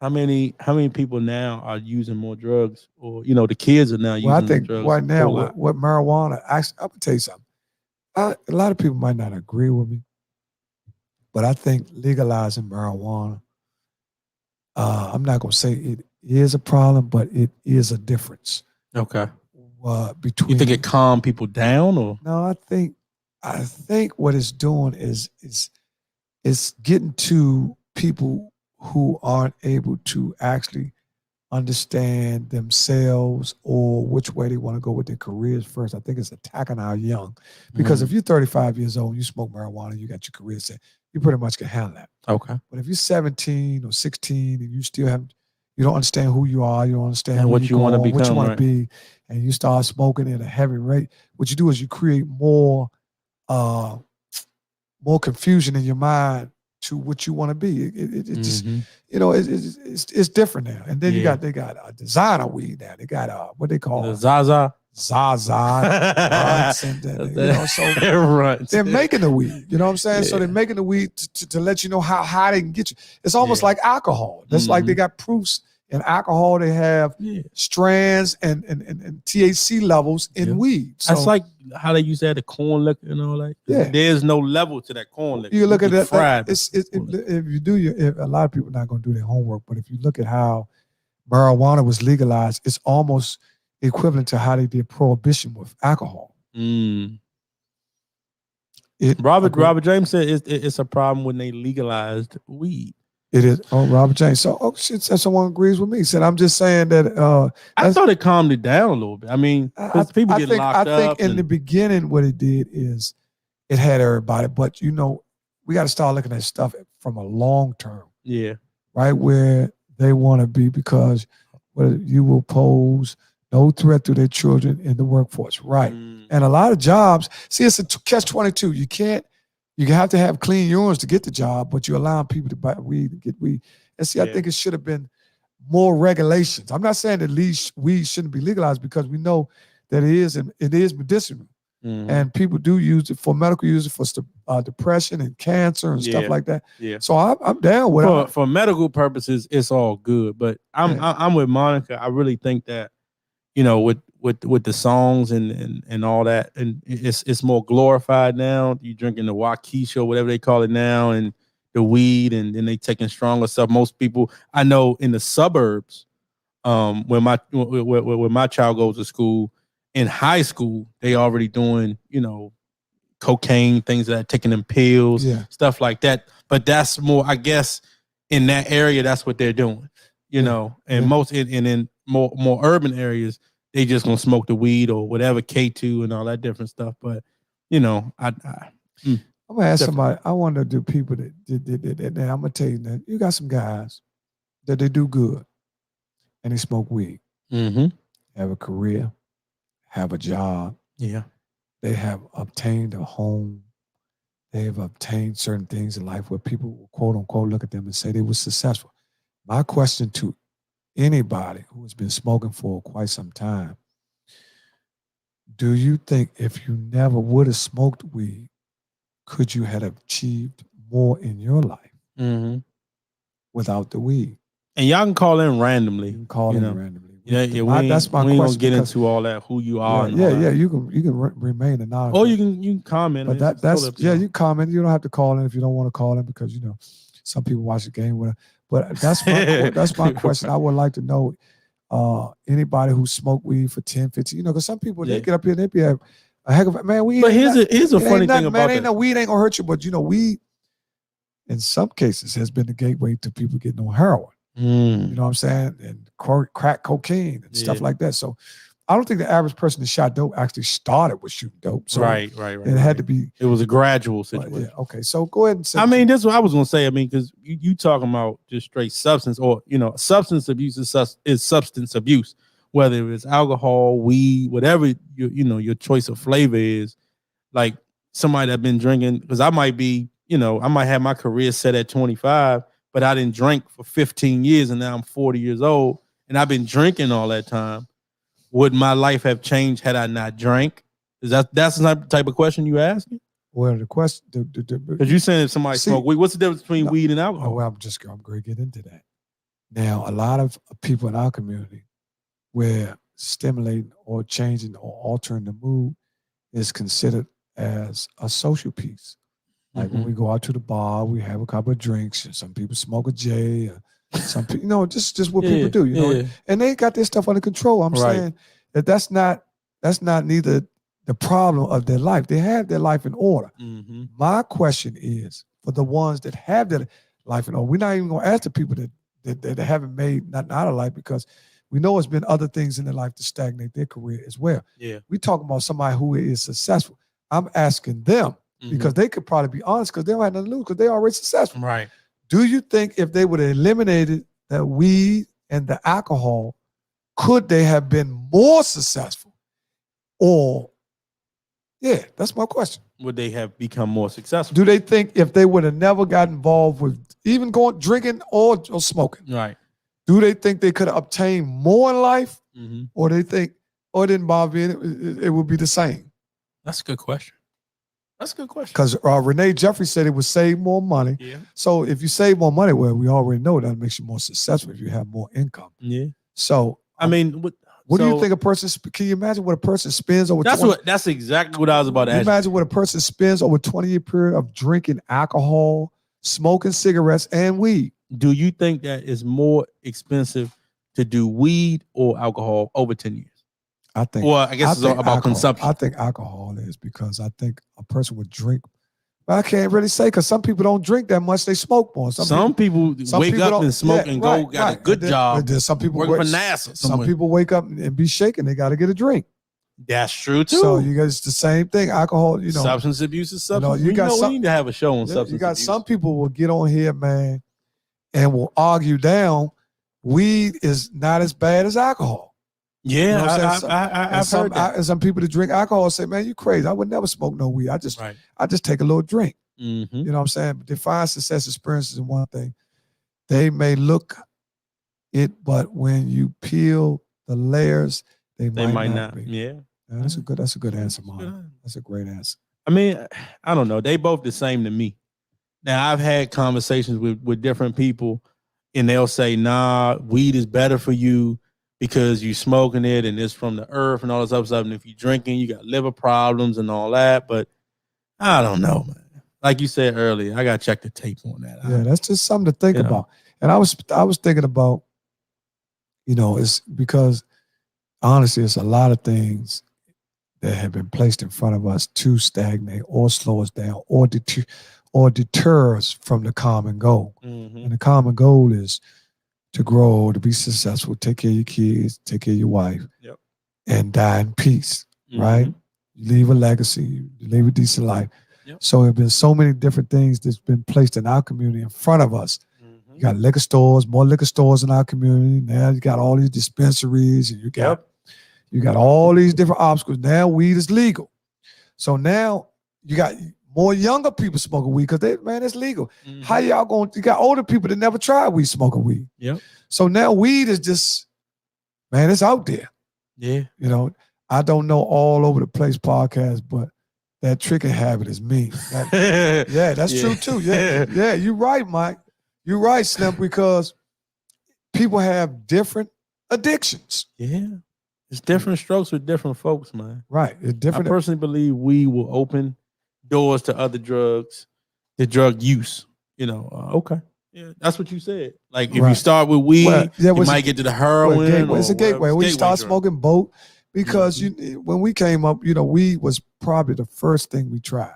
How many people now are using more drugs, or the kids are now using more drugs? Well, I think right now what marijuana. Actually, I'm gonna tell you something. A lot of people might not agree with me, but I think legalizing marijuana. I'm not gonna say it is a problem, but it is a difference. Okay. Between you think it calm people down, or no? I think what it's doing is it's getting to people who aren't able to actually understand themselves or which way they want to go with their careers first. I think it's attacking our young, because if you're 35 years old, you smoke marijuana, you got your career set, you pretty much can handle that. Okay. But if you're 17 or 16 and you don't understand who you are, you don't understand what you want to become, what you want to be, and you start smoking at a heavy rate, what you do is you create more confusion in your mind to what you want to be. It just, it's different now. And then they got a designer weed now. They got what they call the Zaza. So they're making the weed. You know what I'm saying? Yeah. So they're making the weed to let you know how high they can get you. It's almost like alcohol. That's like they got proofs in alcohol. They have strands and THC levels in weed. So that's like how they used to have the corn liquor and all that. Yeah. There's no level to that corn liquor. You look at that. If you do a lot of people are not going to do their homework, but if you look at how marijuana was legalized, it's almost equivalent to how they did prohibition with alcohol. Robert James said it's a problem when they legalized weed. It is. Oh, Robert James. So, someone agrees with me. He said, I'm just saying that. I thought it calmed it down a little bit. I mean, people get locked up. I think in the beginning, what it did is it had everybody. But, we got to start looking at stuff from a long term. Yeah. Right where they want to be, because you will pose no threat to their children in the workforce. Right. And a lot of jobs, see, it's a catch-22. You have to have clean urines to get the job, but you're allowing people to buy weed and get weed. And see, I think it should have been more regulations. I'm not saying that weed shouldn't be legalized, because we know that it is medicinal. And people do use it for medical use, for depression and cancer and stuff like that. Yeah. So I'm down with it. For medical purposes, it's all good. But I'm with Monica. I really think that, with the songs and all that, and it's more glorified now. You drinking the Waukesha, whatever they call it now, and the weed, and then they taking stronger stuff. Most people I know in the suburbs, where my child goes to school, in high school, they already doing cocaine, things like that, taking them pills, stuff like that. But that's more, I guess, in that area, that's what they're doing. And most in more urban areas, they just gonna smoke the weed or whatever, K2 and all that different stuff. But I'm gonna ask somebody. I wonder, do people that I'm gonna tell you that you got some guys that they do good and they smoke weed, have a career, have a job, they have obtained a home, they have obtained certain things in life where people will, quote unquote, look at them and say they were successful. My question to anybody who has been smoking for quite some time, do you think if you never would have smoked weed, could you have achieved more in your life without the weed? And y'all can call in randomly. You can call in randomly. Yeah, that's my we ain't question. Gonna get into all that, who you are. Yeah. You can remain anonymous. Or you can comment. But that's you comment. You don't have to call in if you don't want to call in because some people watch the game with. But that's my question. I would like to know anybody who smoked weed for 10, 15. Because some people they get up here and they be a heck of a man. Weed. But here's a funny thing about that. Weed ain't gonna hurt you, but weed in some cases has been the gateway to people getting on heroin. You know what I'm saying? And crack cocaine and stuff like that. So I don't think the average person that shot dope actually started with shooting dope. So right. It had to be. It was a gradual situation. Yeah. Okay. So go ahead and say. I mean, that's what I was gonna say. I mean, because you talking about just straight substance, or substance abuse is substance abuse, whether it's alcohol, weed, whatever your choice of flavor is. Like somebody that been drinking, because I might be, I might have my career set at 25. But I didn't drink for 15 years and now I'm 40 years old and I've been drinking all that time. Would my life have changed had I not drank? That's the type of question you asking? Well, the question, because you saying if somebody smoke weed, what's the difference between weed and alcohol? Oh, well, I'm going to get into that. Now, a lot of people in our community where stimulating or changing or altering the mood is considered as a social piece. Like when we go out to the bar, we have a couple of drinks. And some people smoke a J. Some people, just what people do. And they got their stuff under control. I'm saying that that's not neither the problem of their life. They have their life in order. My question is for the ones that have their life in order. We're not even going to ask the people that haven't made nothing out of life because we know it's been other things in their life to stagnate their career as well. Yeah, we talking about somebody who is successful. I'm asking them. Because they could probably be honest because they don't have nothing to lose because they're already successful. Right. Do you think if they would have eliminated the weed and the alcohol, could they have been more successful? Or, that's my question. Would they have become more successful? Do they think if they would have never got involved with even drinking or smoking, right? Do they think they could have obtained more in life? Or they think, or it didn't bother it would be the same? That's a good question. That's a good question. Because Renee Jeffrey said it would save more money. Yeah. So if you save more money, well, we already know that makes you more successful if you have more income. Yeah. So I mean, what do you think a person? Can you imagine what a person spends over? That's exactly what I was about to ask. Imagine what a person spends over a 20-year period of drinking alcohol, smoking cigarettes, and weed. Do you think that is more expensive to do weed or alcohol over 10 years? I think. Well, I guess it's all about alcohol, consumption. I think alcohol is because I think a person would drink. But I can't really say because some people don't drink that much; they smoke more. Some people wake up and smoke and got a good job. Then some people work for NASA. Some people wake up and be shaking. They got to get a drink. That's true too. So you guys, the same thing. Alcohol, substance abuse is substance. We need to have a show on substance. You got abuse. some people will get on here, man, and will argue down. Weed is not as bad as alcohol. Yeah, I've heard that. And some people that drink alcohol say, "Man, you crazy! I would never smoke no weed. I just take a little drink." You know what I'm saying? But define success experiences is one thing. They may look it, but when you peel the layers, they might not be. Yeah, that's a good answer, Mom. That's a great answer. I mean, I don't know. They both the same to me. Now I've had conversations with different people, and they'll say, "Nah, weed is better for you." Because you smoking it and it's from the earth and all this other stuff. And if you drinking, you got liver problems and all that. But I don't know, man. Like you said earlier, I got to check the tape on that. Yeah, that's just something to think about. And I was thinking about, it's because honestly, it's a lot of things that have been placed in front of us to stagnate or slow us down or deter us from the common goal. And the common goal is to grow, to be successful, take care of your kids, take care of your wife, and die in peace, right? You leave a legacy, you leave a decent life. So there have been so many different things that's been placed in our community in front of us. You got liquor stores, more liquor stores in our community. Now you got all these dispensaries, and you got all these different obstacles. Now weed is legal. So now you got more younger people smoking weed because it's legal. How y'all going? You got older people that never tried weed smoking weed. Yep. So now weed is just, it's out there. Yeah. I don't know all over the place podcast, but that tricking habit is me. That's true too. Yeah, you're right, Mike. You're right, Slim, because people have different addictions. Yeah. It's different strokes with different folks, man. Right. It's different. I personally believe we will open doors to other drugs, the drug use. Okay. Yeah, that's what you said. Like if you start with weed, you might get to the heroin. It's a gateway. When you start smoking both, because when we came up, weed was probably the first thing we tried.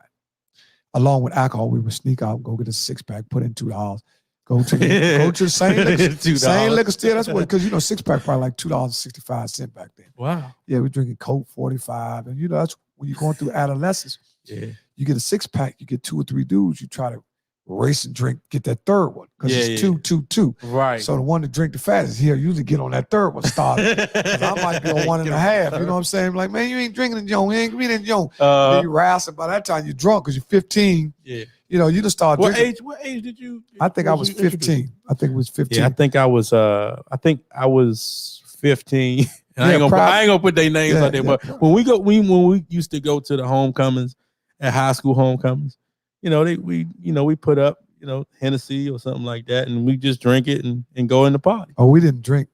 Along with alcohol, we would sneak out, go get a 6-pack, put in $2, go to the same liquor store. That's what, because 6-pack probably like $2.65 back then. Wow. Yeah, we're drinking Coke 45, and that's when you're going through adolescence. Yeah. You get a 6-pack, you get 2 or 3 dudes, you try to race and drink, get that third one because it's 2. Right. So the one that drink the fastest here usually get on that third one started. Because I might be on 1.5. You know what I'm saying? Like, man, you ain't drinking the joint. You ain't drinking the joint. Then you wrestling. By that time, you're drunk because you're 15. Yeah. You just start drinking. What age did you? I think I was 15. I think it was 15. Yeah, I think I was 15. And I ain't gonna put their names out there. But when we used to go to the homecomings at high school homecomings, we put up, Hennessy or something like that, and we just drink it and go in the party. Oh, we didn't drink.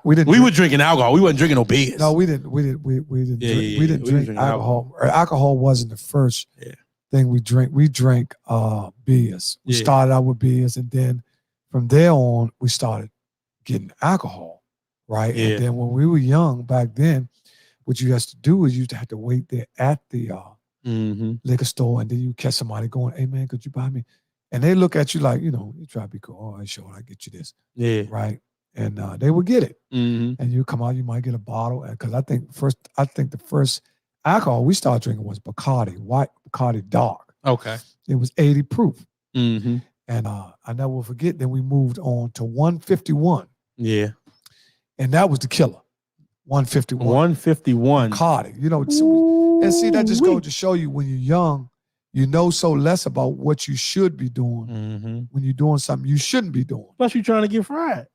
We were drinking alcohol. We wasn't drinking no beers. No, we didn't. We didn't drink alcohol. Alcohol wasn't the first thing we drank. We drank beers. We started out with beers, and then from there on, we started getting alcohol, right? Yeah. And then when we were young back then, what you had to do is you had to wait there at the liquor store, and then you catch somebody going, "Hey man, could you buy me?" And they look at you like, you try to be cool. All right, sure, I get you this. Yeah. Right. And they would get it. Mm-hmm. And you come out, you might get a bottle. Because I think the first alcohol we started drinking was Bacardi, white Bacardi dark. Okay. It was 80 proof. Mm-hmm. And I never will forget. Then we moved on to 151. Yeah. And that was the killer. 151. 151. Bacardi. And see, that just goes to show you when you're young, you know so less about what you should be doing when you're doing something you shouldn't be doing. Plus, you're trying to get fried.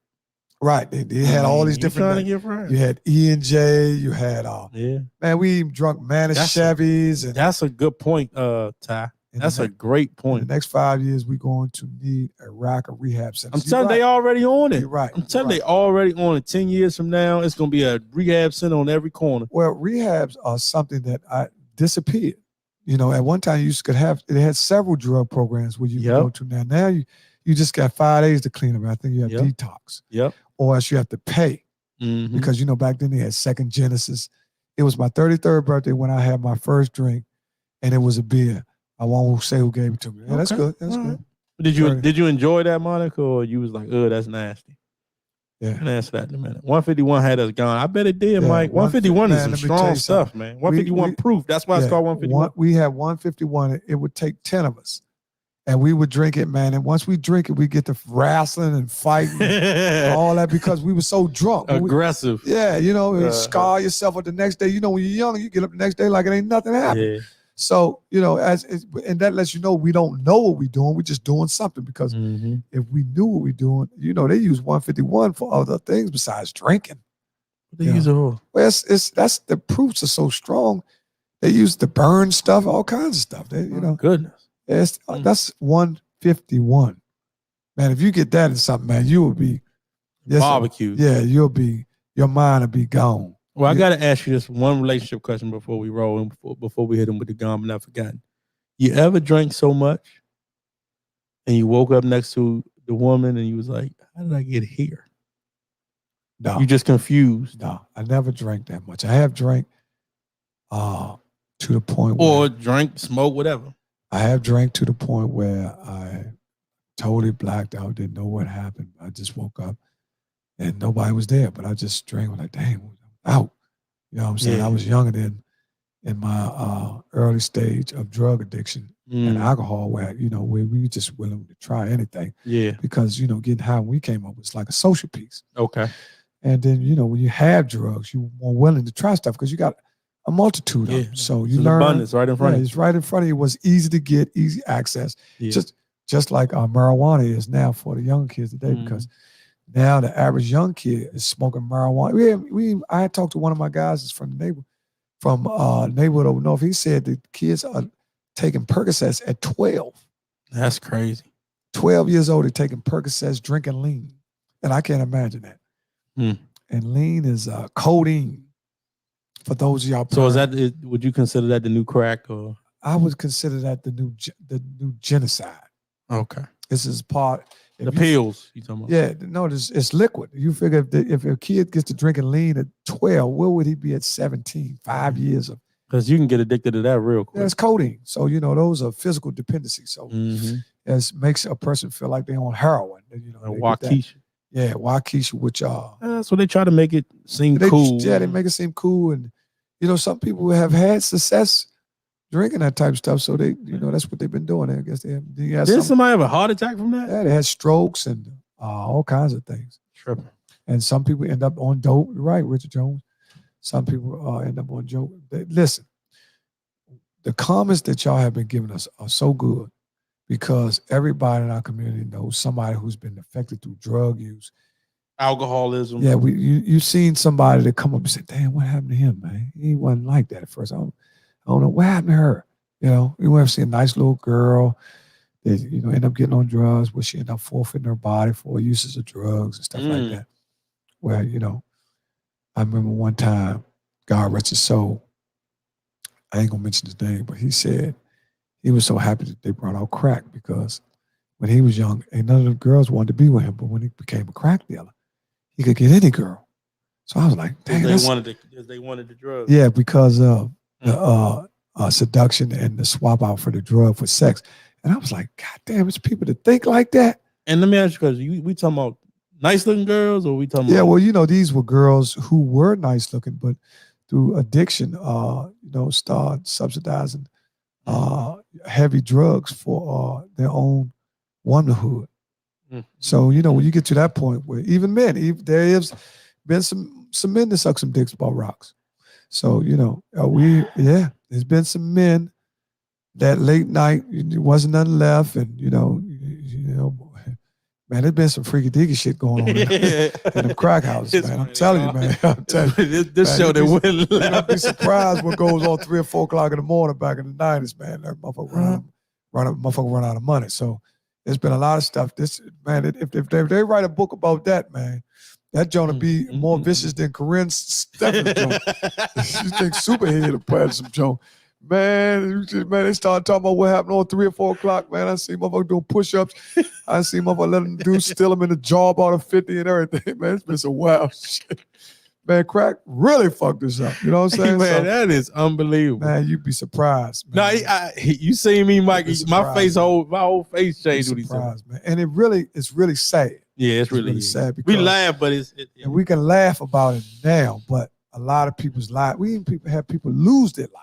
Right. They had all these different. Trying to get fried. You had E&J. You had man, we even drunk Chevys. That's a good point, Ty. That's a great point. In the next 5 years, we're going to need a rack of rehab centers. I'm telling you, they already on it. You're right. I'm telling you, they already on it. 10 years from now, it's going to be a rehab center on every corner. Well, rehabs are something that disappeared. At one time they had several drug programs where you could go to. Now you just got 5 days to clean them. I think you have detox. Yep. Or else you have to pay. Mm-hmm. Because back then they had Second Genesis. It was my 33rd birthday when I had my first drink, and it was a beer. I won't say who gave it to me. Yeah, that's good. That's good. Did you enjoy that, Monica, or you was like, oh, that's nasty? Yeah. I'm gonna answer that in a minute. 151 had us gone. I bet it did, Mike. 151 is some strong stuff, man. 151 proof. That's why it's called 151. We had 151. It would take 10 of us. And we would drink it, man. And once we drink it, we get to wrestling and fighting and all that because we were so drunk. Aggressive. Scar yourself up the next day. When you're young, you get up the next day like it ain't nothing happened. Yeah. So, and that lets you know we don't know what we're doing. We're just doing something because if we knew what we're doing, they use 151 for other things besides drinking. They use it all. Well, that's the proofs are so strong. They use the burn stuff, all kinds of stuff. Goodness. That's 151. Man, if you get that in something, man, you will be barbecue. Yeah, your mind will be gone. Well, I got to ask you this one relationship question before we roll and before we hit him with the gun, but not forgotten. You ever drank so much and you woke up next to the woman and you was like, how did I get here? No. You just confused? No, I never drank that much. I have drank to the point or drank, smoke, whatever. I have drank to the point where I totally blacked out, didn't know what happened. I just woke up and nobody was there, but I just drank. I was like, dang, out. You know what I'm saying? Yeah. I was younger than in my early stage of drug addiction and alcohol where, where we were just willing to try anything. Yeah. Because, getting high when we came up was like a social piece. Okay. And then, when you have drugs, you're more willing to try stuff because you got a multitude of them. So you learn. Abundance right in front of you. It's right in front of you. It was easy to get, easy access. Yeah. Just like marijuana is now for the young kids today because now the average young kid is smoking marijuana. I had talked to one of my guys that's from the neighborhood over north. He said the kids are taking Percocets at 12. That's crazy. 12 years old, they're taking Percocets, drinking lean. And I can't imagine that. Hmm. And lean is codeine. For those of y'all. So would you consider that the new crack or? I would consider that the new genocide. Okay. This is part. The pills you talking about? Yeah, no, it's liquid. You figure if a kid gets to drinking lean at 12, where would he be at 17? 5 years of. Because you can get addicted to that real quick. Yeah, it's codeine. So, those are physical dependencies. So it makes a person feel like they're on heroin. Waukesha. Yeah, Waukesha, which so they try to make it seem cool. Yeah, they make it seem cool. And, some people have had success drinking that type of stuff. So they, that's what they've been doing. I guess Did somebody have a heart attack from that? Yeah, they had strokes and all kinds of things. Tripping. And some people end up on dope. Right, Richard Jones. Some people end up on dope. Listen, the comments that y'all have been giving us are so good because everybody in our community knows somebody who's been affected through drug use, alcoholism. Yeah, you've seen somebody that come up and say, "Damn, what happened to him, man? He wasn't like that at first. I don't know what happened to her." You ever see a nice little girl that end up getting on drugs, where she end up forfeiting her body for uses of drugs and stuff like that. Where I remember one time, God rest his soul. I ain't gonna mention his name, but he said he was so happy that they brought out crack because when he was young, ain't none of the girls wanted to be with him. But when he became a crack dealer, he could get any girl. So I was like, dang, they wanted the drugs. Yeah, because of the seduction and the swap out for the drug for sex. And I was like, God damn, it's people that think like that. And let me ask you, because we talking about nice looking girls, or we talking about? Yeah, well, these were girls who were nice looking, but through addiction, started subsidizing heavy drugs for their own womanhood. So, when you get to that point where even men, there has been some men that suck some dicks about rocks. So, there's been some men that late night, there wasn't nothing left. And, man, there's been some freaky deaky shit going on in the crack houses, man. I'm telling you, man. This show that wouldn't left. I'd be surprised what goes on 3 or 4 o'clock in the morning back in the 90s, man. That motherfucker run out of money. So there's been a lot of stuff. This, man, if they write a book about that, man, that joint will be more vicious than Corinne Steffens joint. She thinks Superhead will play some joint. Man, they started talking about what happened on 3 or 4 o'clock, man. I see motherfuckers doing push-ups. I see motherfuckers letting dudes steal them in the jaw about a 50 and everything, man. It's been some wild shit. Man, crack really fucked us up. You know what I'm saying? Man, that is unbelievable. Man, you'd be surprised, man. No, you see me, Mike, my whole face changed when he said, man. And it's really sad. Yeah, it's really sad. We laugh, but and we can laugh about it now, but a lot of people's lives, we even have people lose their lives.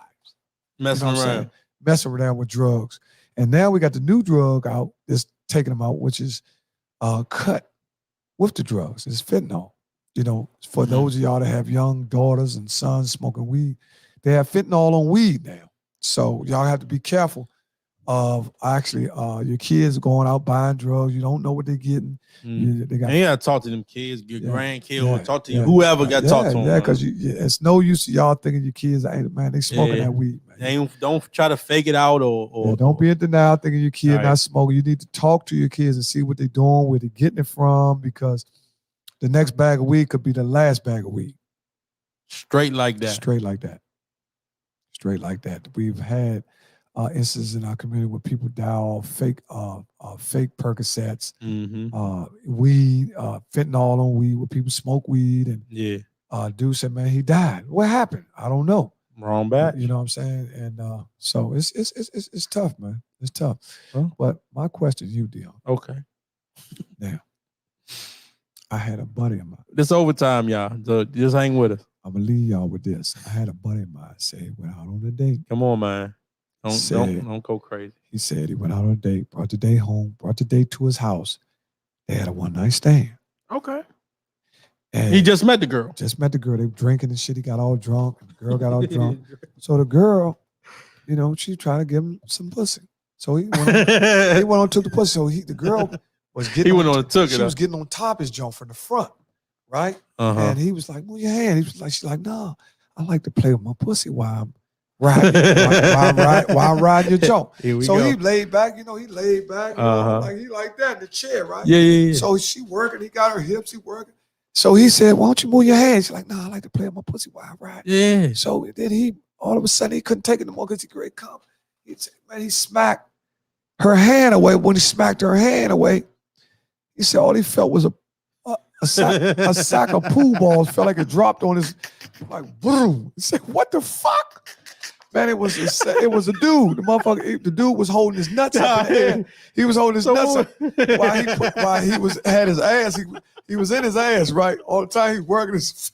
Messing around with drugs. And now we got the new drug out that's taking them out, which is cut with the drugs. It's fentanyl. For those of y'all that have young daughters and sons smoking weed, they have fentanyl on weed now. So y'all have to be careful of actually your kids going out buying drugs. You don't know what they're getting. You got to talk to them kids, your grandkids, or talk to whoever got to talk to them. Yeah, because it's no use to y'all thinking your kids ain't, man, they smoking that weed, man. Don't try to fake it out or don't be in denial thinking your kid not smoking. You need to talk to your kids and see what they're doing, where they're getting it from, because the next bag of weed could be the last bag of weed. Straight like that. Straight like that. We've had instances in our community where people die off fake Percocets, weed, fentanyl on weed, where people smoke weed, and dude said, man, he died. What happened? I don't know. Wrong back. You know what I'm saying? And so it's tough, man. It's tough. Huh? But my question to you, Deon. Okay. Now, I had a buddy of mine. This overtime, y'all. So just hang with us. I'm gonna leave y'all with this. I had a buddy of mine say he went out on a date. Come on, man. Don't go crazy. He said he went out on a date, brought the date home, brought the date to his house. They had a one-night stand. Okay. And he just met the girl. They were drinking and shit. He got all drunk. And the girl got all drunk. So the girl, she tried to give him some pussy. So he went on took the pussy. So the girl was getting he went on and took it. She was getting on top of his junk from the front, right? And he was like, move your hand. She's like, no, I like to play with my pussy while Right. While riding your joint. So go. he laid back, he laid back, like he like that in the chair, right? Yeah. So she working, he got her hips, he working. So he said, why don't you move your hands? She's like, no, I like to play with my pussy while I ride. Yeah. So then he, all of a sudden, he couldn't take it no more because he great come. He smacked her hand away. When he smacked her hand away, he said all he felt was a sack of pool balls. Felt like it dropped on his, like, boom. He said, what the fuck? Man, it was a dude. The motherfucker, the dude was holding his nuts up in the air. He was holding his nuts up while he had his ass. He was in his ass, right? All the time he was working his.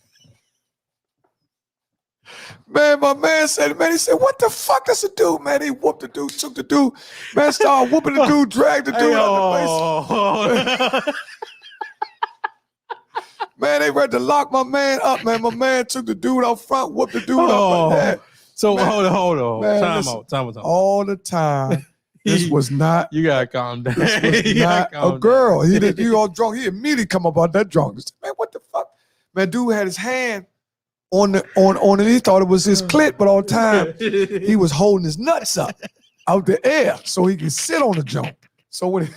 Man, my man said, he said, what the fuck? That's a dude, man. He whooped the dude, took the dude, man, started whooping the dude, dragged the dude out the place. Man, they ready to lock my man up, man. My man took the dude out front, whooped the dude up like that. So man, hold on. Man, Time out. All the time. This was not. You gotta calm down. This was not a girl. You all drunk. He immediately come up out that drunk. Man, what the fuck? Man, dude had his hand on it. He thought it was his clit, but all the time he was holding his nuts up out the air so he could sit on the jump. So when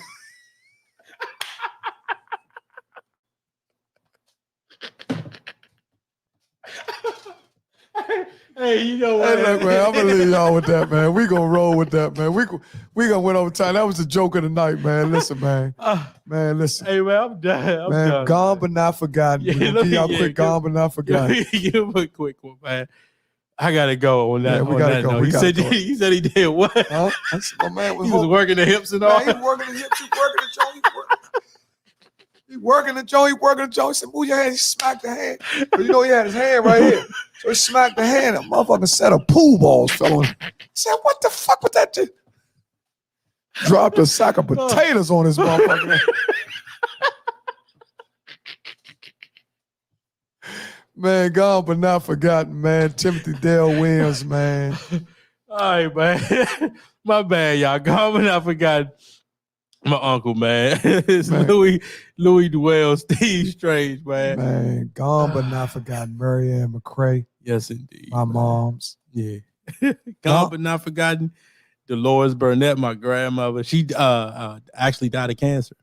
Hey, you know what? Hey, look, man, I'm gonna leave y'all with that, man. We gonna roll with that, man. We gonna win over time. That was the joke of the night, man. Listen, man. Man, listen. Hey, man, I'm done. Man, done, gone but not forgotten. Yeah, Give y'all quick, gone but not forgotten. Give him a quick one, man. I gotta go on that. Yeah, we gotta go. He said he did what? Huh? My man He was working the hips and all. Man, he was working the hips. He working the joint. He working the joint. He said, move your hand. He smacked the hand. But he had his hand right here. So he smacked the hand. A motherfucking set of pool balls fell on him. He said, what the fuck was that? Dropped a sack of potatoes on his motherfucking hand. Man, gone but not forgotten, man. Timothy Dale Williams, man. All right, man. My bad, y'all. Gone but not forgotten. My uncle, man. It's man. Louis Dwell, Steve Strange, man. Man, gone but not forgotten. Marianne McCrae. Yes, indeed. My mom's. Yeah. Gone but not forgotten. Dolores Burnett, my grandmother. She actually died of cancer.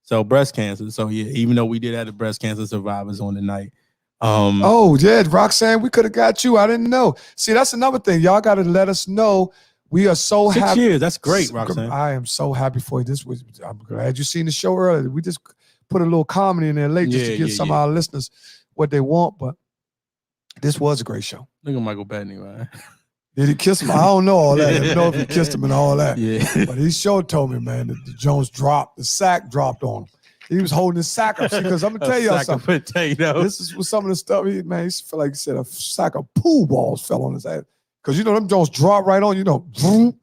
So breast cancer. So yeah, even though we did have the breast cancer survivors on the night. Oh, yeah, Roxanne, we could have got you. I didn't know. See, that's another thing. Y'all got to let us know. We are so happy. 6 years. That's great, Roxanne. I am so happy for you. I'm glad you seen the show earlier. We just put a little comedy in there late just to give some of our listeners what they want. But this was a great show. Look at Michael Bettany, man. Did he kiss him? I don't know all that. I don't know if he kissed him and all that. Yeah. But he sure told me, man, that the Jones dropped. The sack dropped on him. He was holding his sack up. Because I'm going to tell y'all something. This is some of the stuff. He felt like he said a sack of pool balls fell on his ass. Because, them Jones drop right on, boom.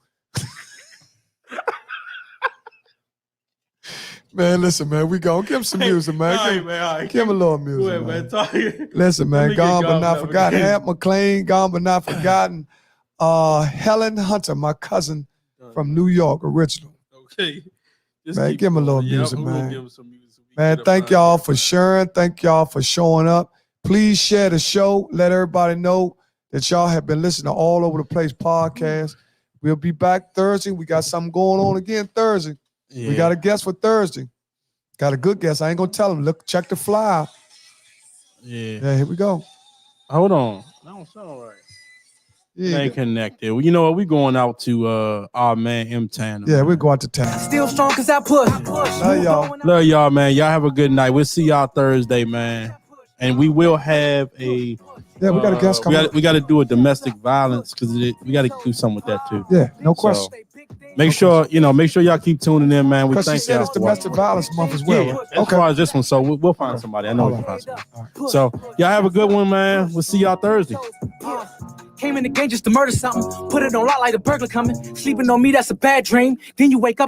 Man, listen, man, we go. Give him some music, man. All right. Give him a little music, man. Listen, man, gone but not forgotten. Aunt McLean, gone but not forgotten. Helen Hunter, my cousin from New York, original. Okay. Man, give him a little music, man. Man, thank y'all for sharing. Thank y'all for showing up. Please share the show. Let everybody know that y'all have been listening to All Over the Place podcast. We'll be back Thursday. We got something going on again Thursday. Yeah. We got a guest for Thursday. Got a good guest. I ain't gonna tell him. Look, check the flyer. Yeah, here we go. Hold on. That don't sound right. Yeah, ain't connected. Well, you know what? We going out to our man M Tanner. Yeah, we go out to town. Still strong cause I push. Love y'all. Love y'all, man. Y'all have a good night. We'll see y'all Thursday, man. And we will have a we got a guest coming. We got to do a domestic violence because we got to do something with that too. Yeah, no question. Make sure y'all keep tuning in, man. We thank y'all. It's domestic violence month as well. Yeah, as far as this one, so we'll find somebody. I know we can find somebody. Right. So y'all have a good one, man. We'll see y'all Thursday. Came in the game just to murder something. Put it on lock like a burglar coming. Sleeping on me, that's a bad dream. Then you wake up and